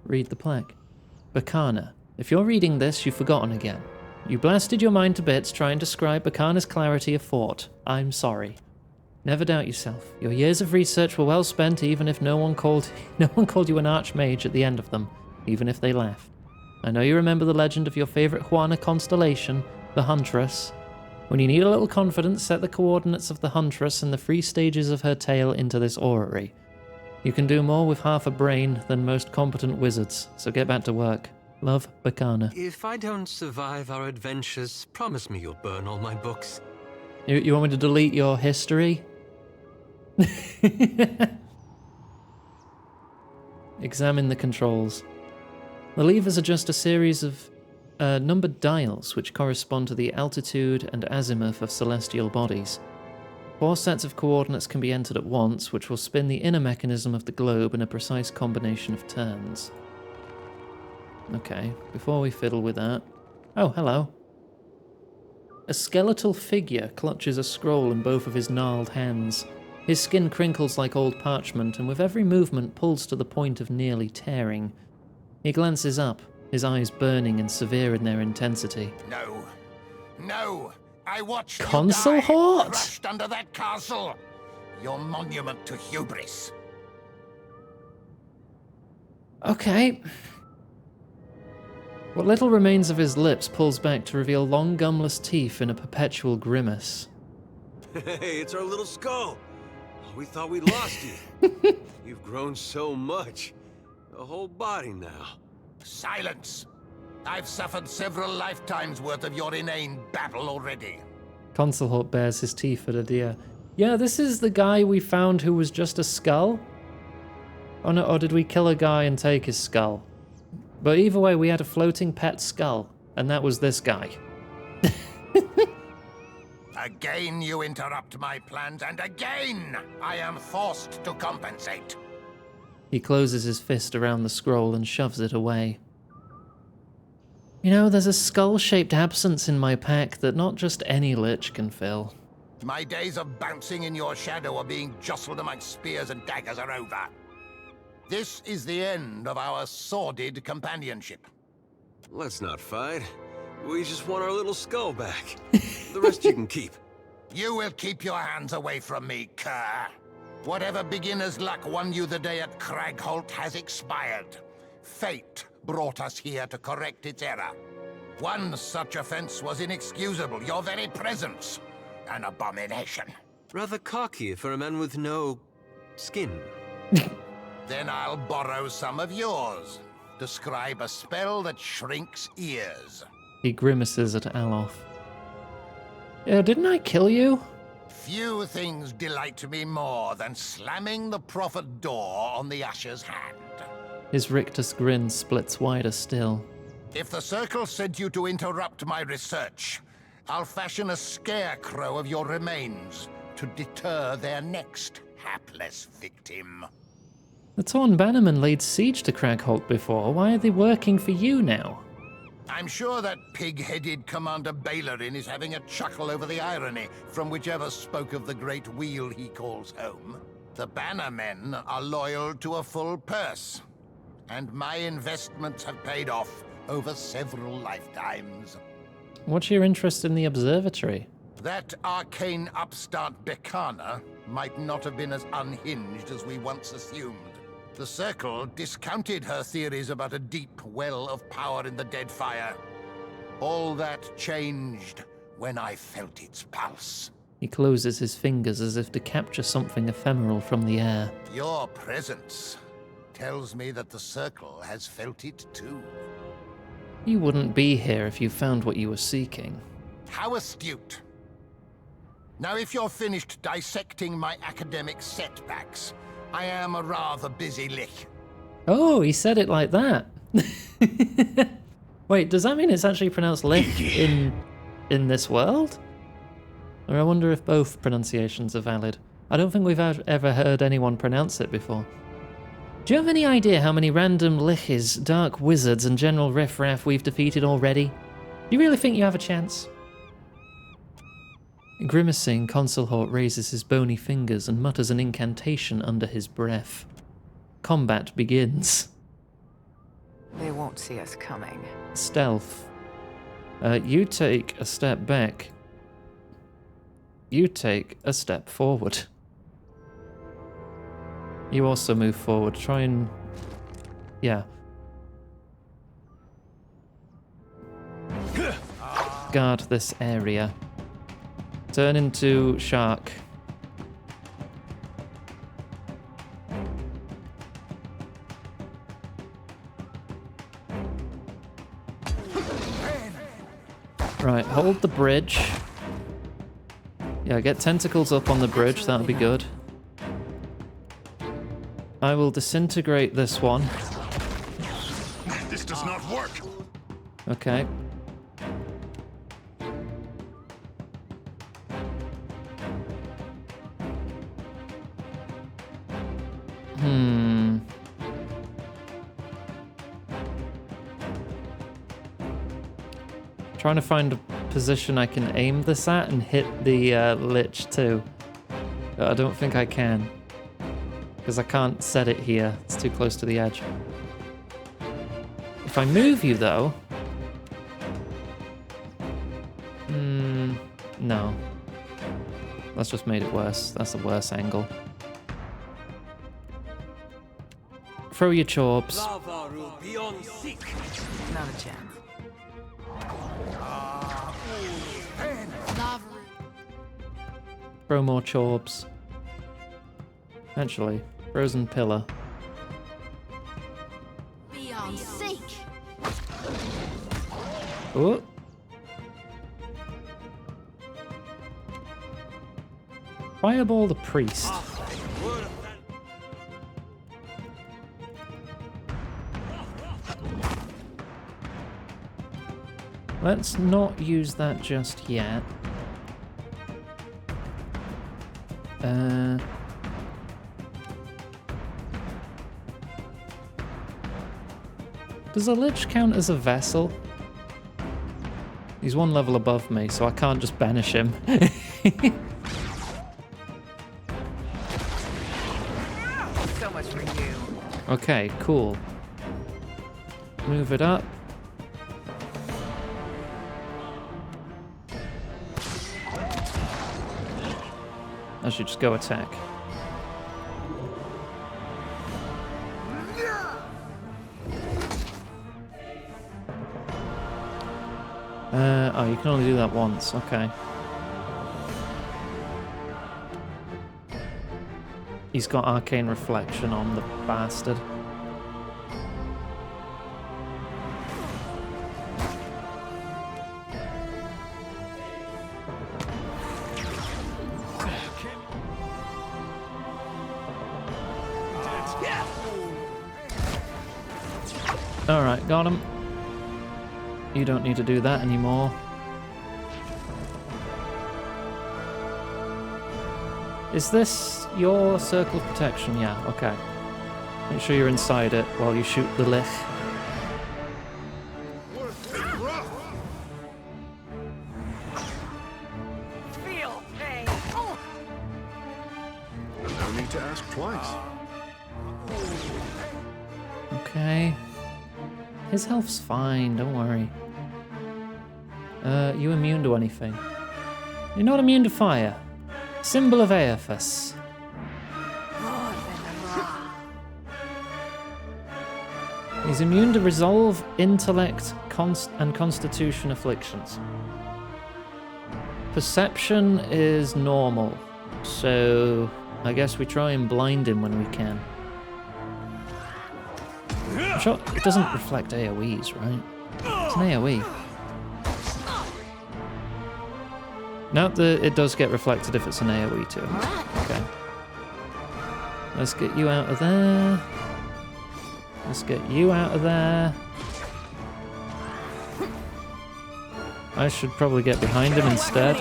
Read the plaque. Bakana. If you're reading this, you've forgotten again. You blasted your mind to bits trying to describe Bakana's clarity of thought. I'm sorry. Never doubt yourself. Your years of research were well spent, even if no one called you an archmage at the end of them, even if they laughed. I know you remember the legend of your favorite Juana constellation, the Huntress. When you need a little confidence, set the coordinates of the Huntress and the 3 stages of her tail into this orrery. You can do more with half a brain than most competent wizards, so get back to work. Love, Bakana. If I don't survive our adventures, promise me you'll burn all my books. You want me to delete your history? Examine the controls. The levers are just a series of numbered dials which correspond to the altitude and azimuth of celestial bodies. 4 sets of coordinates can be entered at once, which will spin the inner mechanism of the globe in a precise combination of turns. Okay, before we fiddle with that... Oh, hello. A skeletal figure clutches a scroll in both of his gnarled hands. His skin crinkles like old parchment, and with every movement pulls to the point of nearly tearing. He glances up, his eyes burning and severe in their intensity. No. No! I watched Consul you die, Hort? crushed under that castle! Your monument to hubris. Okay. What little remains of his lips pulls back to reveal long gumless teeth in a perpetual grimace. Hey, it's our little skull. We thought we lost you. You've grown so much. A whole body now. Silence! I've suffered several lifetimes worth of your inane babble already. Consul Hort bares his teeth at Adir. Yeah, this is the guy we found who was just a skull? Oh no, or did we kill a guy and take his skull? But either way, we had a floating pet skull, and that was this guy. Again you interrupt my plans, and again I am forced to compensate. He closes his fist around the scroll and shoves it away. You know, there's a skull-shaped absence in my pack that not just any lich can fill. My days of bouncing in your shadow or being jostled amongst spears and daggers are over. This is the end of our sordid companionship. Let's not fight. We just want our little skull back. The rest you can keep. You will keep your hands away from me, cur. Whatever beginner's luck won you the day at Cragholt has expired. Fate brought us here to correct its error. One such offense was inexcusable. Your very presence, an abomination. Rather cocky for a man with no skin. Then I'll borrow some of yours. Describe a spell that shrinks ears. He grimaces at Aloth. Yeah, didn't I kill you? Few things delight me more than slamming the prophet door on the usher's hand. His rictus grin splits wider still. If the Circle sent you to interrupt my research, I'll fashion a scarecrow of your remains to deter their next hapless victim. The Torn Bannermen laid siege to Cragholt before. Why are they working for you now? I'm sure that pig-headed Commander Bailerin is having a chuckle over the irony from whichever spoke of the great wheel he calls home. The Bannermen are loyal to a full purse, and my investments have paid off over several lifetimes. What's your interest in the observatory? That arcane upstart Bekana might not have been as unhinged as we once assumed. The Circle discounted her theories about a deep well of power in the Deadfire. All that changed when I felt its pulse. He closes his fingers as if to capture something ephemeral from the air. Your presence tells me that the Circle has felt it too. You wouldn't be here if you found what you were seeking. How astute. Now, if you're finished dissecting my academic setbacks, I am a rather busy lick. Oh, he said it like that. Wait, does that mean it's actually pronounced lick in this world? Or I wonder if both pronunciations are valid. I don't think we've ever heard anyone pronounce it before. Do you have any idea how many random liches, dark wizards, and general riffraff we've defeated already? Do you really think you have a chance? Grimacing, Consulhort raises his bony fingers and mutters an incantation under his breath. Combat begins. They won't see us coming. Stealth. You take a step back. You take a step forward. You also move forward. Try and... yeah. Guard this area. Turn into shark. Right, hold the bridge. Yeah, get tentacles up on the bridge, that'll be good. I will disintegrate this one. This does not work. Okay. Trying to find a position I can aim this at and hit the lich too. But I don't think I can. Because I can't set it here. It's too close to the edge. If I move you though... no. That's just made it worse. That's a worse angle. Throw your chorbs. Not a chance. Throw more chorbs. Actually, frozen pillar. Beyond sink. Oh. Fireball the priest. Let's not use that just yet. Does a lich count as a vessel? He's one level above me, so I can't just banish him. Okay, cool. Move it up. I should just go attack. Oh, you can only do that once. Okay. He's got Arcane Reflection on, the bastard. Alright, got him. You don't need to do that anymore. Is this your circle of protection? Yeah, okay. Make sure you're inside it while you shoot the Lich. Feel pain. No need to ask twice. Okay. His health's fine, don't worry. You immune to anything? You're not immune to fire. Symbol of Aephus. He's immune to resolve, intellect, and constitution afflictions. Perception is normal, so I guess we try and blind him when we can. I'm sure it doesn't reflect AoEs, right? It's an AoE. No, it does get reflected if it's an AoE too. Okay. Let's get you out of there. Let's get you out of there. I should probably get behind him instead.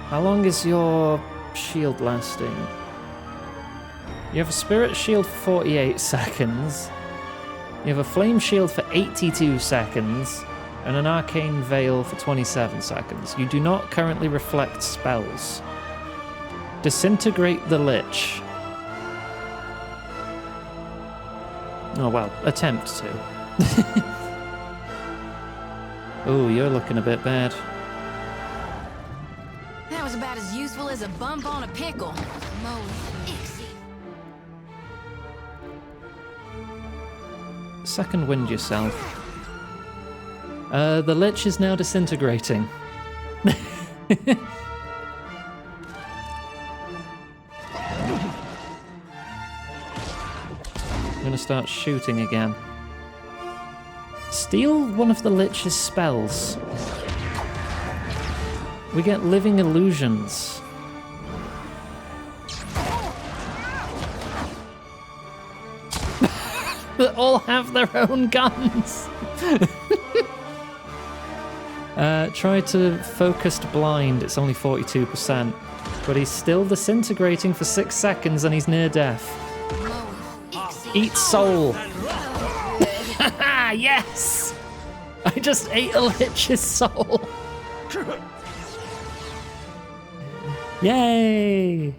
How long is your shield lasting? You have a spirit shield for 48 seconds. You have a flame shield for 82 seconds. And an arcane veil for 27 seconds. You do not currently reflect spells. Disintegrate the Lich. Oh well, attempt to. Oh, you're looking a bit bad. That was about as useful as a bump on a pickle. Second wind yourself. The Lich is now disintegrating. I'm gonna start shooting again. Steal one of the Lich's spells. We get living illusions. They all have their own guns. Try to focused blind, it's only 42%, but he's still disintegrating for 6 seconds and he's near death. Eat soul. Yes! I just ate a Lich's soul. Yay!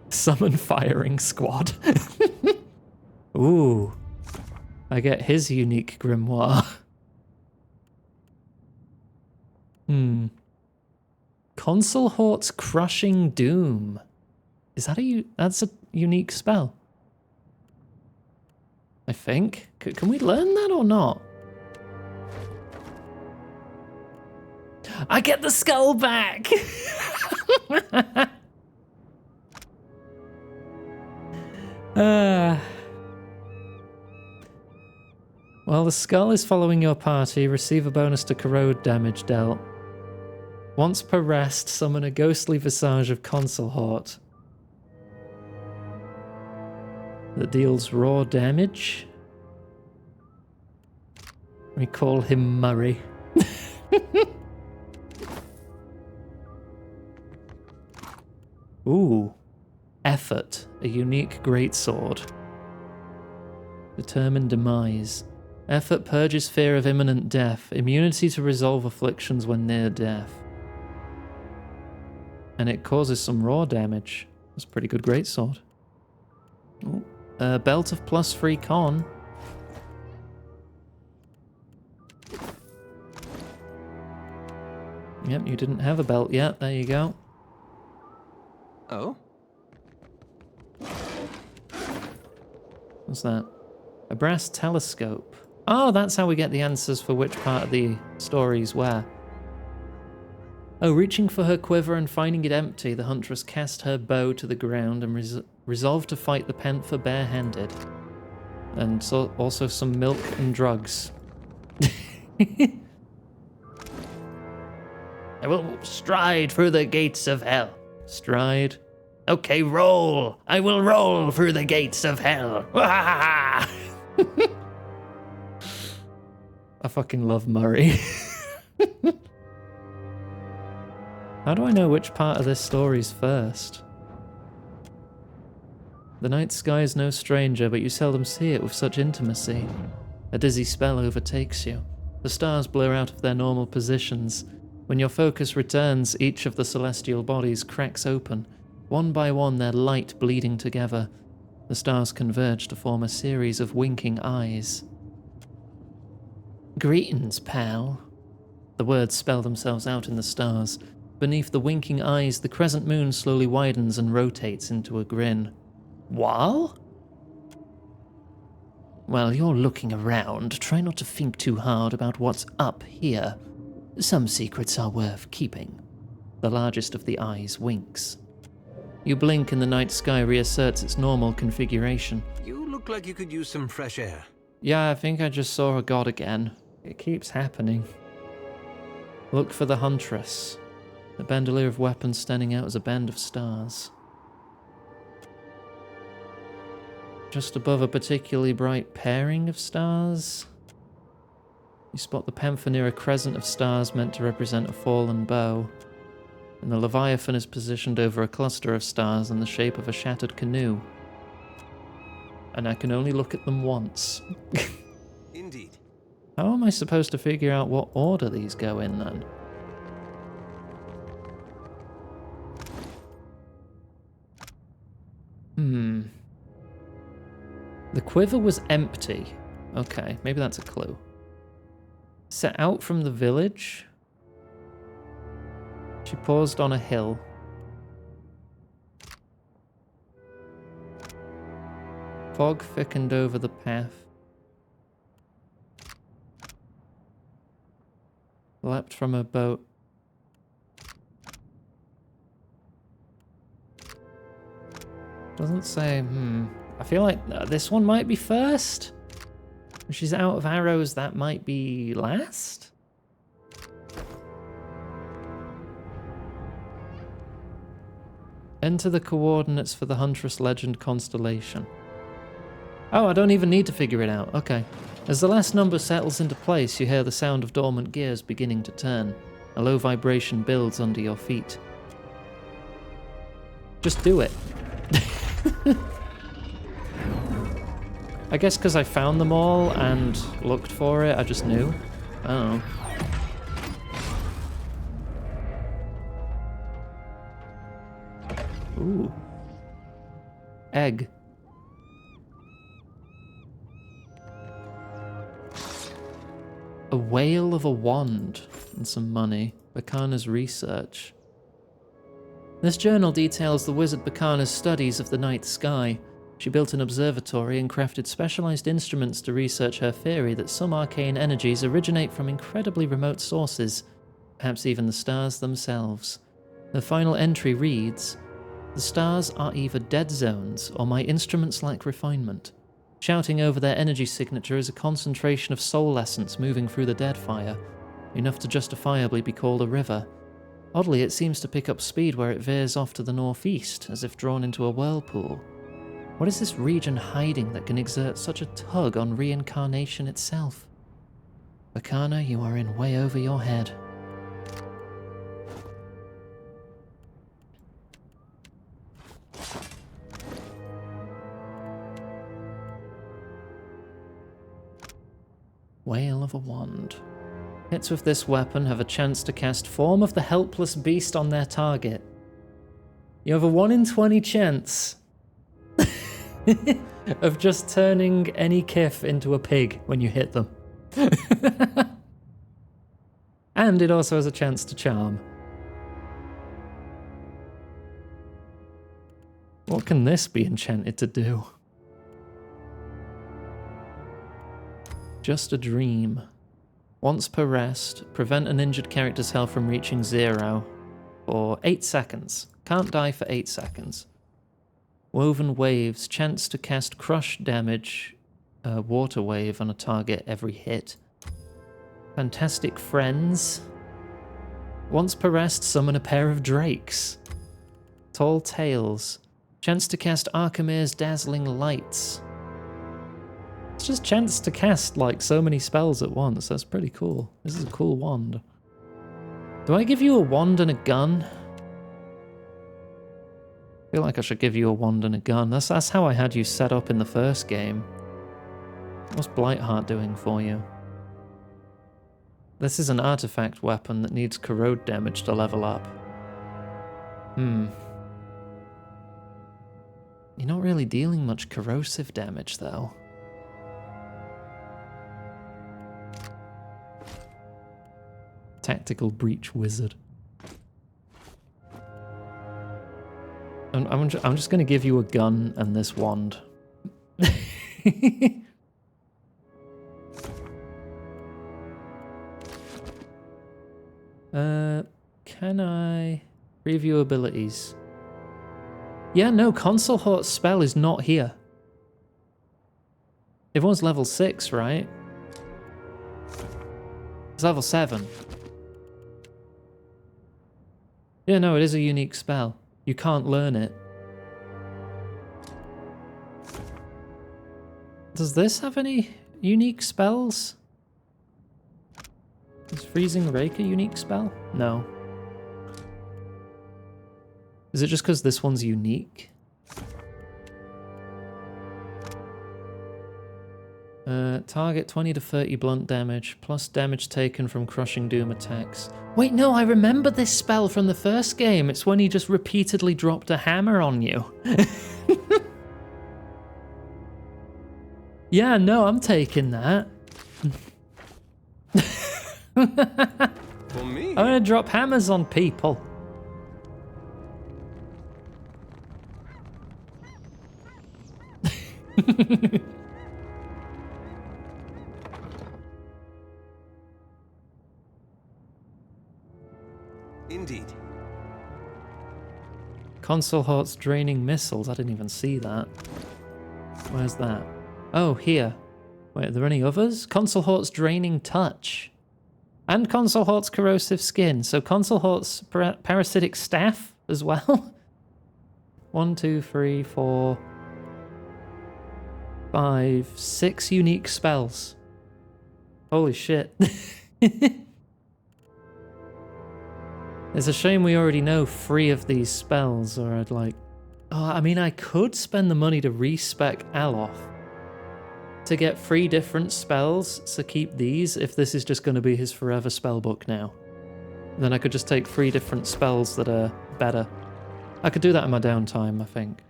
Summon firing squad. Ooh. I get his unique grimoire. Consulhort's Crushing Doom. Is that that's a unique spell? I think. Can we learn that or not? I get the skull back! While the skull is following your party, receive a bonus to corrode damage dealt. Once per rest, summon a ghostly visage of Consulhort that deals raw damage. We call him Murray. Ooh. Effort, a unique greatsword. Determined demise. Effort purges fear of imminent death. Immunity to resolve afflictions when near death. And it causes some raw damage. That's a pretty good greatsword. Ooh, belt of +3 con. Yep, you didn't have a belt yet. There you go. Oh? What's that? A brass telescope. Oh, that's how we get the answers for which part of the story's where. Oh, reaching for her quiver and finding it empty, the huntress cast her bow to the ground and resolved to fight the panther barehanded. And so also some milk and drugs. I will stride through the gates of hell. Stride. Okay, roll. I will roll through the gates of hell. I fucking love Murray. How do I know which part of this story's first? The night sky is no stranger, but you seldom see it with such intimacy. A dizzy spell overtakes you. The stars blur out of their normal positions. When your focus returns, each of the celestial bodies cracks open, one by one their light bleeding together. The stars converge to form a series of winking eyes. Greetings, pal. The words spell themselves out in the stars. Beneath the winking eyes, the crescent moon slowly widens and rotates into a grin. What? While you're looking around, try not to think too hard about what's up here. Some secrets are worth keeping. The largest of the eyes winks. You blink and the night sky reasserts its normal configuration. You look like you could use some fresh air. Yeah, I think I just saw a god again. It keeps happening. Look for the huntress. The bandolier of weapons standing out as a band of stars. Just above a particularly bright pairing of stars. You spot the panther near a crescent of stars meant to represent a fallen bow. And the Leviathan is positioned over a cluster of stars in the shape of a shattered canoe. And I can only look at them once. Indeed. How am I supposed to figure out what order these go in then? The quiver was empty. Okay, maybe that's a clue. Set out from the village. She paused on a hill. Fog thickened over the path. Leapt from her boat. Doesn't say, I feel like this one might be first. If she's out of arrows, that might be last? Enter the coordinates for the Huntress Legend constellation. Oh, I don't even need to figure it out. Okay. As the last number settles into place, you hear the sound of dormant gears beginning to turn. A low vibration builds under your feet. Just do it. I guess because I found them all and looked for it, I just knew. I don't know. Ooh. Egg. A whale of a wand and some money. Bacana's research. This journal details the wizard Bacana's studies of the night sky. She built an observatory and crafted specialized instruments to research her theory that some arcane energies originate from incredibly remote sources, perhaps even the stars themselves. The final entry reads, "The stars are either dead zones or my instruments lack refinement. Shouting over their energy signature is a concentration of soul essence moving through the dead fire, enough to justifiably be called a river. Oddly, it seems to pick up speed where it veers off to the northeast, as if drawn into a whirlpool. What is this region hiding that can exert such a tug on reincarnation itself? Bacana, you are in way over your head." Whale of a wand. Hits with this weapon have a chance to cast Form of the Helpless Beast on their target. You have a 1 in 20 chance. of just turning any Kith into a pig when you hit them. And it also has a chance to charm. What can this be enchanted to do? Just a dream. Once per rest, prevent an injured character's health from reaching 0 for 8 seconds. Can't die for 8 seconds. Woven waves, chance to cast crush damage, water wave on a target every hit. Fantastic friends. Once per rest, summon a pair of drakes. Tall tales. Chance to cast Archimere's dazzling lights. It's just chance to cast like so many spells at once. That's pretty cool. This is a cool wand. Do I give you a wand and a gun? I feel like I should give you a wand and a gun. That's how I had you set up in the first game. What's Blightheart doing for you? This is an artifact weapon that needs corrode damage to level up. You're not really dealing much corrosive damage, though. Tactical Breach Wizard. I'm just going to give you a gun and this wand. Can I preview abilities? Yeah, no, Consulhort's spell is not here. Everyone's level 6, right? It's level 7. Yeah, no, it is a unique spell. You can't learn it. Does this have any unique spells? Is Freezing Rake a unique spell? No. Is it just because this one's unique? Target 20 to 30 blunt damage, plus damage taken from crushing doom attacks. Wait, no, I remember this spell from the first game. It's when he just repeatedly dropped a hammer on you. Yeah, no, I'm taking that. For me. I'm gonna drop hammers on people. Indeed. Consulhort's draining missiles. I didn't even see that. Where's that? Oh, here. Wait, are there any others? Consulhort's draining touch. And Consulhort's corrosive skin. So Consulhort's parasitic staff as well. 1, 2, 3, 4, 5, 6 unique spells. Holy shit. It's a shame we already know 3 of these spells, or I'd like... Oh, I mean, I could spend the money to respec Aloth to get 3 different spells to keep these, if this is just going to be his forever spellbook now. Then I could just take 3 different spells that are better. I could do that in my downtime, I think.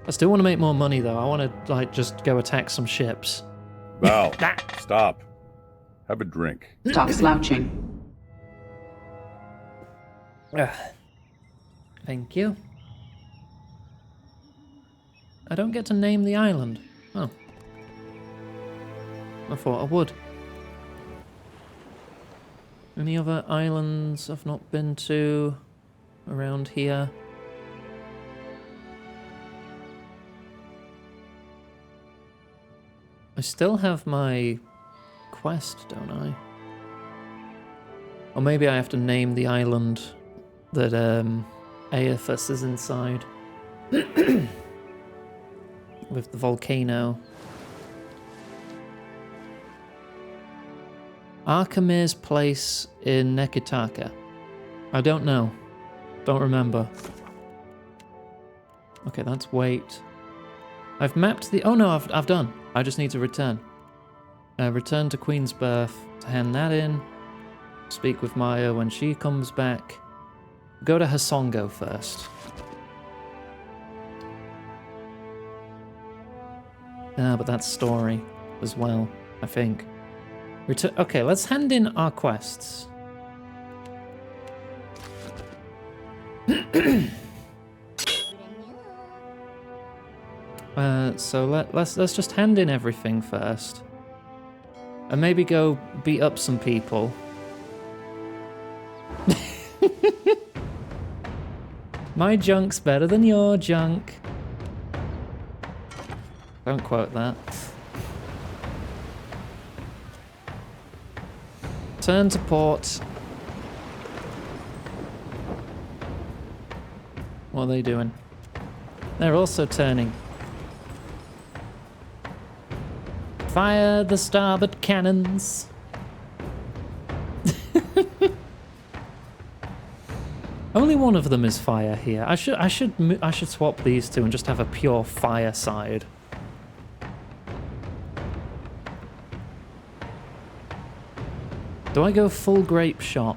I still want to make more money, though. I want to, like, just go attack some ships. Val, stop. Have a drink. Stop slouching. Thank you. I don't get to name the island. Oh. I thought I would. Any other islands I've not been to around here? I still have my quest, don't I? Or maybe I have to name the island that Aethys is inside. With the volcano. Archimere's place in Nekitaka. I don't know. Don't remember. Okay, that's wait. I've mapped the... Oh no, I've done. I just need to return. Return to Queensbirth to hand that in. Speak with Maya when she comes back. Go to Hasongo first. But that's story as well, I think. Okay, let's hand in our quests. So let's just hand in everything first. And maybe go beat up some people. My junk's better than your junk. Don't quote that. Turn to port. What are they doing? They're also turning. Fire the starboard cannons. Only one of them is fire here. I should swap these two and just have a pure fire side. Do I go full grape shot?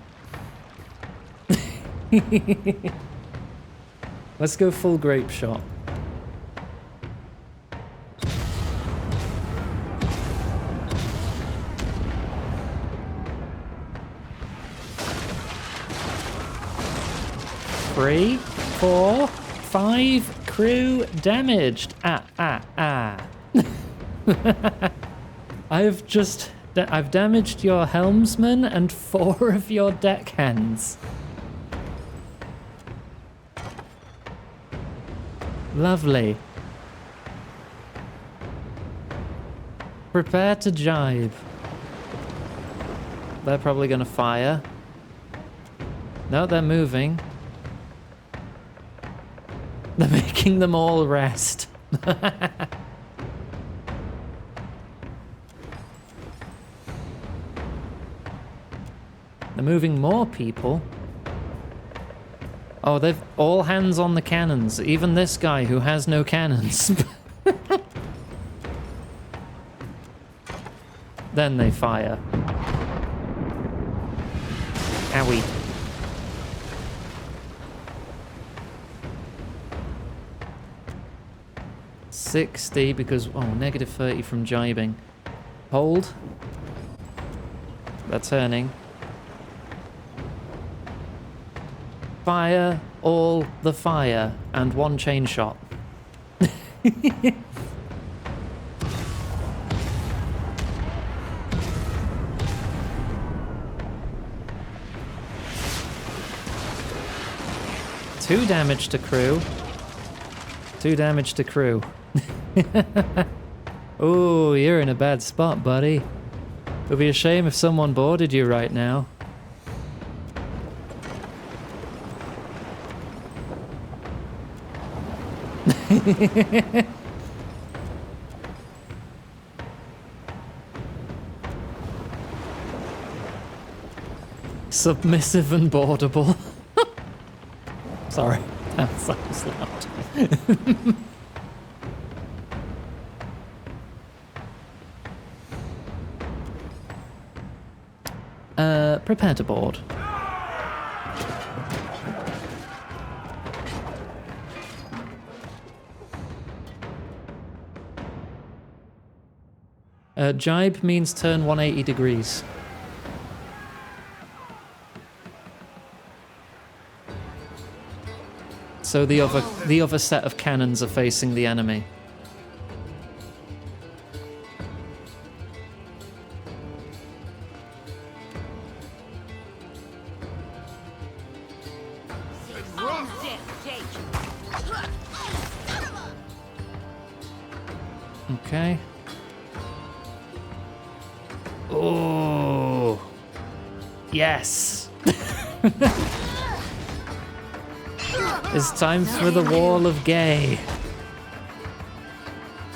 Let's go full grape shot. Three, 4, 5 crew damaged. I've damaged your helmsman and 4 of your deckhands. Lovely. Prepare to jibe. They're probably gonna fire. No, they're moving. They're making them all rest. They're moving more people. Oh, they've all hands on the cannons. Even this guy who has no cannons. Then they fire. Owie. $60 because, oh, negative 30 from jibing. Hold. They're turning. Fire all the fire and 1 chain shot. Two damage to crew. 2 damage to crew. Oh, you're in a bad spot, buddy. It would be a shame if someone boarded you right now. Submissive and boardable. Sorry, that sounds loud. Prepare to board. Jibe means turn 180 degrees. So the other set of cannons are facing the enemy. Okay. Oh. Yes. It's time for the Wall of Gay.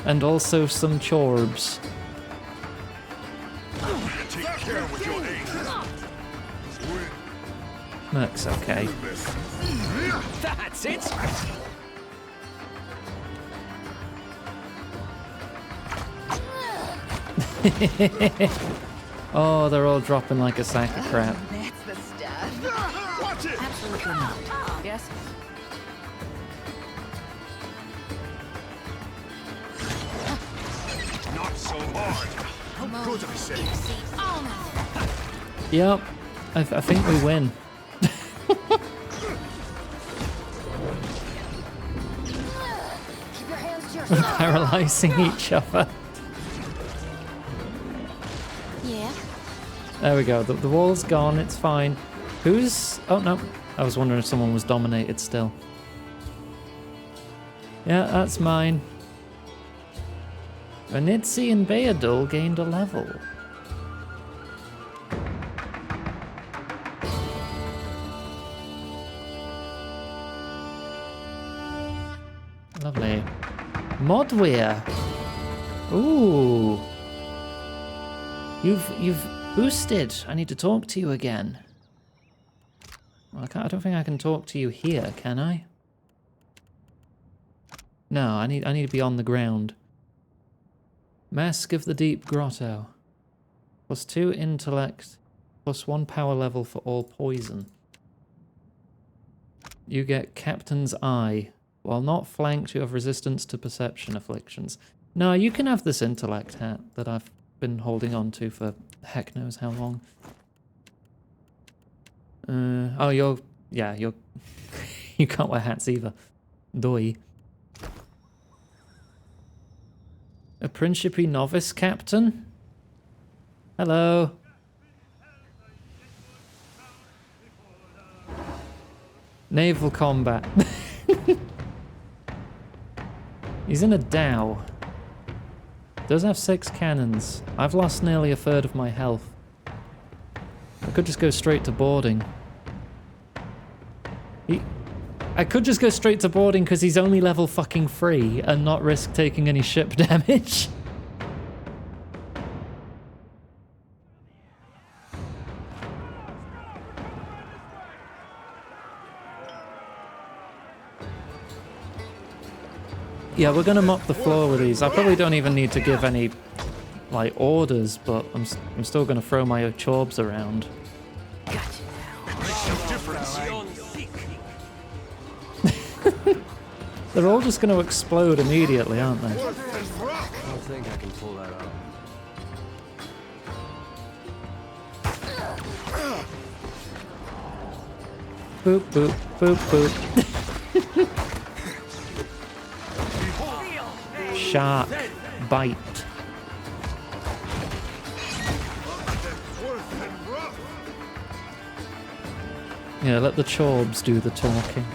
And also some chorbs. Merc's okay. That's it. Oh, they're all dropping like a sack of crap. That's the stuff. Watch it. Absolutely not. Yes. How good, I say. Yep, I think we win. We're paralyzing each other. Yeah. There we go. The wall's gone. It's fine. Who's... Oh, no. I was wondering if someone was dominated still. Yeah, that's mine. Venitzi and Beadul gained a level. Lovely. Modweir. Ooh. You've boosted. I need to talk to you again. Well, I don't think I can talk to you here, can I? No, I need to be on the ground. Mask of the Deep Grotto. +2 intellect, +1 power level for all poison. You get Captain's Eye. While not flanked, you have resistance to perception afflictions. No, you can have this intellect hat that I've been holding on to for heck knows how long. Oh, you're you can't wear hats either. Doi. A Principe novice captain? Hello. Naval combat. He's in a dhow. Does have 6 cannons. I've lost nearly a third of my health. I could just go straight to boarding. I could just go straight to boarding because he's only level fucking 3 and not risk taking any ship damage. Yeah, we're gonna mop the floor with these. I probably don't even need to give any, like, orders, but I'm still gonna throw my chorbs around. They're all just gonna explode immediately, aren't they? I don't think I can pull that off. Boop, boop, boop, boop. Shark bite. Yeah, let the chorbs do the talking.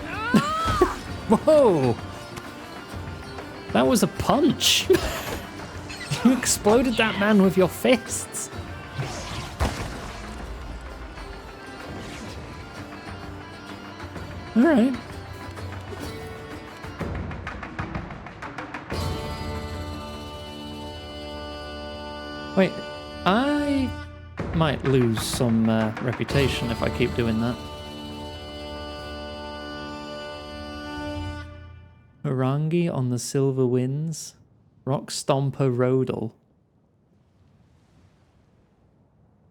Whoa! That was a punch! You exploded that man with your fists! Alright. Wait, I might lose some reputation if I keep doing that. Harangi on the Silver Winds. Rock Stomper Rodel.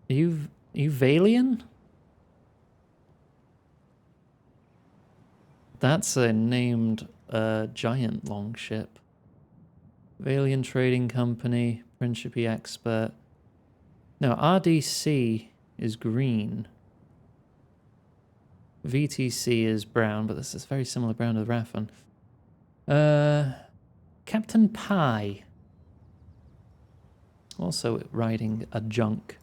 Are you Valian? That's a named giant longship. Valian Trading Company, Principe Expert. No, RDC is green. VTC is brown, but this is very similar brown to the Raffan. Captain Pie. Also riding a junk.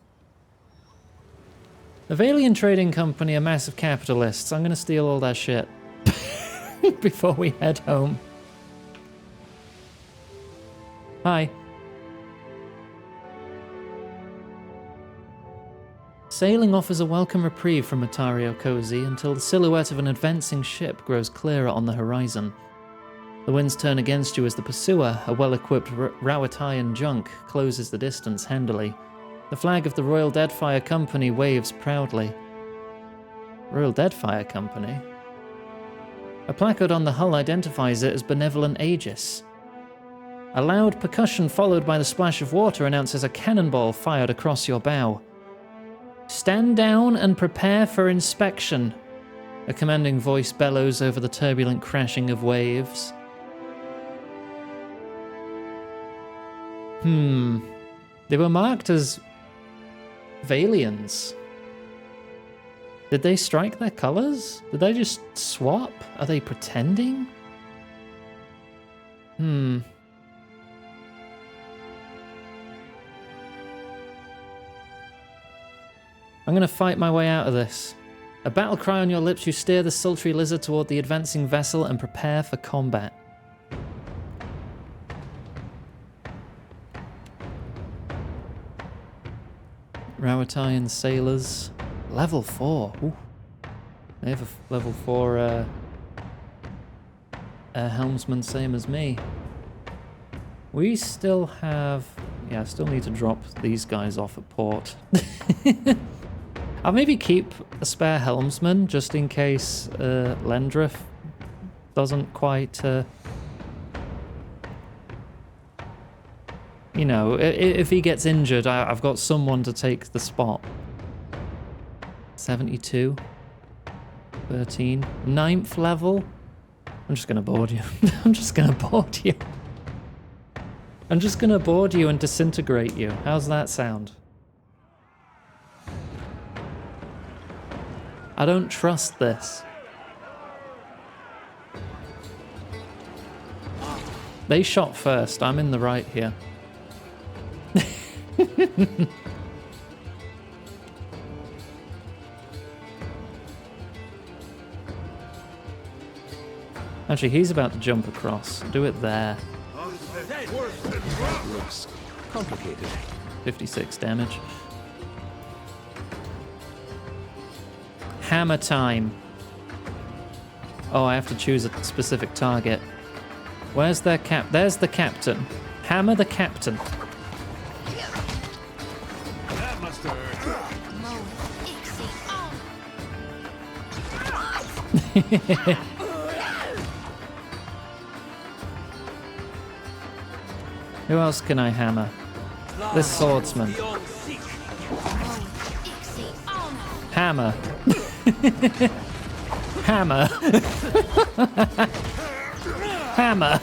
The Valian Trading Company are massive capitalists. I'm gonna steal all that shit before we head home. Hi. Sailing offers a welcome reprieve from Matario Cozy until the silhouette of an advancing ship grows clearer on the horizon. The winds turn against you as the pursuer, a well-equipped Rawatayan junk, closes the distance handily. The flag of the Royal Deadfire Company waves proudly. Royal Deadfire Company? A placard on the hull identifies it as Benevolent Aegis. A loud percussion followed by the splash of water announces a cannonball fired across your bow. Stand down and prepare for inspection. A commanding voice bellows over the turbulent crashing of waves. They were marked as Valians. Did they strike their colors? Did they just swap? Are they pretending? I'm gonna fight my way out of this. A battle cry on your lips, you steer the sultry lizard toward the advancing vessel and prepare for combat. Rawatayan sailors. Level 4. Ooh. They have a level 4 helmsman, same as me. We still have... Yeah, I still need to drop these guys off at port. I'll maybe keep a spare helmsman just in case Lendrith doesn't quite... you know, if he gets injured, I've got someone to take the spot. 72. 13. 9th level. I'm just going to board you. I'm just going to board you. I'm just going to board you and disintegrate you. How's that sound? I don't trust this. They shot first. I'm in the right here. Actually, he's about to jump across. Do it there. Looks complicated. 56 damage. Hammer time. Oh, I have to choose a specific target. Where's their cap? There's the captain. Hammer the captain. That must hurt. Who else can I hammer? This swordsman. Hammer. Hammer. Hammer.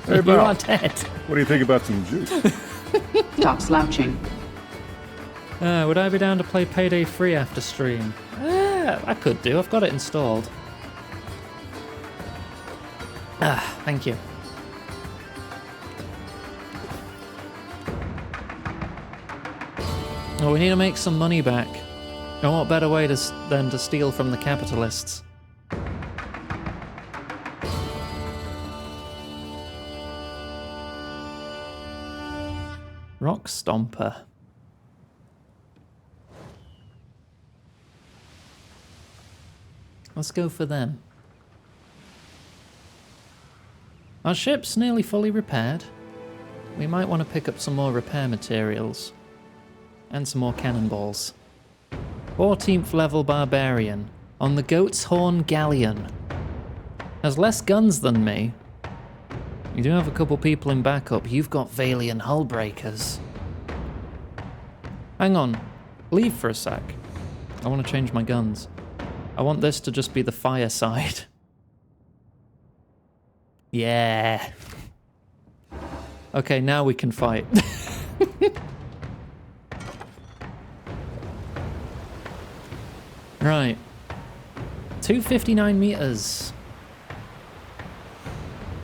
Hey, You Bob. are dead. What do you think about some juice? Stop slouching. Would I be down to play Payday 3 after stream? I could do. I've got it installed. Thank you. Oh, we need to make some money back. And what better way than to steal from the capitalists? Rock Stomper. Let's go for them. Our ship's nearly fully repaired. We might want to pick up some more repair materials. And some more cannonballs. 14th level barbarian on the Goat's Horn Galleon. Has less guns than me. You do have a couple people in backup. You've got Valian hull breakers. Hang on. Leave for a sec. I want to change my guns. I want this to just be the fire side. Yeah. Okay, now we can fight. Right. 259 meters.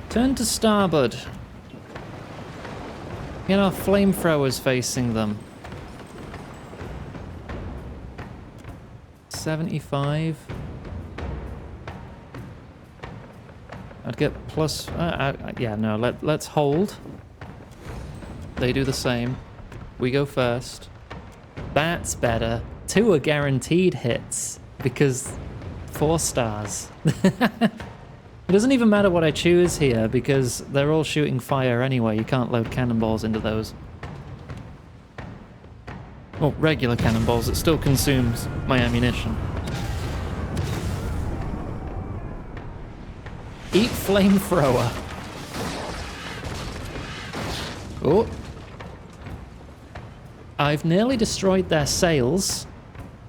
Turn to starboard. Get our flamethrowers facing them. 75. I'd get plus... yeah, no, let's hold. They do the same. We go first. That's better. 2 are guaranteed hits, because 4 stars. It doesn't even matter what I choose here, because they're all shooting fire anyway. You can't load cannonballs into those. Well, regular cannonballs, it still consumes my ammunition. Eat flamethrower. Oh. I've nearly destroyed their sails,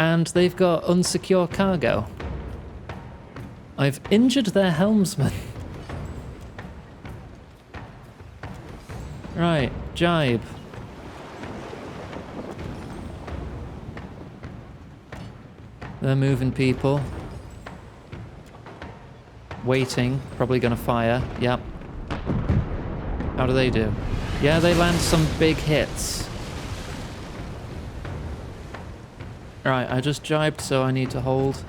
and they've got unsecure cargo. I've injured their helmsman. Right, jibe. They're moving people. Waiting. Probably gonna fire. Yep. How do they do? Yeah, they land some big hits. Alright, I just jibed, so I need to hold.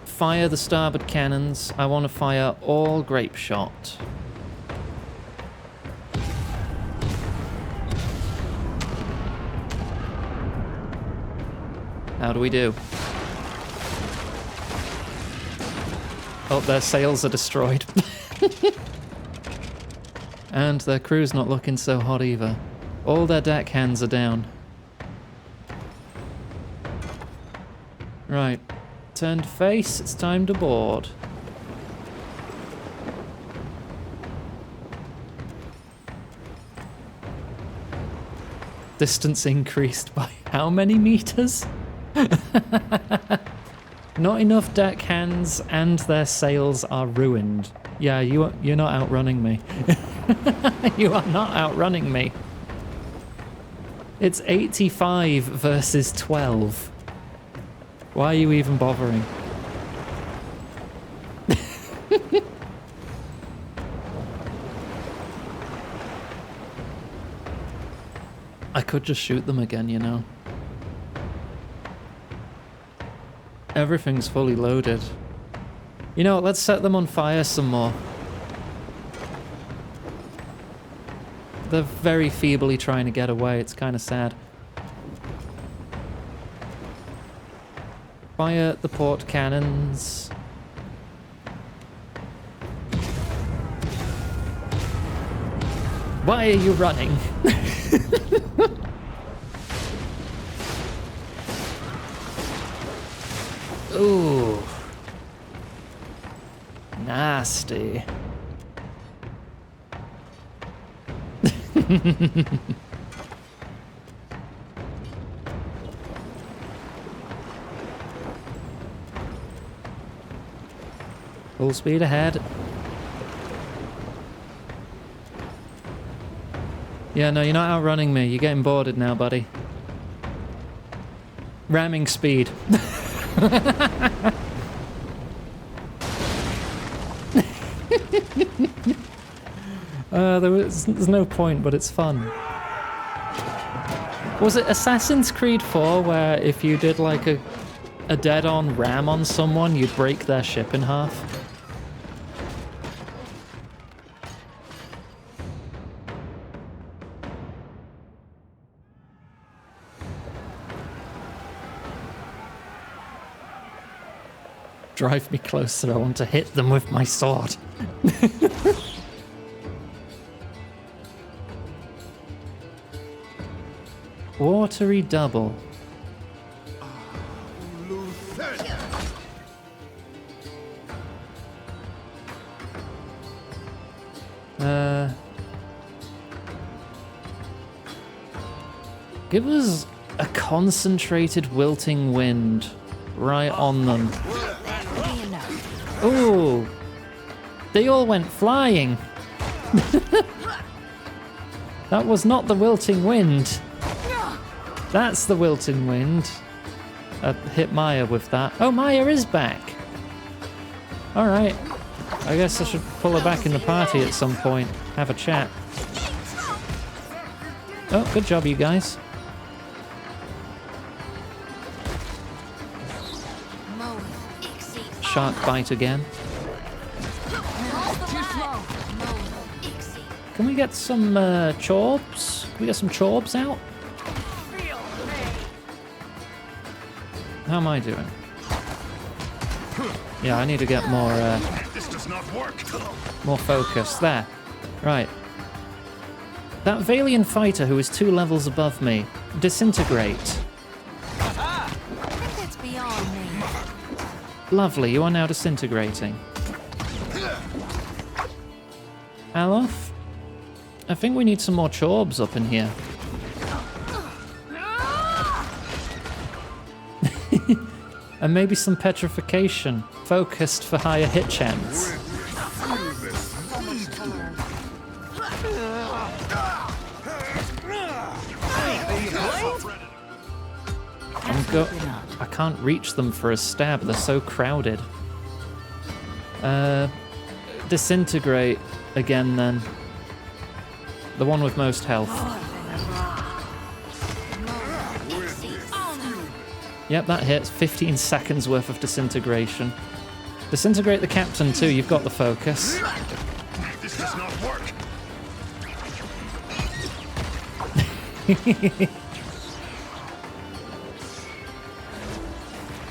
Fire the starboard cannons. I want to fire all grape shot. How do we do? Oh, their sails are destroyed. And their crew's not looking so hot either. All their deckhands are down. Right. Turned face, it's time to board. Distance increased by how many meters? Not enough deckhands and their sails are ruined. Yeah, you're not outrunning me. You are not outrunning me. It's 85 versus 12. Why are you even bothering? I could just shoot them again, you know. Everything's fully loaded. You know, let's set them on fire some more. They're very feebly trying to get away. It's kind of sad. Fire the port cannons. Why are you running? Ooh. Nasty. Full speed ahead. Yeah, no, you're not outrunning me. You're getting boarded now, buddy. Ramming speed. There's no point, but it's fun. Was it Assassin's Creed 4 where if you did like a dead-on ram on someone, you'd break their ship in half? Drive me closer, I want to hit them with my sword. Watery double. Give us a concentrated wilting wind right on them. Ooh, they all went flying. That was not the wilting wind. That's the wilting wind. I hit Maya with that. Oh, Maya is back. All right. I guess I should pull her back in the party at some point. Have a chat. Oh, good job, you guys. Shark bite again. Can we get some chorbs? Can we get some chorbs out? How am I doing? Yeah, I need to get more more focus. There. Right. That Valiant fighter who is 2 levels above me. Disintegrate. That's beyond me. Lovely, you are now disintegrating. Alof? I think we need some more chorbs up in here. And maybe some petrification, focused for higher hit chance. I can't reach them for a stab. They're so crowded. Disintegrate again then. The one with most health. Yep, that hits. 15 seconds worth of disintegration. Disintegrate the captain too. You've got the focus. This does not work.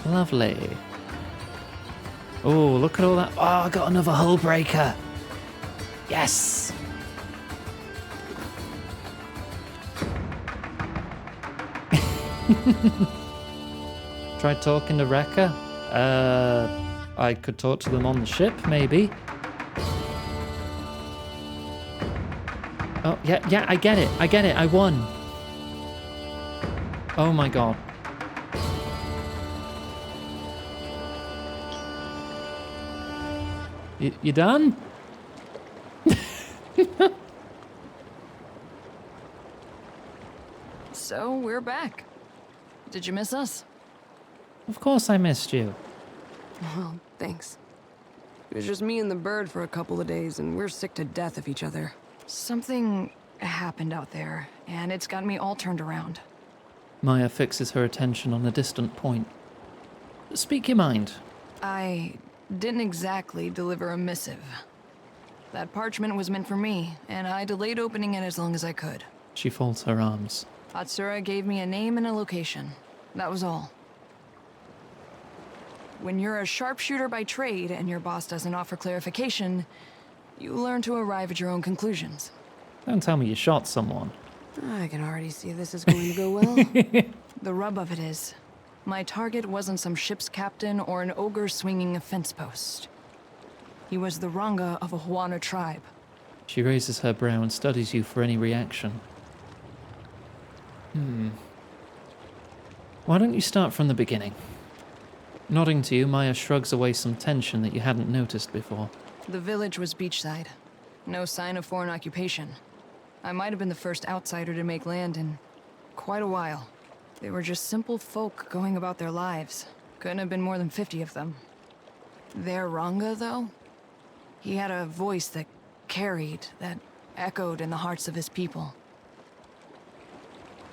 Lovely. Oh, look at all that. Oh, I got another hull breaker. Yes. Tried talking to Rekka. I could talk to them on the ship, maybe. Oh, yeah, I get it. I won. Oh my god. You done? So, we're back. Did you miss us? Of course I missed you. Well, thanks. It was just me and the bird for a couple of days, and we're sick to death of each other. Something happened out there, and it's got me all turned around. Maya fixes her attention on a distant point. Speak your mind. I didn't exactly deliver a missive. That parchment was meant for me, and I delayed opening it as long as I could. She folds her arms. Atsura gave me a name and a location. That was all. When you're a sharpshooter by trade and your boss doesn't offer clarification, you learn to arrive at your own conclusions. Don't tell me you shot someone. I can already see this is going to go well. The rub of it is, my target wasn't some ship's captain or an ogre swinging a fence post. He was the Ranga of a Huana tribe. She raises her brow and studies you for any reaction. Why don't you start from the beginning? Nodding to you, Maya shrugs away some tension that you hadn't noticed before. The village was beachside. No sign of foreign occupation. I might have been the first outsider to make land in quite a while. They were just simple folk going about their lives. Couldn't have been more than 50 of them. Their Ranga, though? He had a voice that carried, that echoed in the hearts of his people.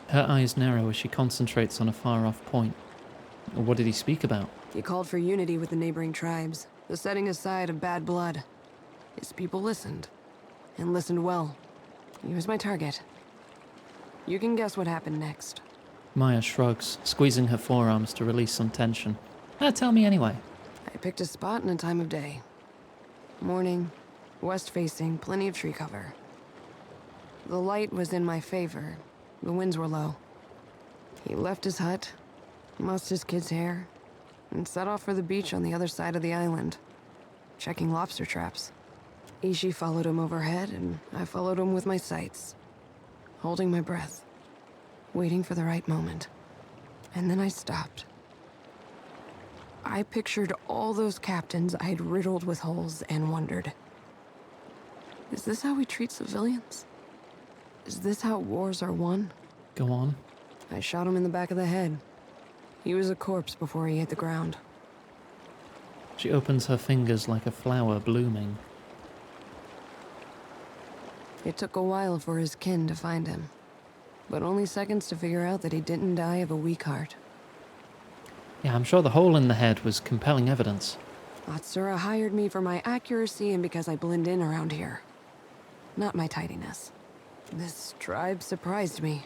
Her eyes narrow as she concentrates on a far-off point. What did he speak about? He called for unity with the neighboring tribes, the setting aside of bad blood. His people listened, and listened well. He was my target. You can guess what happened next. Maya shrugs, squeezing her forearms to release some tension. Tell me anyway. I picked a spot and a time of day. Morning, west-facing, plenty of tree cover. The light was in my favor. The winds were low. He left his hut, mussed his kid's hair, and set off for the beach on the other side of the island, checking lobster traps. Ishi followed him overhead, and I followed him with my sights, holding my breath, waiting for the right moment. And then I stopped. I pictured all those captains I'd riddled with holes and wondered, is this how we treat civilians? Is this how wars are won? Go on. I shot him in the back of the head. He was a corpse before he hit the ground. She opens her fingers like a flower blooming. It took a while for his kin to find him, but only seconds to figure out that he didn't die of a weak heart. Yeah, I'm sure the hole in the head was compelling evidence. Atsura hired me for my accuracy and because I blend in around here. Not my tidiness. This tribe surprised me.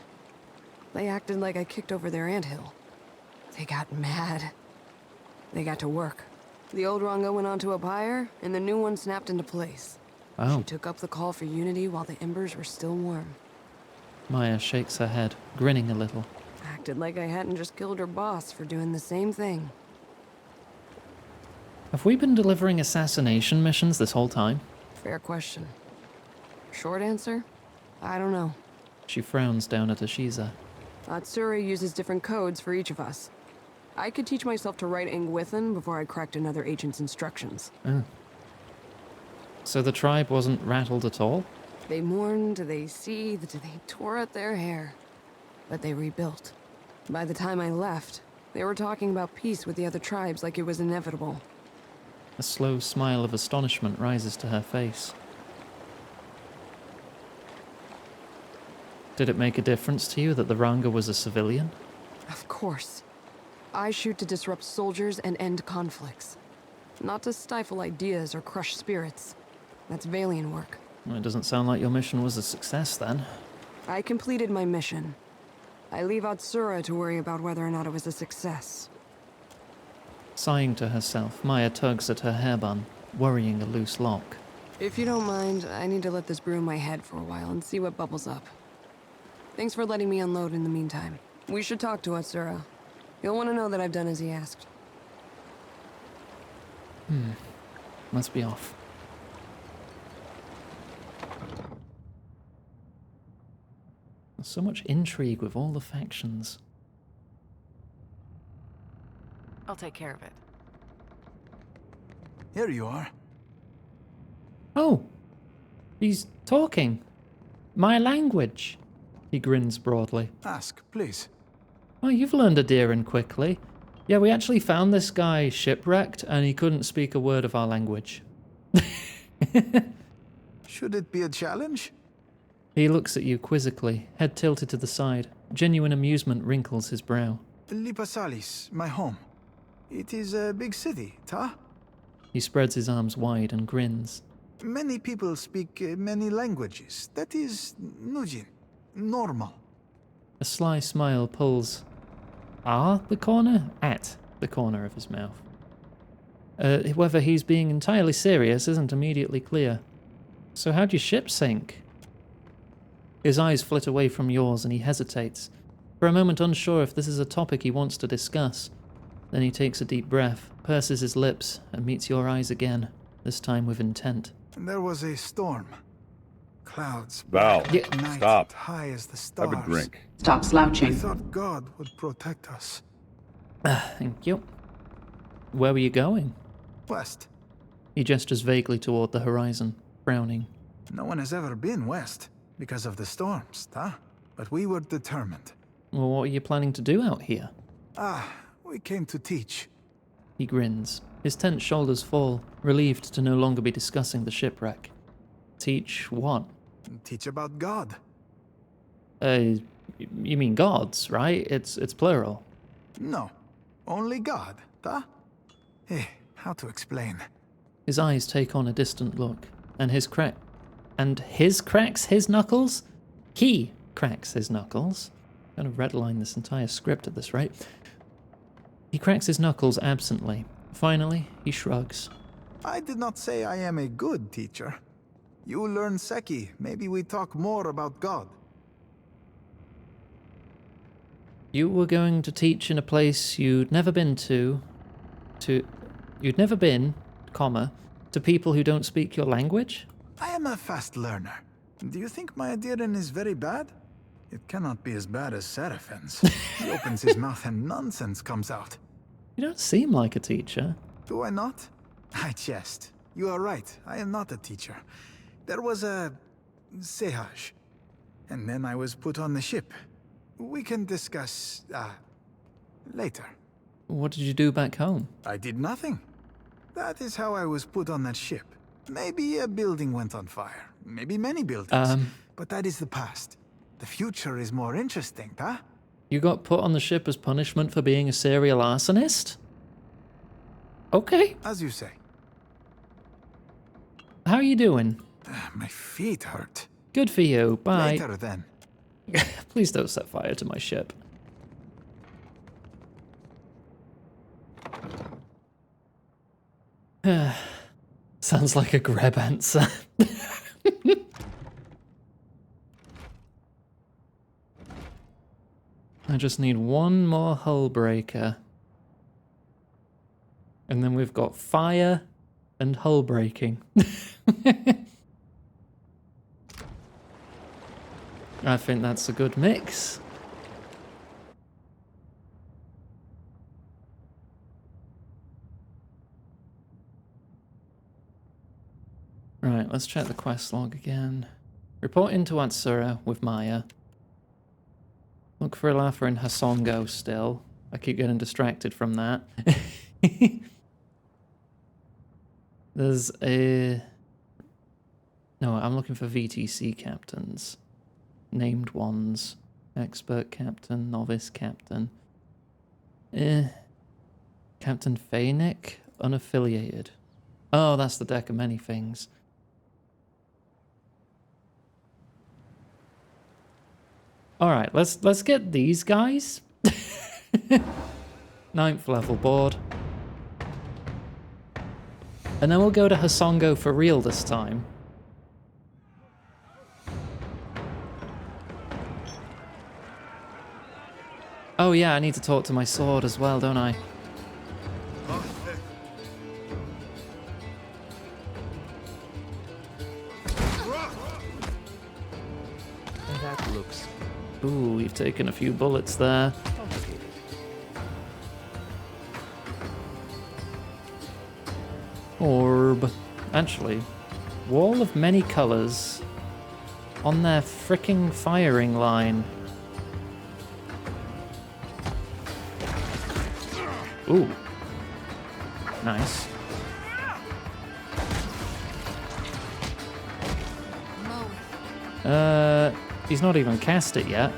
They acted like I kicked over their anthill. They got mad. They got to work. The old Ranga went onto a pyre, and the new one snapped into place. Oh. She took up the call for unity while the embers were still warm. Maya shakes her head, grinning a little. Acted like I hadn't just killed her boss for doing the same thing. Have we been delivering assassination missions this whole time? Fair question. Short answer? I don't know. She frowns down at Ashiza. Atsura uses different codes for each of us. I could teach myself to write Angwithan before I cracked another agent's instructions. Oh. So the tribe wasn't rattled at all? They mourned, they seethed, they tore at their hair. But they rebuilt. By the time I left, They were talking about peace with the other tribes like it was inevitable. A slow smile of astonishment rises to her face. Did it make a difference to you that the Ranga was a civilian? Of course. I shoot to disrupt soldiers and end conflicts. Not to stifle ideas or crush spirits. That's Valian work. Well, it doesn't sound like your mission was a success then. I completed my mission. I leave Atsura to worry about whether or not it was a success. Sighing to herself, Maya tugs at her hairbun, worrying a loose lock. If you don't mind, I need to let this brew in my head for a while and see what bubbles up. Thanks for letting me unload in the meantime. We should talk to Atsura. He'll want to know that I've done as he asked. Must be off. There's so much intrigue with all the factions. I'll take care of it. Here you are. Oh! He's talking. My language. He grins broadly. Ask, please. Oh, you've learned Adiran quickly. Yeah, we actually found this guy shipwrecked and he couldn't speak a word of our language. Should it be a challenge? He looks at you quizzically, head tilted to the side. Genuine amusement wrinkles his brow. Lipasalis, my home. It is a big city, ta? He spreads his arms wide and grins. Many people speak many languages. That is Nujin. Normal. A sly smile pulls at the corner of his mouth. Whether he's being entirely serious isn't immediately clear. So how'd your ship sink? His eyes flit away from yours and he hesitates, for a moment unsure if this is a topic he wants to discuss. Then he takes a deep breath, purses his lips, and meets your eyes again, this time with intent. There was a storm. Clouds. Val, night, stop. High as the stars. Have a drink. Stop slouching. I thought God would protect us. Thank you. Where were you going? West. He gestures vaguely toward the horizon, frowning. No one has ever been west because of the storms, huh? But we were determined. Well, what are you planning to do out here? We came to teach. He grins. His tense shoulders fall, relieved to no longer be discussing the shipwreck. Teach what? Teach about God. You mean gods, right? It's plural. No, only God, huh? Hey, how to explain? His eyes take on a distant look, and his cracks his knuckles? He cracks his knuckles. I'm gonna redline this entire script at this rate. He cracks his knuckles absently. Finally, he shrugs. I did not say I am a good teacher. You learn Seki. Maybe we talk more about God. You were going to teach in a place you'd never been to people who don't speak your language? I am a fast learner. Do you think my Adiran is very bad? It cannot be as bad as Seraphin's. He opens his mouth and nonsense comes out. You don't seem like a teacher. Do I not? I jest. You are right. I am not a teacher. There was a Sehaj. And then I was put on the ship. We can discuss, later. What did you do back home? I did nothing. That is how I was put on that ship. Maybe a building went on fire. Maybe many buildings. But that is the past. The future is more interesting, huh? You got put on the ship as punishment for being a serial arsonist? Okay. As you say. How are you doing? My feet hurt. Good for you. Bye. Later, then. Please don't set fire to my ship. Sounds like a Greb answer. I just need one more hull breaker. And then we've got fire and hull breaking. I think that's a good mix. Right, let's check the quest log again. Report into Atsura with Maya. Look for Elafa and Hasongo still. I keep getting distracted from that. There's a... No, I'm looking for VTC captains. Named ones. Expert captain, novice captain. Captain Fanick, unaffiliated. Oh, that's the deck of many things. Alright, let's get these guys. 9th level board. And then we'll go to Hasongo for real this time. Oh yeah, I need to talk to my sword as well, don't I? That looks... Ooh, we've taken a few bullets there. Orb. Actually, wall of many colors on their fricking firing line. Ooh. Nice. He's not even cast it yet.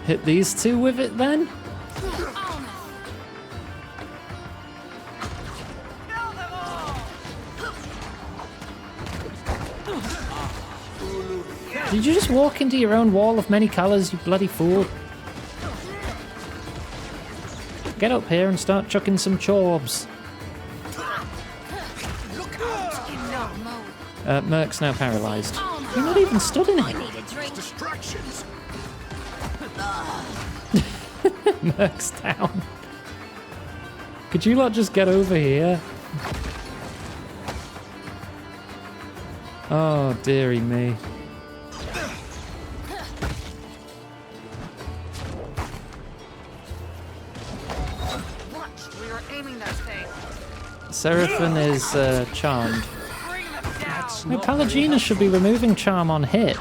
Hit these two with it then? Did you just walk into your own wall of many colors, you bloody fool? Get up here and start chucking some chorbs. Merc's now paralyzed. You're not even stood in it. Distractions. Merc's down. Could you lot just get over here? Oh, dearie me. Seraphin is charmed. No, Pallegina should be removing charm on hit.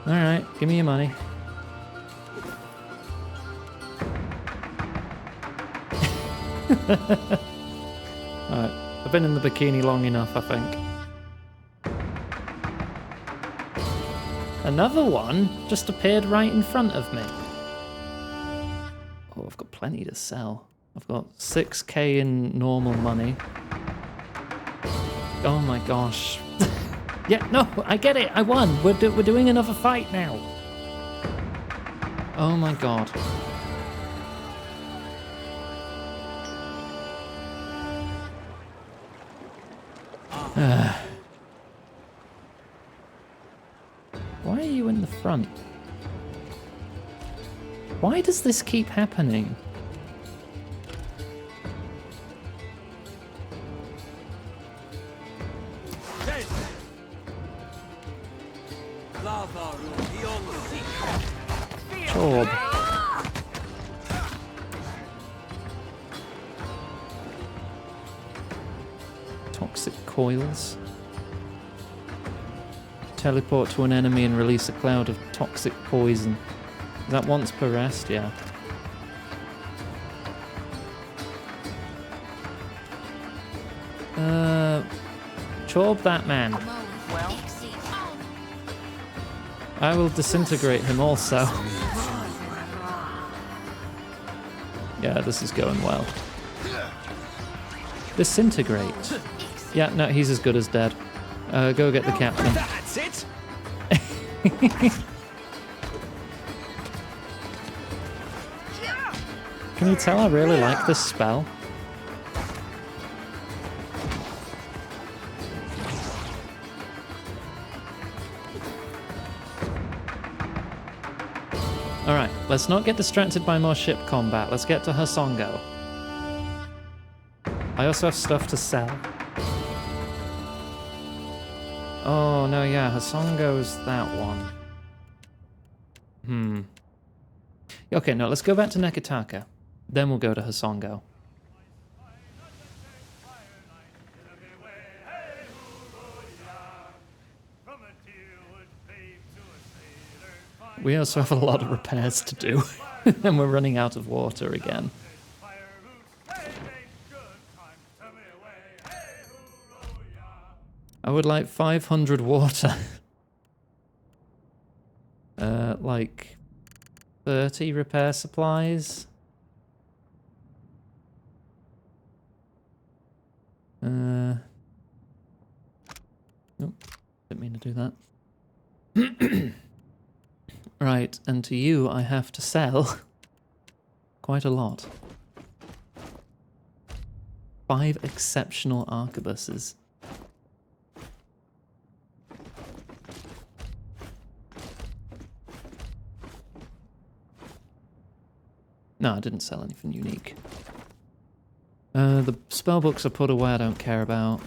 Alright, give me your money. Alright, I've been in the bikini long enough, I think. Another one just appeared right in front of me. Oh, I've got plenty to sell. I've got 6k in normal money. Oh my gosh. Yeah, no, I get it. I won. We're doing another fight now. Oh my god. Why are you in the front? Why does this keep happening? Chorb. Toxic coils. Teleport to an enemy and release a cloud of toxic poison. Is that once per rest? Yeah. Chorb that man. I will disintegrate him also. Yeah, this is going well. Disintegrate. Yeah, no, he's as good as dead. Go get the captain. That's it. Can you tell I really like this spell? Alright, let's not get distracted by more ship combat. Let's get to Hasongo. I also have stuff to sell. Oh, no, yeah, Hasongo's that one. Okay, no, let's go back to Neketaka. Then we'll go to Hasongo. We also have a lot of repairs to do. And we're running out of water again. I would like 500 water. Like 30 repair supplies. Nope, didn't mean to do that. Right, and to you I have to sell quite a lot. 5 exceptional arquebuses. No, I didn't sell anything unique. The spellbooks are put away I don't care about.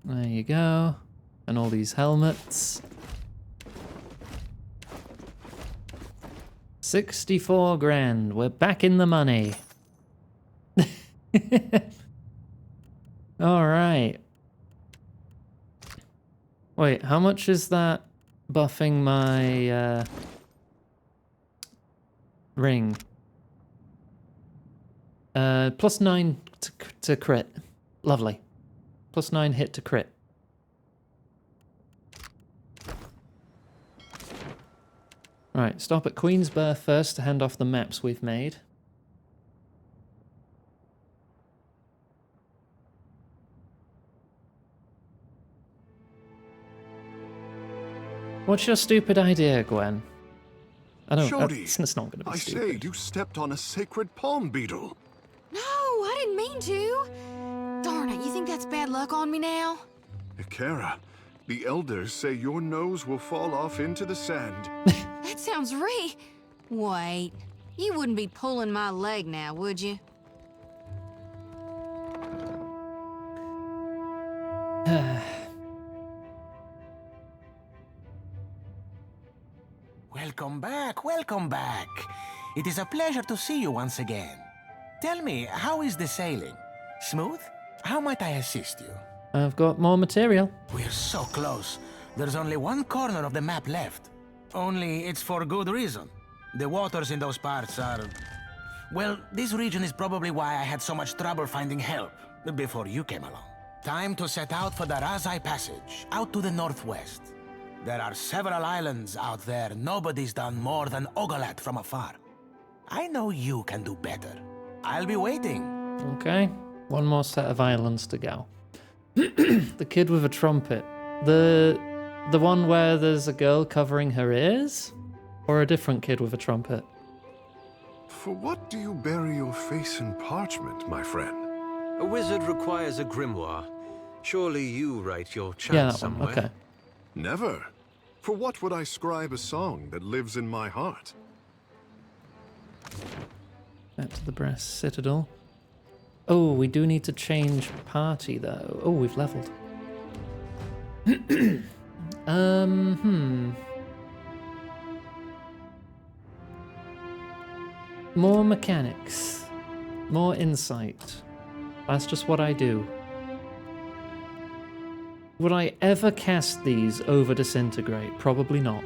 There you go. And all these helmets. 64 grand. We're back in the money. All right. Wait, how much is that buffing my ring? +9 to crit. Lovely. +9 hit to crit. Right, stop at Queensburg first to hand off the maps we've made. What's your stupid idea, Gwen? I don't. Shorty, It's not going to be stupid. I say, you stepped on a sacred palm beetle. No, I didn't mean to. Darn it, you think that's bad luck on me now? Ikera, the elders say your nose will fall off into the sand. That sounds Wait, you wouldn't be pulling my leg now, would you? Welcome back. It is a pleasure to see you once again. Tell me, how is the sailing? Smooth? How might I assist you? I've got more material. We're so close. There's only one corner of the map left. Only it's for good reason. The waters in those parts are... Well, this region is probably why I had so much trouble finding help before you came along. Time to set out for the Razai Passage, out to the northwest. There are several islands out there nobody's done more than Ogolat from afar. I know you can do better. I'll be waiting. Okay, one more set of islands to go. The kid with a trumpet. The one where there's a girl covering her ears? Or a different kid with a trumpet? For what do you bury your face in parchment, my friend? A wizard requires a grimoire. Surely you write your chant Yeah, that one, somewhere. okay. Never. For what would I scribe a song that lives in my heart? Back to the Brass Citadel. Oh, we do need to change party though. Oh, we've leveled. More mechanics. More insight. That's just what I do. Would I ever cast these over Disintegrate? Probably not.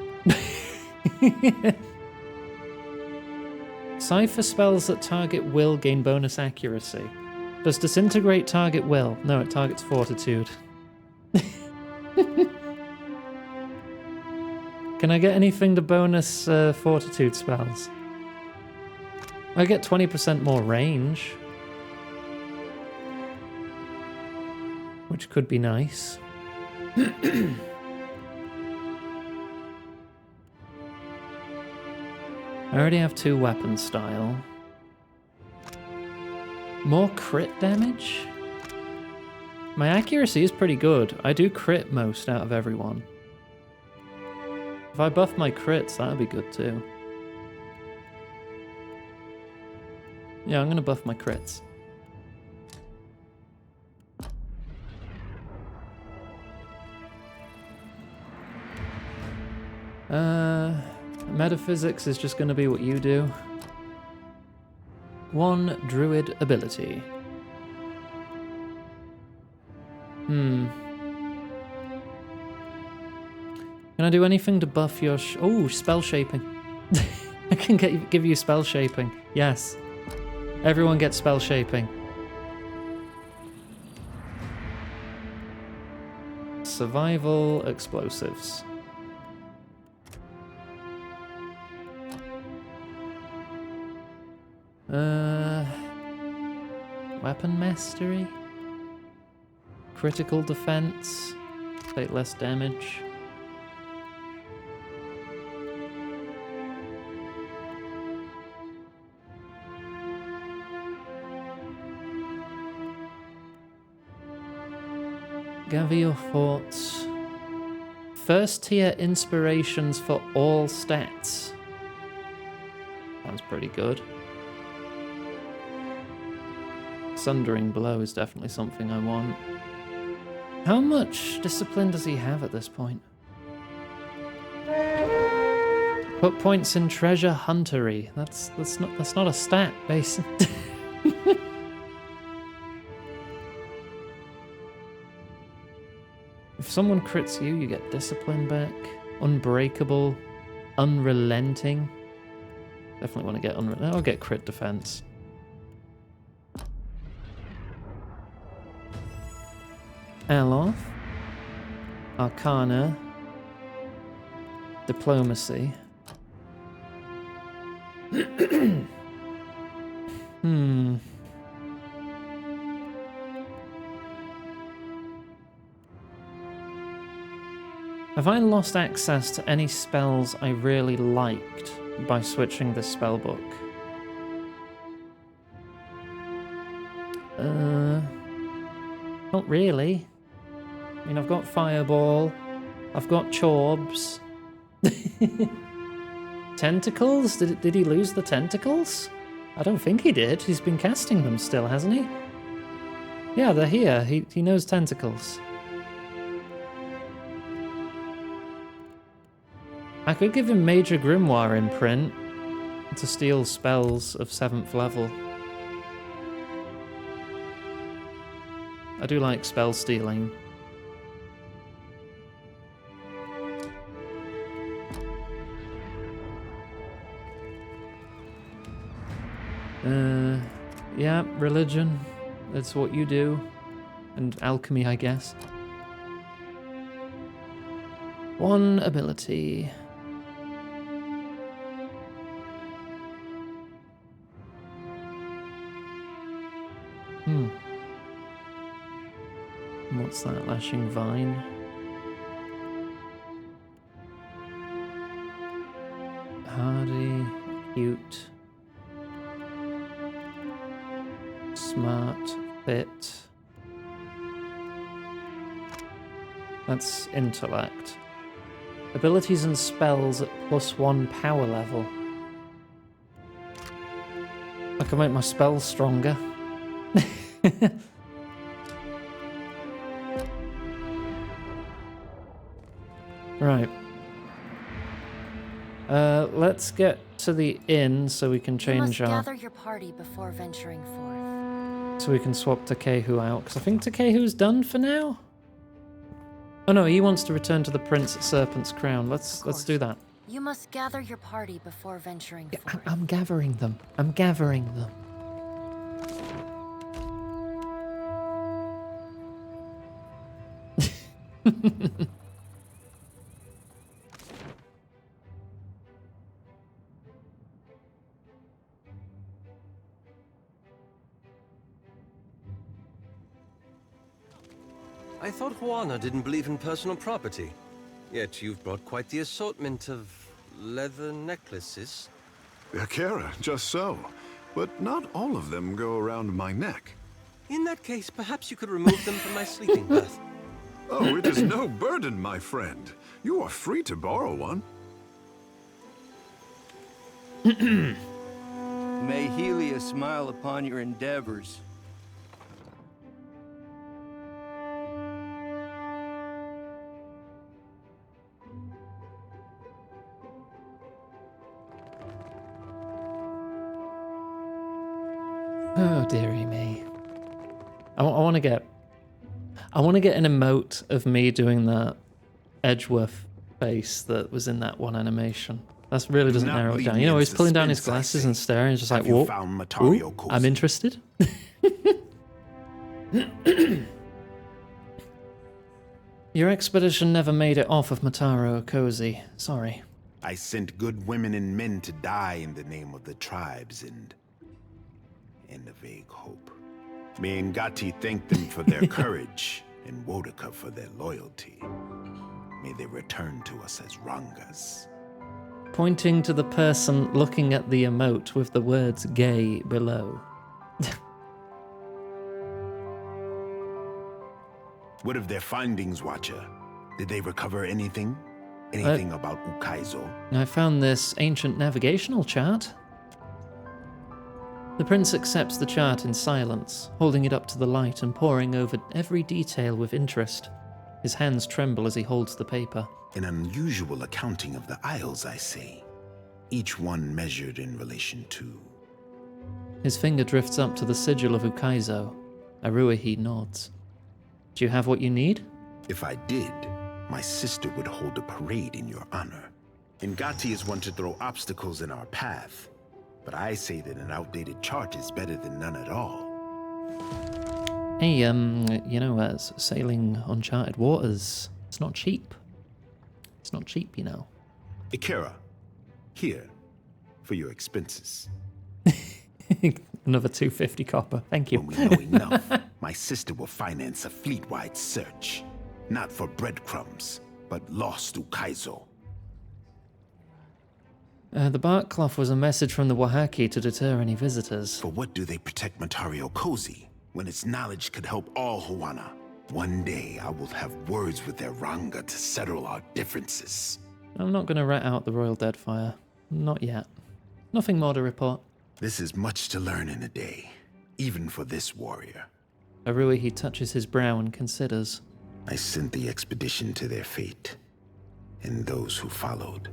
Cypher spells that target will gain bonus accuracy. Does Disintegrate target will? No, it targets Fortitude. Can I get anything to bonus Fortitude spells? I get 20% more range. Which could be nice. I already have 2 weapon style. More crit damage? My accuracy is pretty good. I do crit most out of everyone. If I buff my crits, that would be good too. Yeah, I'm going to buff my crits. Metaphysics is just going to be what you do. 1 druid ability. Can I do anything to buff your oh, spell shaping. I can give you spell shaping. Yes. Everyone gets spell shaping. Survival explosives. Weapon mastery. Critical defense. Take less damage. Gather your thoughts. First tier inspirations for all stats. Sounds pretty good. Sundering Blow is definitely something I want. How much discipline does he have at this point? Put points in treasure huntery. That's not a stat base. If someone crits you, you get discipline back. Unbreakable. Unrelenting. Definitely want to get I'll get crit defense. Aloth. Arcana. Diplomacy. Have I lost access to any spells I really liked by switching the spellbook? Not really. I mean, I've got Fireball. I've got Chorbs. Tentacles? Did he lose the tentacles? I don't think he did. He's been casting them still, hasn't he? Yeah, they're here. He knows tentacles. I could give him Major Grimoire imprint to steal spells of 7th level. I do like spell stealing. Yeah, religion. That's what you do. And alchemy, I guess. 1 ability. What's that? Lashing Vine? Hardy, cute, smart, fit. That's intellect. Abilities and spells at +1 power level. I can make my spells stronger. Right. Let's get to the inn so we can change our... gather your party before venturing forth. So we can swap Takehu out, because I think Takehu's done for now? Oh no, he wants to return to the Prince at Serpent's Crown. Let's do that. You must gather your party before venturing forth. I'm gathering them. I'm gathering them. I thought Juana didn't believe in personal property. Yet you've brought quite the assortment of leather necklaces. Kara, just so. But not all of them go around my neck. In that case, perhaps you could remove them from my sleeping berth. Oh, it is no burden, my friend. You are free to borrow one. May Helia smile upon your endeavors. Oh, dearie me. I want to get an emote of me doing that Edgeworth face that was in that one animation. That really doesn't narrow it down. You know, he's pulling down his glasses and staring, and just like, whoa, I'm interested. Your expedition never made it off of Mataro Okozi. Sorry. I sent good women and men to die in the name of the tribes and in the vague hope. May Ngati thank them for their courage and Wodaka for their loyalty. May they return to us as Rangas. Pointing to the person looking at the emote with the words gay below. What of their findings, Watcher? Did they recover anything? Anything about Ukaizo? I found this ancient navigational chart. The prince accepts the chart in silence, holding it up to the light and poring over every detail with interest. His hands tremble as he holds the paper. An unusual accounting of the isles, I say. Each one measured in relation to... His finger drifts up to the sigil of Ukaizo. Aruahi nods. Do you have what you need? If I did, my sister would hold a parade in your honor. Ngati is one to throw obstacles in our path, but I say that an outdated chart is better than none at all. Hey, you know, sailing uncharted waters, it's not cheap. It's not cheap, you know. Ikera, here, for your expenses. Another 250 copper, thank you. When we know enough, my sister will finance a fleet-wide search. Not for breadcrumbs, but lost Ukaizo. The bark cloth was a message from the Wahaki to deter any visitors. For what do they protect Matari Okozi, when its knowledge could help all Huana? One day I will have words with their Ranga to settle our differences. I'm not going to rat out the Royal Deadfire. Not yet. Nothing more to report. This is much to learn in a day, even for this warrior. Aruahi touches his brow and considers. I sent the expedition to their fate, and those who followed.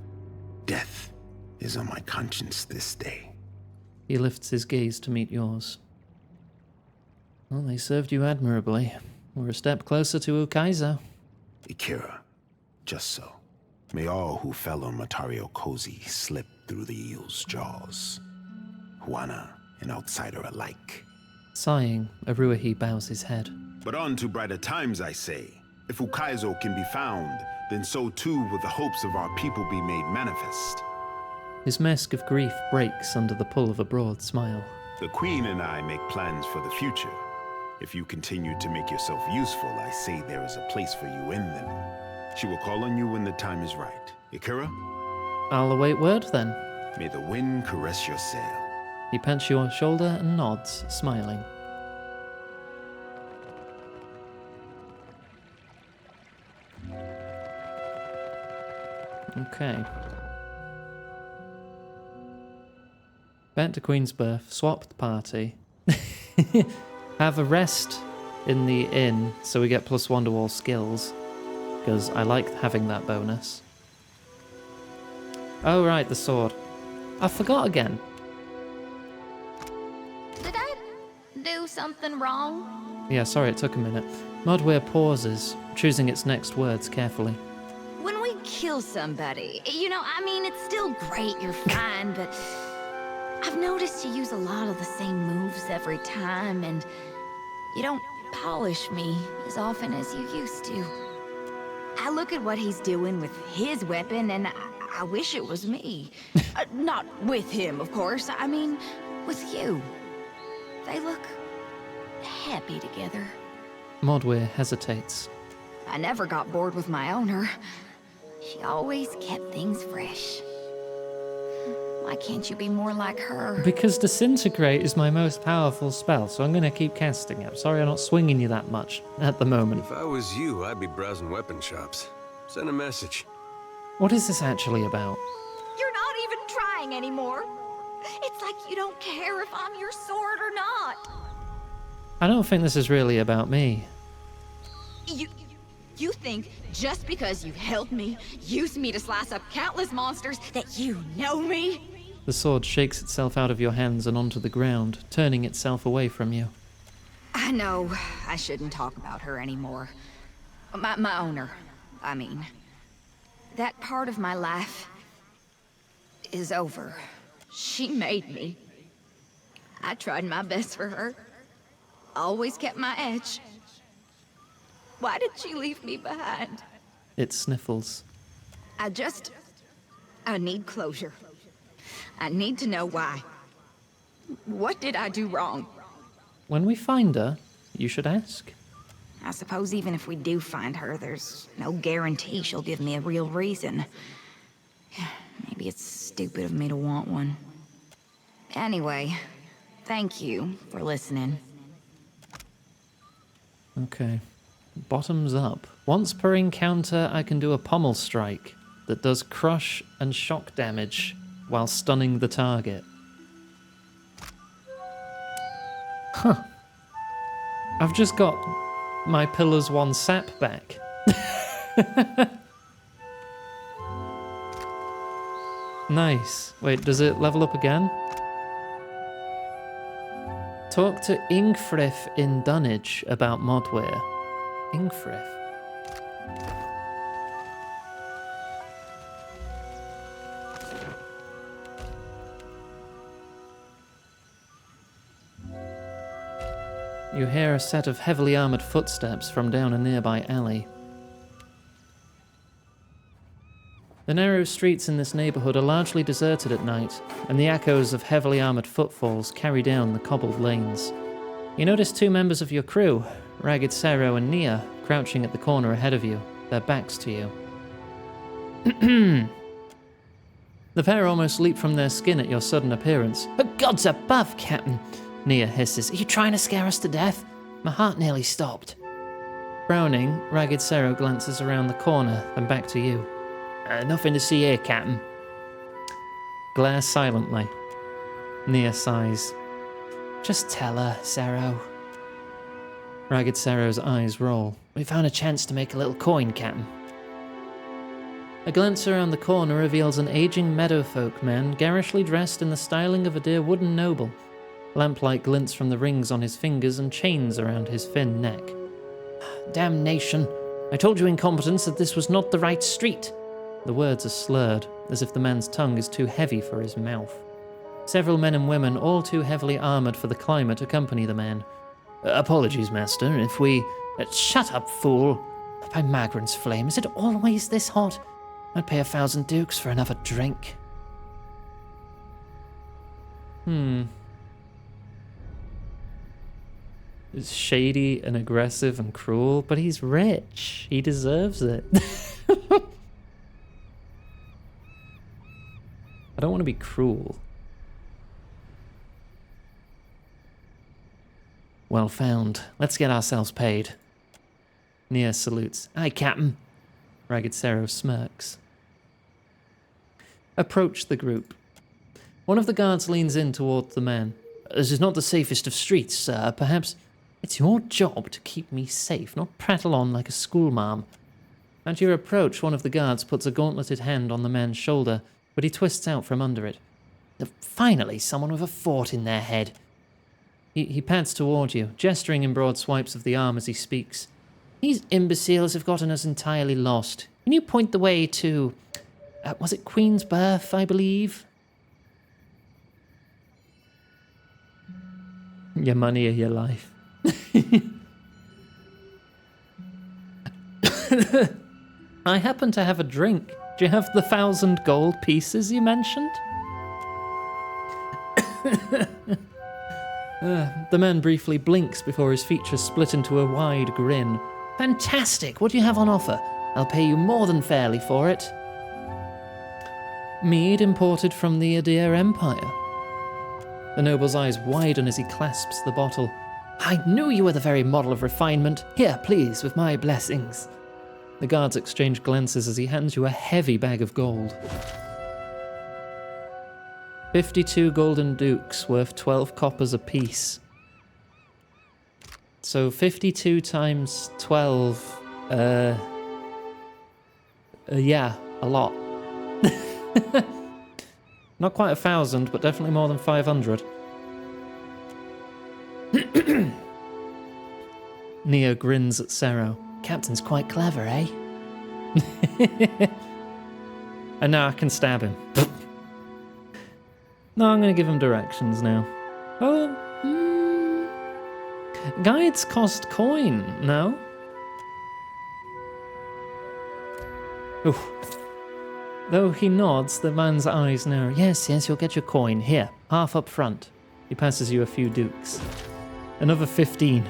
Death is on my conscience this day. He lifts his gaze to meet yours. Well, they served you admirably. We're a step closer to Ukaizo. Ikera, just so. May all who fell on Matari Okozi slip through the eel's jaws. Huana and outsider alike. Sighing, Aruahi bows his head. But on to brighter times, I say. If Ukaizo can be found, then so too will the hopes of our people be made manifest. His mask of grief breaks under the pull of a broad smile. The Queen and I make plans for the future. If you continue to make yourself useful, I say there is a place for you in them. She will call on you when the time is right. Ikera? I'll await word then. May the wind caress your sail. He pats your shoulder and nods, smiling. Okay. Back to Queensbirth, swap the party. Have a rest in the inn so we get +1 to all skills. Because I like having that bonus. Oh right, the sword. I forgot again. Did I do something wrong? Yeah, sorry, it took a minute. Modweir pauses, choosing its next words carefully. When we kill somebody, you know, I mean, it's still great, you're fine, but I've noticed you use a lot of the same moves every time, and you don't polish me as often as you used to. I look at what he's doing with his weapon, and I wish it was me. Not with him, of course. I mean, with you. They look happy together. Modweir hesitates. I never got bored with my owner. She always kept things fresh. Why can't you be more like her? Because Disintegrate is my most powerful spell, so I'm going to keep casting it. Sorry I'm not swinging you that much at the moment. If I was you, I'd be browsing weapon shops. Send a message. What is this actually about? You're not even trying anymore. It's like you don't care if I'm your sword or not. I don't think this is really about me. You think just because you helped me, used me to slice up countless monsters, that you know me? The sword shakes itself out of your hands and onto the ground, turning itself away from you. I know I shouldn't talk about her anymore. My owner, I mean. That part of my life is over. She made me. I tried my best for her. Always kept my edge. Why did she leave me behind? It sniffles. I need closure. I need to know why. What did I do wrong? When we find her, you should ask. I suppose even if we do find her, there's no guarantee she'll give me a real reason. Maybe it's stupid of me to want one. Anyway, thank you for listening. Okay. Bottoms up. Once per encounter, I can do a pommel strike that does crush and shock damage while stunning the target. Huh. I've just got my Pillars 1 sap back. Nice. Wait, does it level up again? Talk to Ingfrith in Dunwich about Modweir. Ingfrith. You hear a set of heavily armoured footsteps from down a nearby alley. The narrow streets in this neighbourhood are largely deserted at night, and the echoes of heavily armoured footfalls carry down the cobbled lanes. You notice two members of your crew, Ragged Sero and Nia, crouching at the corner ahead of you, their backs to you. The pair almost leap from their skin at your sudden appearance. "Oh, gods above, Captain!" Nia hisses. "Are you trying to scare us to death? My heart nearly stopped." Frowning, Ragged Sero glances around the corner, then back to you. "Nothing to see here, Captain." Glare silently. Nia sighs. "Just tell her, Sero." Ragged Sero's eyes roll. "We found a chance to make a little coin, Captain." A glance around the corner reveals an aging meadowfolk man garishly dressed in the styling of a dear wooden noble. Lamplight glints from the rings on his fingers and chains around his thin neck. "Damnation! I told you, incompetents, that this was not the right street." The words are slurred, as if the man's tongue is too heavy for his mouth. Several men and women, all too heavily armoured for the climate, accompany the man. "Apologies, master, if we..." "Shut up, fool! By Magran's flame, is it always this hot? I'd pay 1,000 dukes for another drink." It's shady and aggressive and cruel, but he's rich. He deserves it. I don't want to be cruel. Well found. Let's get ourselves paid. Nia salutes. "Aye, Captain." Ragged Sero smirks. Approach the group. One of the guards leans in toward the man. "This is not the safest of streets, sir. Perhaps it's your job to keep me safe, not prattle on like a schoolmarm." At your approach, one of the guards puts a gauntleted hand on the man's shoulder, but he twists out from under it. "Finally, someone with a fort in their head." He pads toward you, gesturing in broad swipes of the arm as he speaks. "These imbeciles have gotten us entirely lost. Can you point the way to... was it Queensberth, I believe?" Your money or your life. I happen to have a drink. Do you have the 1,000 gold pieces you mentioned? The man briefly blinks before his features split into a wide grin. "Fantastic! What do you have on offer? I'll pay you more than fairly for it." "Mead imported from the Adir Empire." The noble's eyes widen as he clasps the bottle. "I knew you were the very model of refinement. Here, please, with my blessings." The guards exchange glances as he hands you a heavy bag of gold. 52 golden dukes worth 12 coppers apiece. So 52 times 12, yeah, a lot. Not quite 1,000, but definitely more than 500. Neo grins at Sero. Captain's quite clever, eh? And now I can stab him. No, I'm going to give him directions now. Oh, guides cost coin, no? Oof. Though he nods, the man's eyes narrow. Yes, you'll get your coin. Here, half up front. He passes you a few dukes. Another 15.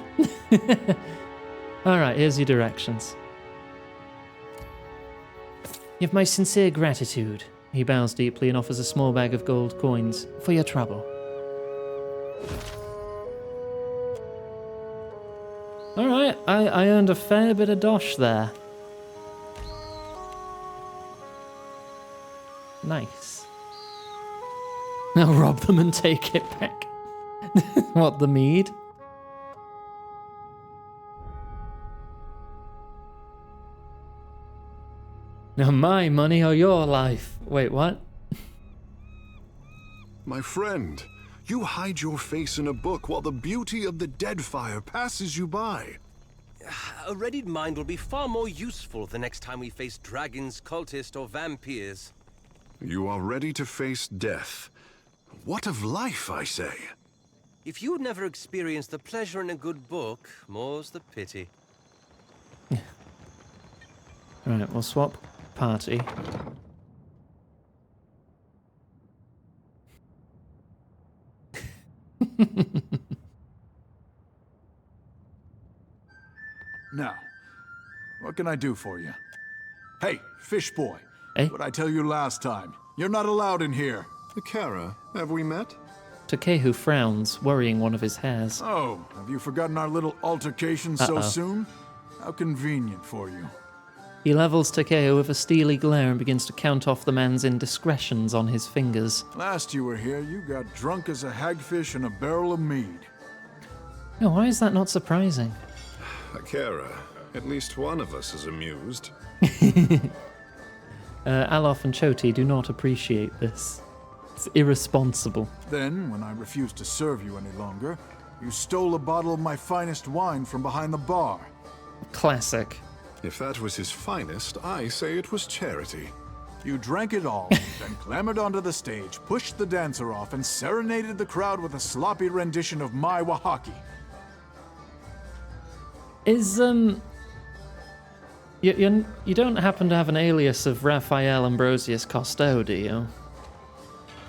Alright, here's your directions. You have my sincere gratitude. He bows deeply and offers a small bag of gold coins for your trouble. Alright, I earned a fair bit of dosh there. Nice. Now rob them and take it back. What, the mead? Now my money or your life? Wait, what? My friend, you hide your face in a book while the beauty of the Deadfire passes you by. A readied mind will be far more useful the next time we face dragons, cultists, or vampires. You are ready to face death. What of life, I say? If you never experienced the pleasure in a good book, more's the pity. Right, we'll swap party. Now, what can I do for you? Hey, fish boy. Eh? What'd I tell you last time? You're not allowed in here. Akara, have we met? Takehu frowns, worrying one of his hairs. Oh, have you forgotten our little altercation so soon? How convenient for you. He levels Takehu with a steely glare and begins to count off the man's indiscretions on his fingers. Last you were here, you got drunk as a hagfish in a barrel of mead. Oh, why is that not surprising? Akara, at least one of us is amused. Alof and Choti do not appreciate this. It's irresponsible. Then, when I refused to serve you any longer, you stole a bottle of my finest wine from behind the bar. Classic. If that was his finest, I say it was charity. You drank it all, then clambered onto the stage, pushed the dancer off, and serenaded the crowd with a sloppy rendition of My Wahaki. Is, You don't happen to have an alias of Raphael Ambrosius Cousteau, do you?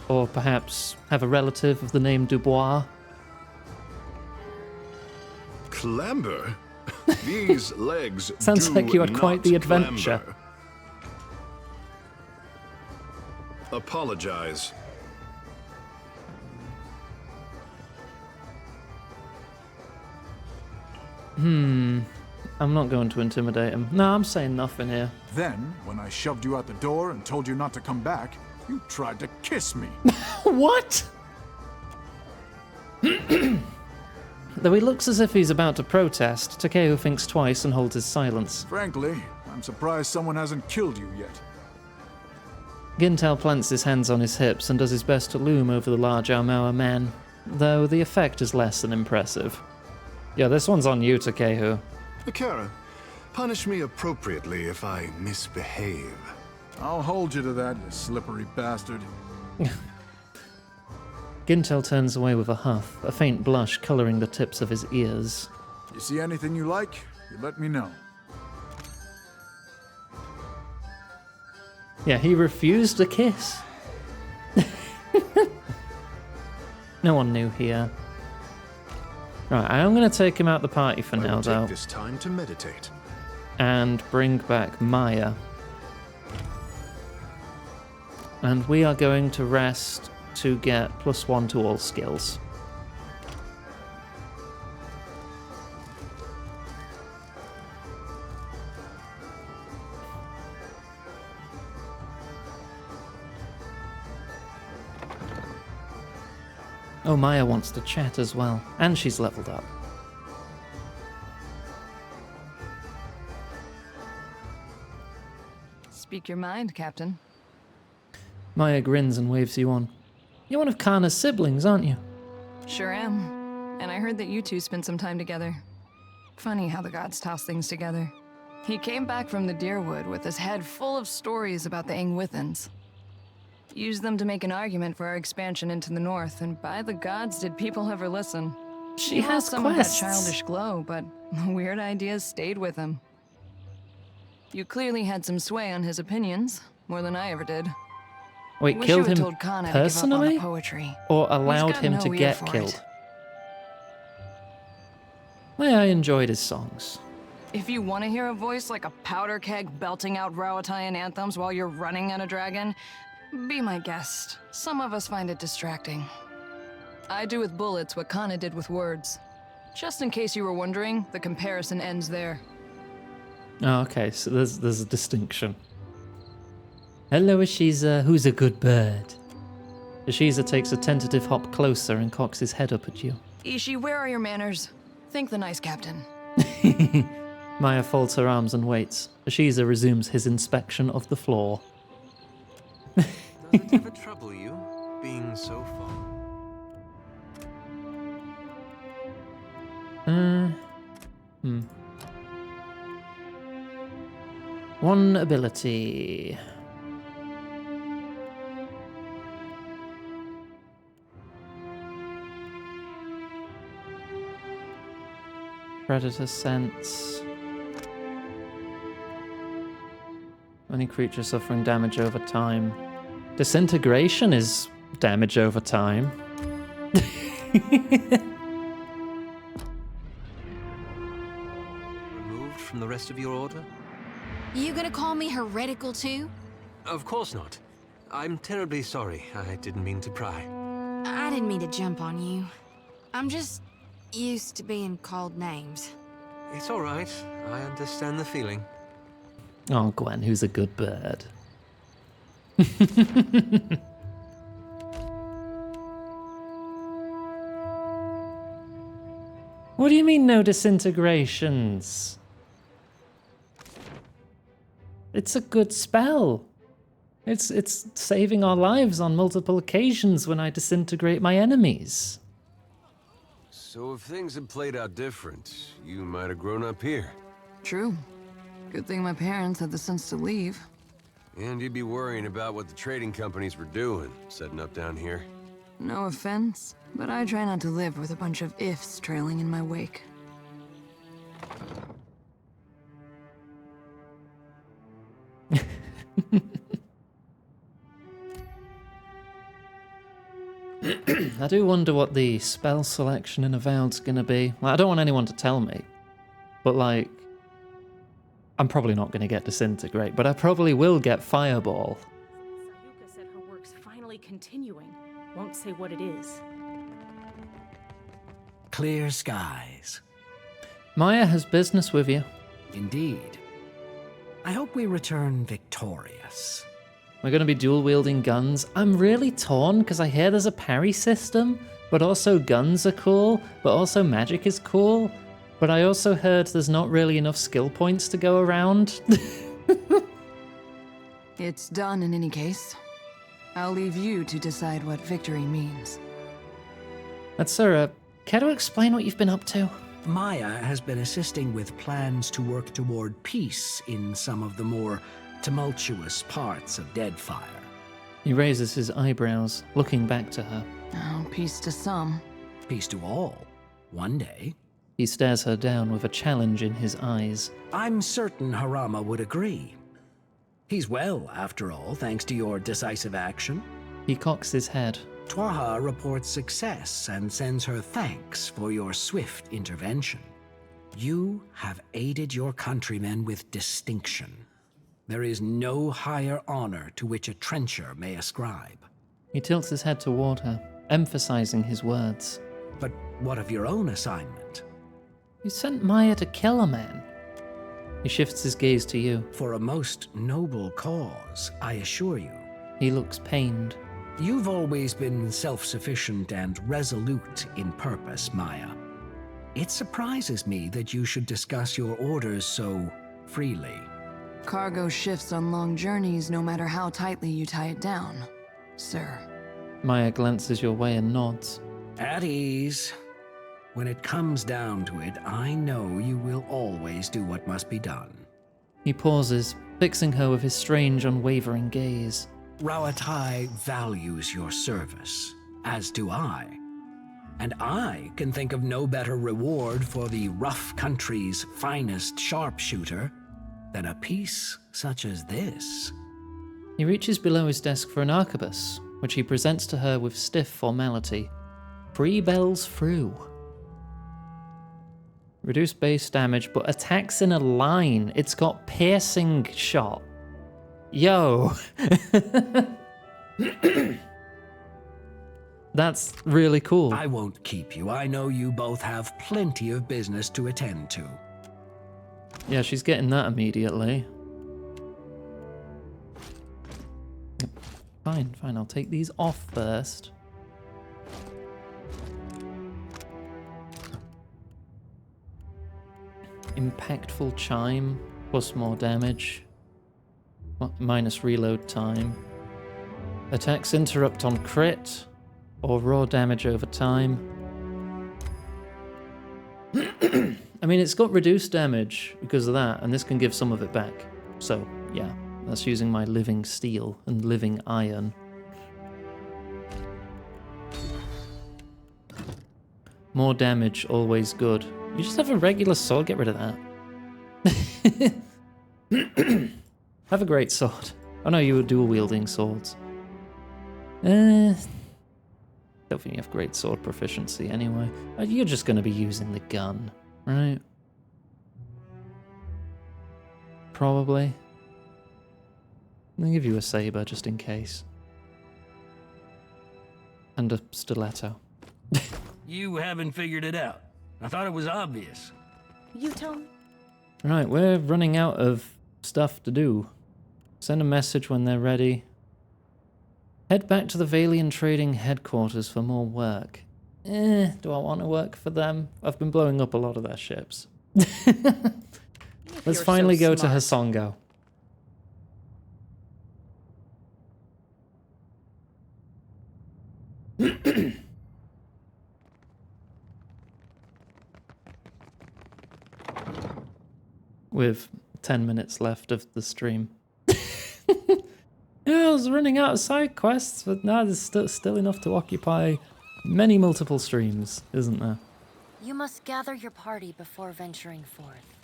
Or perhaps have a relative of the name Dubois? Clamber? These legs Sounds like you had quite the adventure. Clamber. Apologize. I'm not going to intimidate him. No, I'm saying nothing here. Then, when I shoved you out the door and told you not to come back, you tried to kiss me. What? Though he looks as if he's about to protest, Takeo thinks twice and holds his silence. Frankly, I'm surprised someone hasn't killed you yet. Gintel plants his hands on his hips and does his best to loom over the large Armour man, though the effect is less than impressive. Yeah, this one's on you, Takehu. Akara, punish me appropriately if I misbehave. I'll hold you to that, you slippery bastard. Gintel turns away with a huff, a faint blush coloring the tips of his ears. You see anything you like, you let me know. Yeah, he refused a kiss. No one knew here. Right, I'm going to take him out the party for now, though. Take this time to meditate. And bring back Maya. And we are going to rest to get +1 to all skills. Oh, Maya wants to chat as well, and she's leveled up. Speak your mind, Captain. Maya grins and waves you on. You're one of Kana's siblings, aren't you? Sure am. And I heard that you two spent some time together. Funny how the gods toss things together. He came back from the Deerwood with his head full of stories about the Angwithans. Used them to make an argument for our expansion into the north, and by the gods, did people ever listen. She has some of that quests. childish glow, but the weird ideas stayed with him. You clearly had some sway on his opinions, more than I ever did. Wait, Wish killed you had him told Kana to give up on the personally? poetry. Or He's allowed got him no to ear get for killed? it. Maya enjoyed his songs. If you want to hear a voice like a powder keg belting out Rowatayan anthems while you're running on a dragon, be my guest. Some of us find it distracting. I do with bullets what Kana did with words. Just in case you were wondering, the comparison ends there. Oh, okay, so there's a distinction. Hello, Ashiza. Who's a good bird? Ashiza takes a tentative hop closer and cocks his head up at you. Ishi, where are your manners? Think the nice captain. Maya folds her arms and waits. Ashiza resumes his inspection of the floor. Does it ever trouble you, being so far? One ability. Predator sense. Any creature suffering damage over time. Disintegration is damage over time. Removed from the rest of your order? You gonna call me heretical too? Of course not. I'm terribly sorry. I didn't mean to pry. I didn't mean to jump on you. I'm just used to being called names. It's all right. I understand the feeling. Oh, Gwen, who's a good bird. What do you mean no disintegrations? It's a good spell. It's saving our lives on multiple occasions when I disintegrate my enemies. So if things had played out different, you might have grown up here. True. Good thing my parents had the sense to leave. And you'd be worrying about what the trading companies were doing, setting up down here. No offense, but I try not to live with a bunch of ifs trailing in my wake. I do wonder what the spell selection in Avowed's gonna be. Like, I don't want anyone to tell me, but like, I'm probably not gonna get Disintegrate, but I probably will get Fireball. Sayuka said her work's finally continuing. Won't say what it is. Clear skies. Maya has business with you. Indeed. I hope we return victorious. We're going to be dual-wielding guns. I'm really torn because I hear there's a parry system, but also guns are cool, but also magic is cool. But I also heard there's not really enough skill points to go around. It's done in any case. I'll leave you to decide what victory means. Atsura, care to explain what you've been up to? Maya has been assisting with plans to work toward peace in some of the more tumultuous parts of Deadfire. He raises his eyebrows, looking back to her. Oh, peace to some. Peace to all. One day. He stares her down with a challenge in his eyes. I'm certain Harama would agree. He's well, after all, thanks to your decisive action. He cocks his head. Twaha reports success and sends her thanks for your swift intervention. You have aided your countrymen with distinction. There is no higher honor to which a trencher may ascribe. He tilts his head toward her, emphasizing his words. But what of your own assignment? You sent Maya to kill a man. He shifts his gaze to you. For a most noble cause, I assure you. He looks pained. You've always been self-sufficient and resolute in purpose, Maya. It surprises me that you should discuss your orders so freely. Cargo shifts on long journeys no matter how tightly you tie it down. sir. Maya glances your way and nods. At ease. When it comes down to it, I know you will always do what must be done. He pauses, fixing her with his strange, unwavering gaze. Rauatai values your service, as do I. And I can think of no better reward for the rough country's finest sharpshooter than a piece such as this. He reaches below his desk for an arquebus, which he presents to her with stiff formality. 3 bells through. Reduce base damage, but attacks in a line. It's got piercing shot. Yo! That's really cool. I won't keep you. I know you both have plenty of business to attend to. Yeah, she's getting that immediately. Fine, I'll take these off first. Impactful chime, plus more damage. Minus reload time. Attacks interrupt on crit, or raw damage over time. I mean, it's got reduced damage because of that, and this can give some of it back. So, yeah, that's using my living steel and living iron. More damage, always good. You just have a regular sword, get rid of that. Have a great sword. Oh no, you were dual wielding swords. Don't think you have great sword proficiency anyway. You're just going to be using the gun, right? Probably. I'll give you a saber just in case. And a stiletto. You haven't figured it out. I thought it was obvious. You tell me. Right, we're running out of stuff to do. Send a message when they're ready. Head back to the Valian Trading Headquarters for more work. Do I want to work for them? I've been blowing up a lot of their ships. Let's finally go to Hasongo. With 10 minutes left of the stream. Yeah, I was running out of side quests, but now there's still enough to occupy many multiple streams, isn't there? You must gather your party before venturing forth.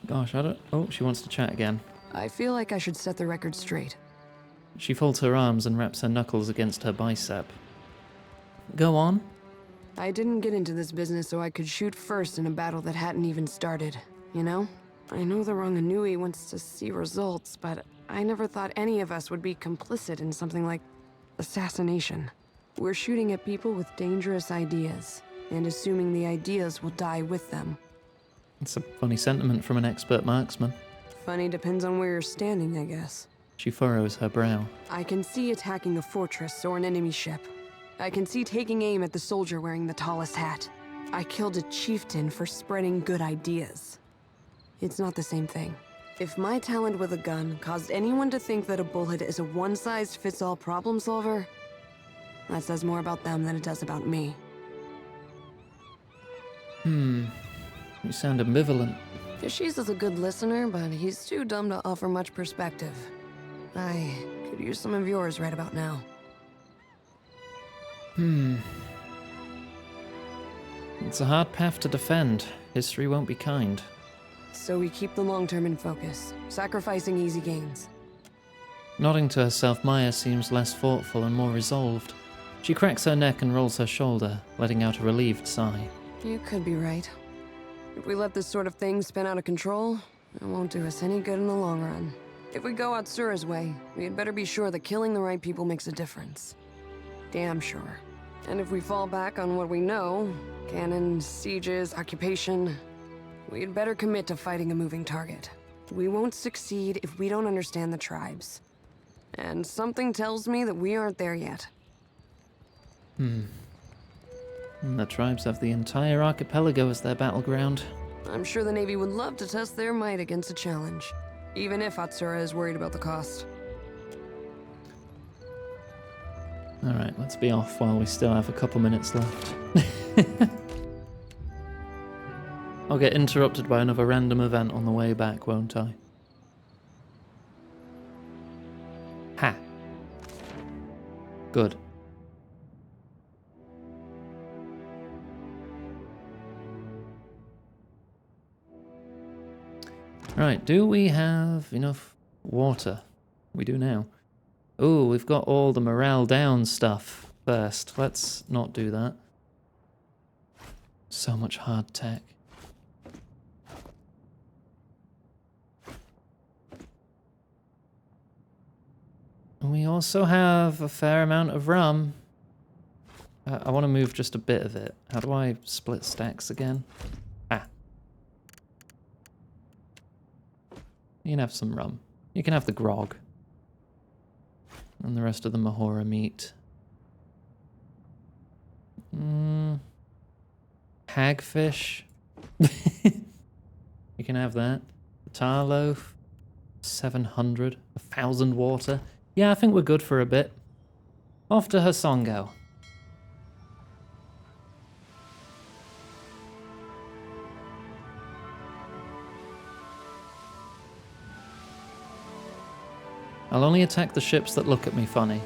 Gosh, I don't... Oh, she wants to chat again. I feel like I should set the record straight. She folds her arms and wraps her knuckles against her bicep. Go on. I didn't get into this business so I could shoot first in a battle that hadn't even started, you know? I know the Ranganui wants to see results, but I never thought any of us would be complicit in something like assassination. We're shooting at people with dangerous ideas, and assuming the ideas will die with them. It's a funny sentiment from an expert marksman. Funny depends on where you're standing, I guess. She furrows her brow. I can see attacking a fortress or an enemy ship. I can see taking aim at the soldier wearing the tallest hat. I killed a chieftain for spreading good ideas. It's not the same thing. If my talent with a gun caused anyone to think that a bullet is a one-size-fits-all problem solver, that says more about them than it does about me. You sound ambivalent. Kashiz is a good listener, but he's too dumb to offer much perspective. I could use some of yours right about now. It's a hard path to defend. History won't be kind. So we keep the long-term in focus, sacrificing easy gains. Nodding to herself, Maya seems less thoughtful and more resolved. She cracks her neck and rolls her shoulder, letting out a relieved sigh. You could be right. If we let this sort of thing spin out of control, it won't do us any good in the long run. If we go Atsura's way, we had better be sure that killing the right people makes a difference. Damn sure. And if we fall back on what we know, cannons, sieges, occupation, we'd better commit to fighting a moving target. We won't succeed if we don't understand the tribes. And something tells me that we aren't there yet. And the tribes have the entire archipelago as their battleground. I'm sure the Navy would love to test their might against a challenge. even if Atsura is worried about the cost. Alright, let's be off while we still have a couple minutes left. I'll get interrupted by another random event on the way back, won't I? Ha! Good. Right, do we have enough water? We do now. Oh, we've got all the morale down stuff first. Let's not do that. So much hard tech. And we also have a fair amount of rum. I want to move just a bit of it. How do I split stacks again? Ah. You can have some rum. You can have the grog. And the rest of the Mahora meat. Hagfish. You can have that. The tar loaf. 700. 1,000 water. Yeah, I think we're good for a bit. Off to Hasongo. I'll only attack the ships that look at me funny.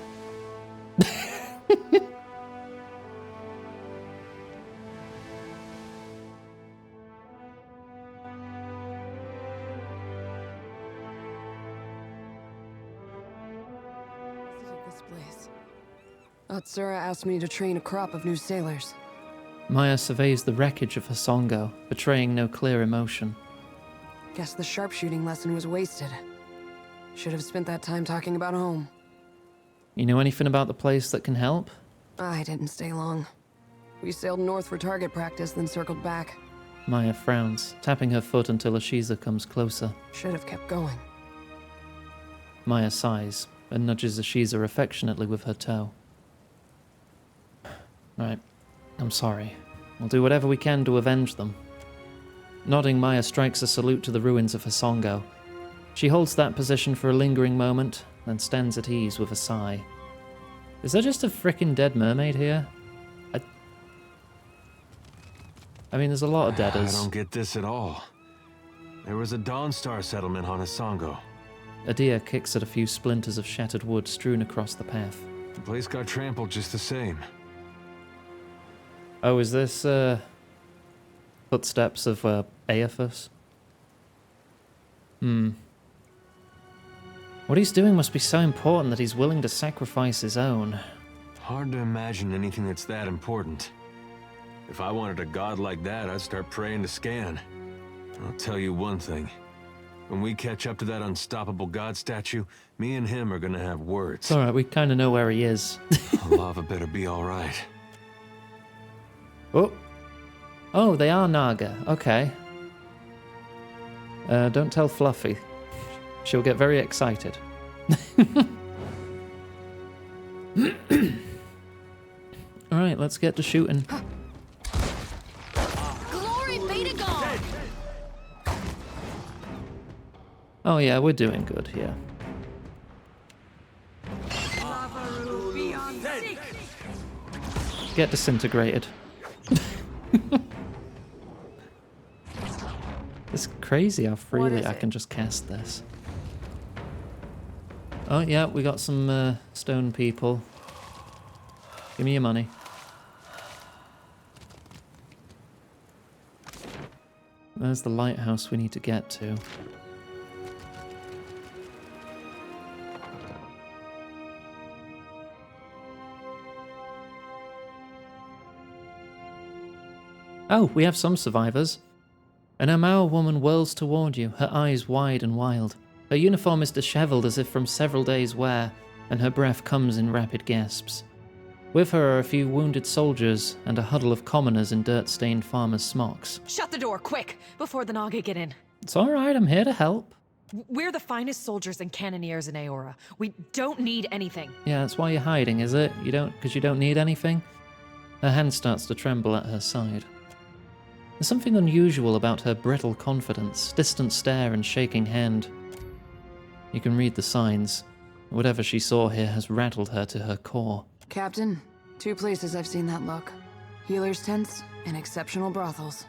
This place. Atsura asked me to train a crop of new sailors. Maya surveys the wreckage of Hasongo, betraying no clear emotion. Guess the sharpshooting lesson was wasted. Should have spent that time talking about home. You know anything about the place that can help? I didn't stay long. We sailed north for target practice, then circled back. Maya frowns, tapping her foot until Ashiza comes closer. Should have kept going. Maya sighs and nudges Ashiza affectionately with her toe. Right, I'm sorry. We'll do whatever we can to avenge them. Nodding, Maya strikes a salute to the ruins of Hasongo. She holds that position for a lingering moment, then stands at ease with a sigh. Is there just a frickin' dead mermaid here? I mean, there's a lot of deaders. I don't get this at all. There was a Dawnstar settlement on Hasongo. Adia kicks at a few splinters of shattered wood strewn across the path. The place got trampled just the same. Oh, is this, footsteps of, Aethys? What he's doing must be so important that he's willing to sacrifice his own. Hard to imagine anything that's that important. If I wanted a god like that, I'd start praying to Scan. I'll tell you one thing. When we catch up to that unstoppable god statue, me and him are gonna have words. It's alright, we kind of know where he is. Lava better be alright. Oh. Oh, they are Naga. Okay. Don't tell Fluffy. She'll get very excited. Alright, let's get to shooting. Glory be to God! Oh yeah, we're doing good here. Get disintegrated. It's crazy how freely I can just cast this. Oh yeah, we got some stone people. Give me your money. There's the lighthouse we need to get to. Oh, we have some survivors. An Amao woman whirls toward you, her eyes wide and wild. Her uniform is disheveled as if from several days' wear, and her breath comes in rapid gasps. With her are a few wounded soldiers and a huddle of commoners in dirt-stained farmers' smocks. Shut the door, quick, before the Naga get in. It's alright, I'm here to help. We're the finest soldiers and cannoneers in Aora. We don't need anything. Yeah, that's why you're hiding, is it? Because you don't need anything? Her hand starts to tremble at her side. There's something unusual about her brittle confidence, distant stare and shaking hand. You can read the signs. Whatever she saw here has rattled her to her core. Captain, 2 places I've seen that look. Healers' tents and exceptional brothels.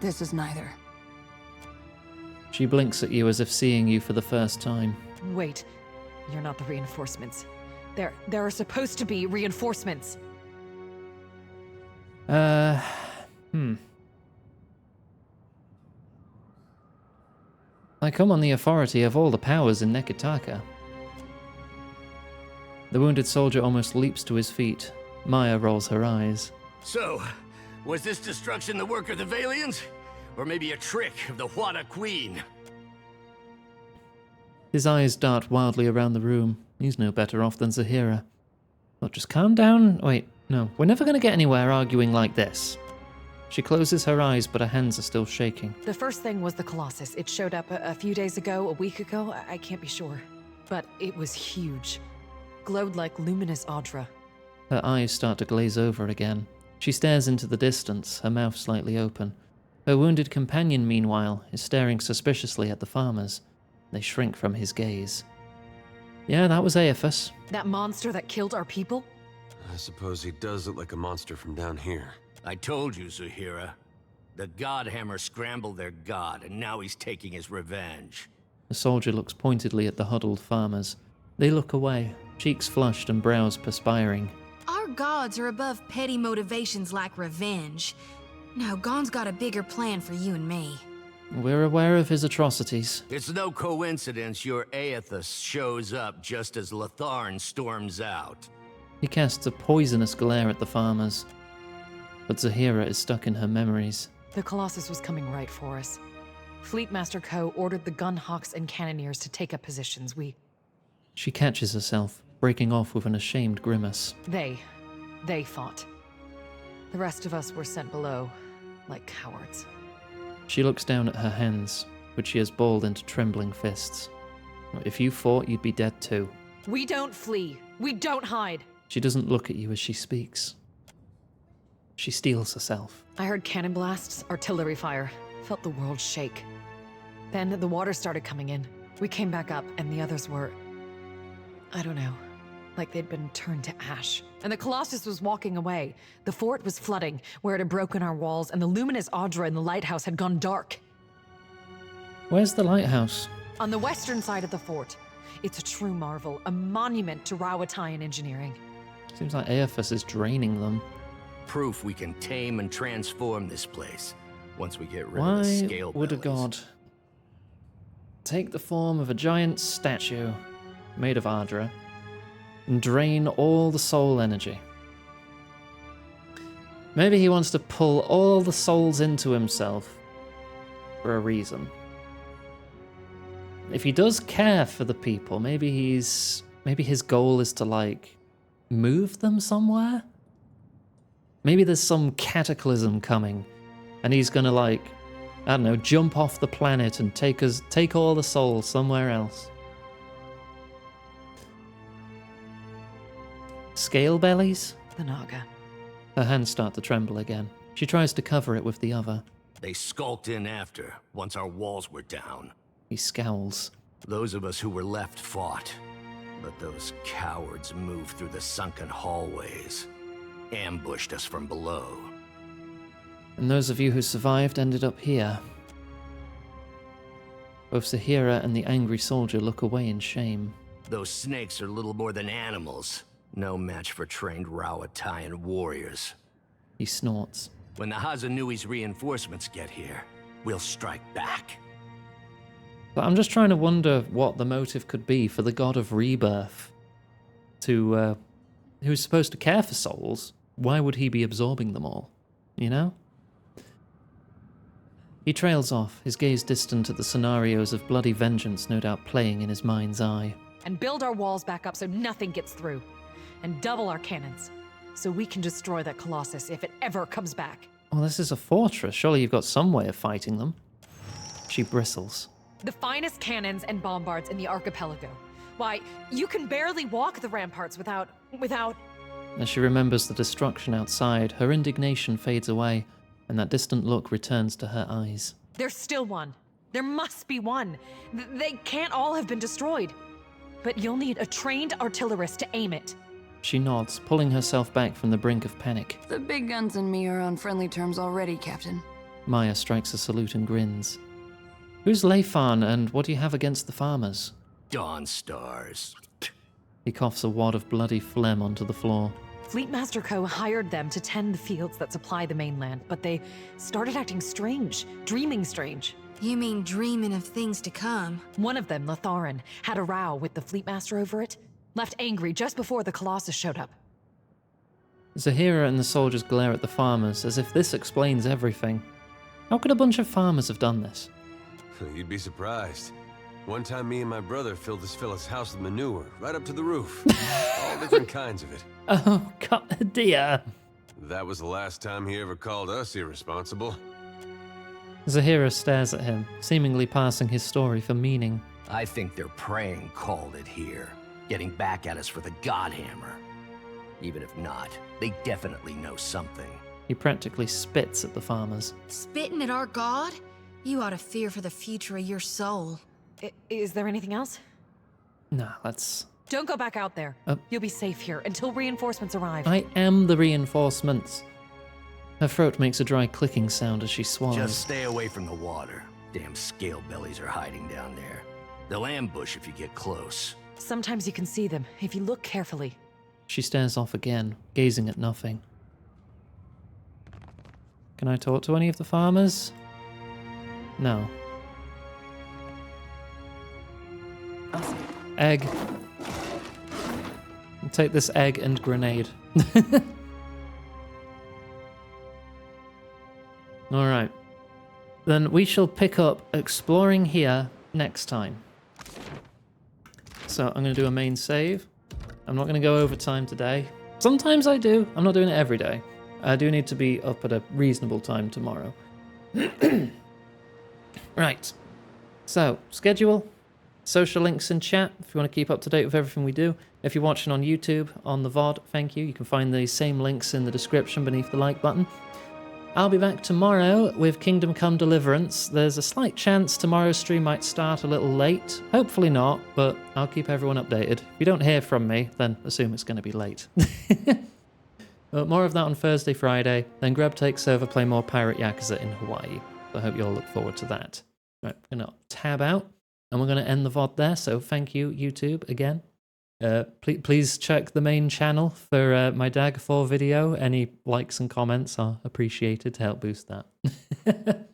This is neither. She blinks at you as if seeing you for the first time. Wait, you're not the reinforcements. There are supposed to be reinforcements. I come on the authority of all the powers in Neketaka. The wounded soldier almost leaps to his feet. Maya rolls her eyes. So, was this destruction the work of the Valians? Or maybe a trick of the Wada Queen? His eyes dart wildly around the room. He's no better off than Zahira. Look, just calm down. Wait, no. We're never going to get anywhere arguing like this. She closes her eyes, but her hands are still shaking. The first thing was the Colossus. It showed up a few days ago, a week ago. I can't be sure. But it was huge. Glowed like luminous Audra. Her eyes start to glaze over again. She stares into the distance, her mouth slightly open. Her wounded companion, meanwhile, is staring suspiciously at the farmers. They shrink from his gaze. Yeah, that was Aephus. That monster that killed our people? I suppose he does look like a monster from down here. I told you, Zahira. The Godhammer scrambled their god, and now he's taking his revenge. The soldier looks pointedly at the huddled farmers. They look away, cheeks flushed and brows perspiring. Our gods are above petty motivations like revenge. No, Gon's got a bigger plan for you and me. We're aware of his atrocities. It's no coincidence your Aethys shows up just as Latharn storms out. He casts a poisonous glare at the farmers. But Zahira is stuck in her memories. The Colossus was coming right for us. Fleetmaster Ko ordered the gunhawks and cannoneers to take up positions. She catches herself, breaking off with an ashamed grimace. They fought. The rest of us were sent below, like cowards. She looks down at her hands, which she has balled into trembling fists. If you fought, you'd be dead too. We don't flee. We don't hide. She doesn't look at you as she speaks. She steels herself. I heard cannon blasts, artillery fire. Felt the world shake. Then the water started coming in. We came back up, and the others were... I don't know. Like they'd been turned to ash. And the Colossus was walking away. The fort was flooding, where it had broken our walls, and the luminous Audra in the lighthouse had gone dark. Where's the lighthouse? On the western side of the fort. It's a true marvel, a monument to Rawatayan engineering. Seems like Aephus is draining them. Proof we can tame and transform this place once we get rid of Why the scale would a god take the form of a giant statue made of Ardra and drain all the soul energy? Maybe he wants to pull all the souls into himself for a reason. If he does care for the people, maybe his goal is to, like, move them somewhere? Maybe there's some cataclysm coming, and he's gonna, like, I don't know, jump off the planet and take all the souls somewhere else. Scale bellies? The Naga. Her hands start to tremble again. She tries to cover it with the other. They skulked in after, once our walls were down. He scowls. Those of us who were left fought, but those cowards moved through the sunken hallways, ambushed us from below. And those of you who survived ended up here. Both Zahira and the angry soldier look away in shame. Those snakes are little more than animals. No match for trained Rawatayan warriors. He snorts. When the Hazanui's reinforcements get here, we'll strike back. But I'm just trying to wonder what the motive could be for the god of rebirth to, who's supposed to care for souls. Why would he be absorbing them all? You know? He trails off, his gaze distant at the scenarios of bloody vengeance no doubt playing in his mind's eye. And build our walls back up so nothing gets through. And double our cannons, so we can destroy that Colossus if it ever comes back. Well, this is a fortress. Surely you've got some way of fighting them. She bristles. The finest cannons and bombards in the archipelago. Why, you can barely walk the ramparts without... As she remembers the destruction outside, her indignation fades away, and that distant look returns to her eyes. There's still one. There must be one. They can't all have been destroyed. But you'll need a trained artillerist to aim it. She nods, pulling herself back from the brink of panic. The big guns and me are on friendly terms already, Captain. Maya strikes a salute and grins. Who's Leifan, and what do you have against the farmers? Dawnstars. He coughs a wad of bloody phlegm onto the floor. Fleetmaster Co. hired them to tend the fields that supply the mainland, but they started acting strange, dreaming strange. You mean dreaming of things to come? One of them, Latharan, had a row with the Fleetmaster over it, left angry just before the Colossus showed up. Zahira and the soldiers glare at the farmers as if this explains everything. How could a bunch of farmers have done this? You'd be surprised. One time me and my brother filled this fella's house with manure, right up to the roof. All different kinds of it. Oh, God, dear. That was the last time he ever called us irresponsible. Zahira stares at him, seemingly passing his story for meaning. I think their praying called it here. Getting back at us for the Godhammer. Even if not, they definitely know something. He practically spits at the farmers. Spitting at our god? You ought to fear for the future of your soul. Is there anything else? Nah, let's... Don't go back out there. You'll be safe here until reinforcements arrive. I am the reinforcements. Her throat makes a dry clicking sound as she swallows. Just stay away from the water. Damn scale bellies are hiding down there. They'll ambush if you get close. Sometimes you can see them, if you look carefully. She stares off again, gazing at nothing. Can I talk to any of the farmers? No. Egg. I'll take this egg and grenade. Alright. Then we shall pick up exploring here next time. So I'm going to do a main save. I'm not going to go overtime today. Sometimes I do. I'm not doing it every day. I do need to be up at a reasonable time tomorrow. Right. So, schedule. Social links in chat if you want to keep up to date with everything we do. If you're watching on YouTube, on the VOD, thank you. You can find the same links in the description beneath the like button. I'll be back tomorrow with Kingdom Come Deliverance. There's a slight chance tomorrow's stream might start a little late. Hopefully not, but I'll keep everyone updated. If you don't hear from me, then assume it's going to be late. But more of that on Thursday, Friday. Then Grub takes over, play more Pirate Yakuza in Hawaii. So I hope you all look forward to that. Right, we're going to tab out, and we're going to end the VOD there. So thank you, YouTube, again. Please check the main channel for my Dagger 4 video. Any likes and comments are appreciated to help boost that.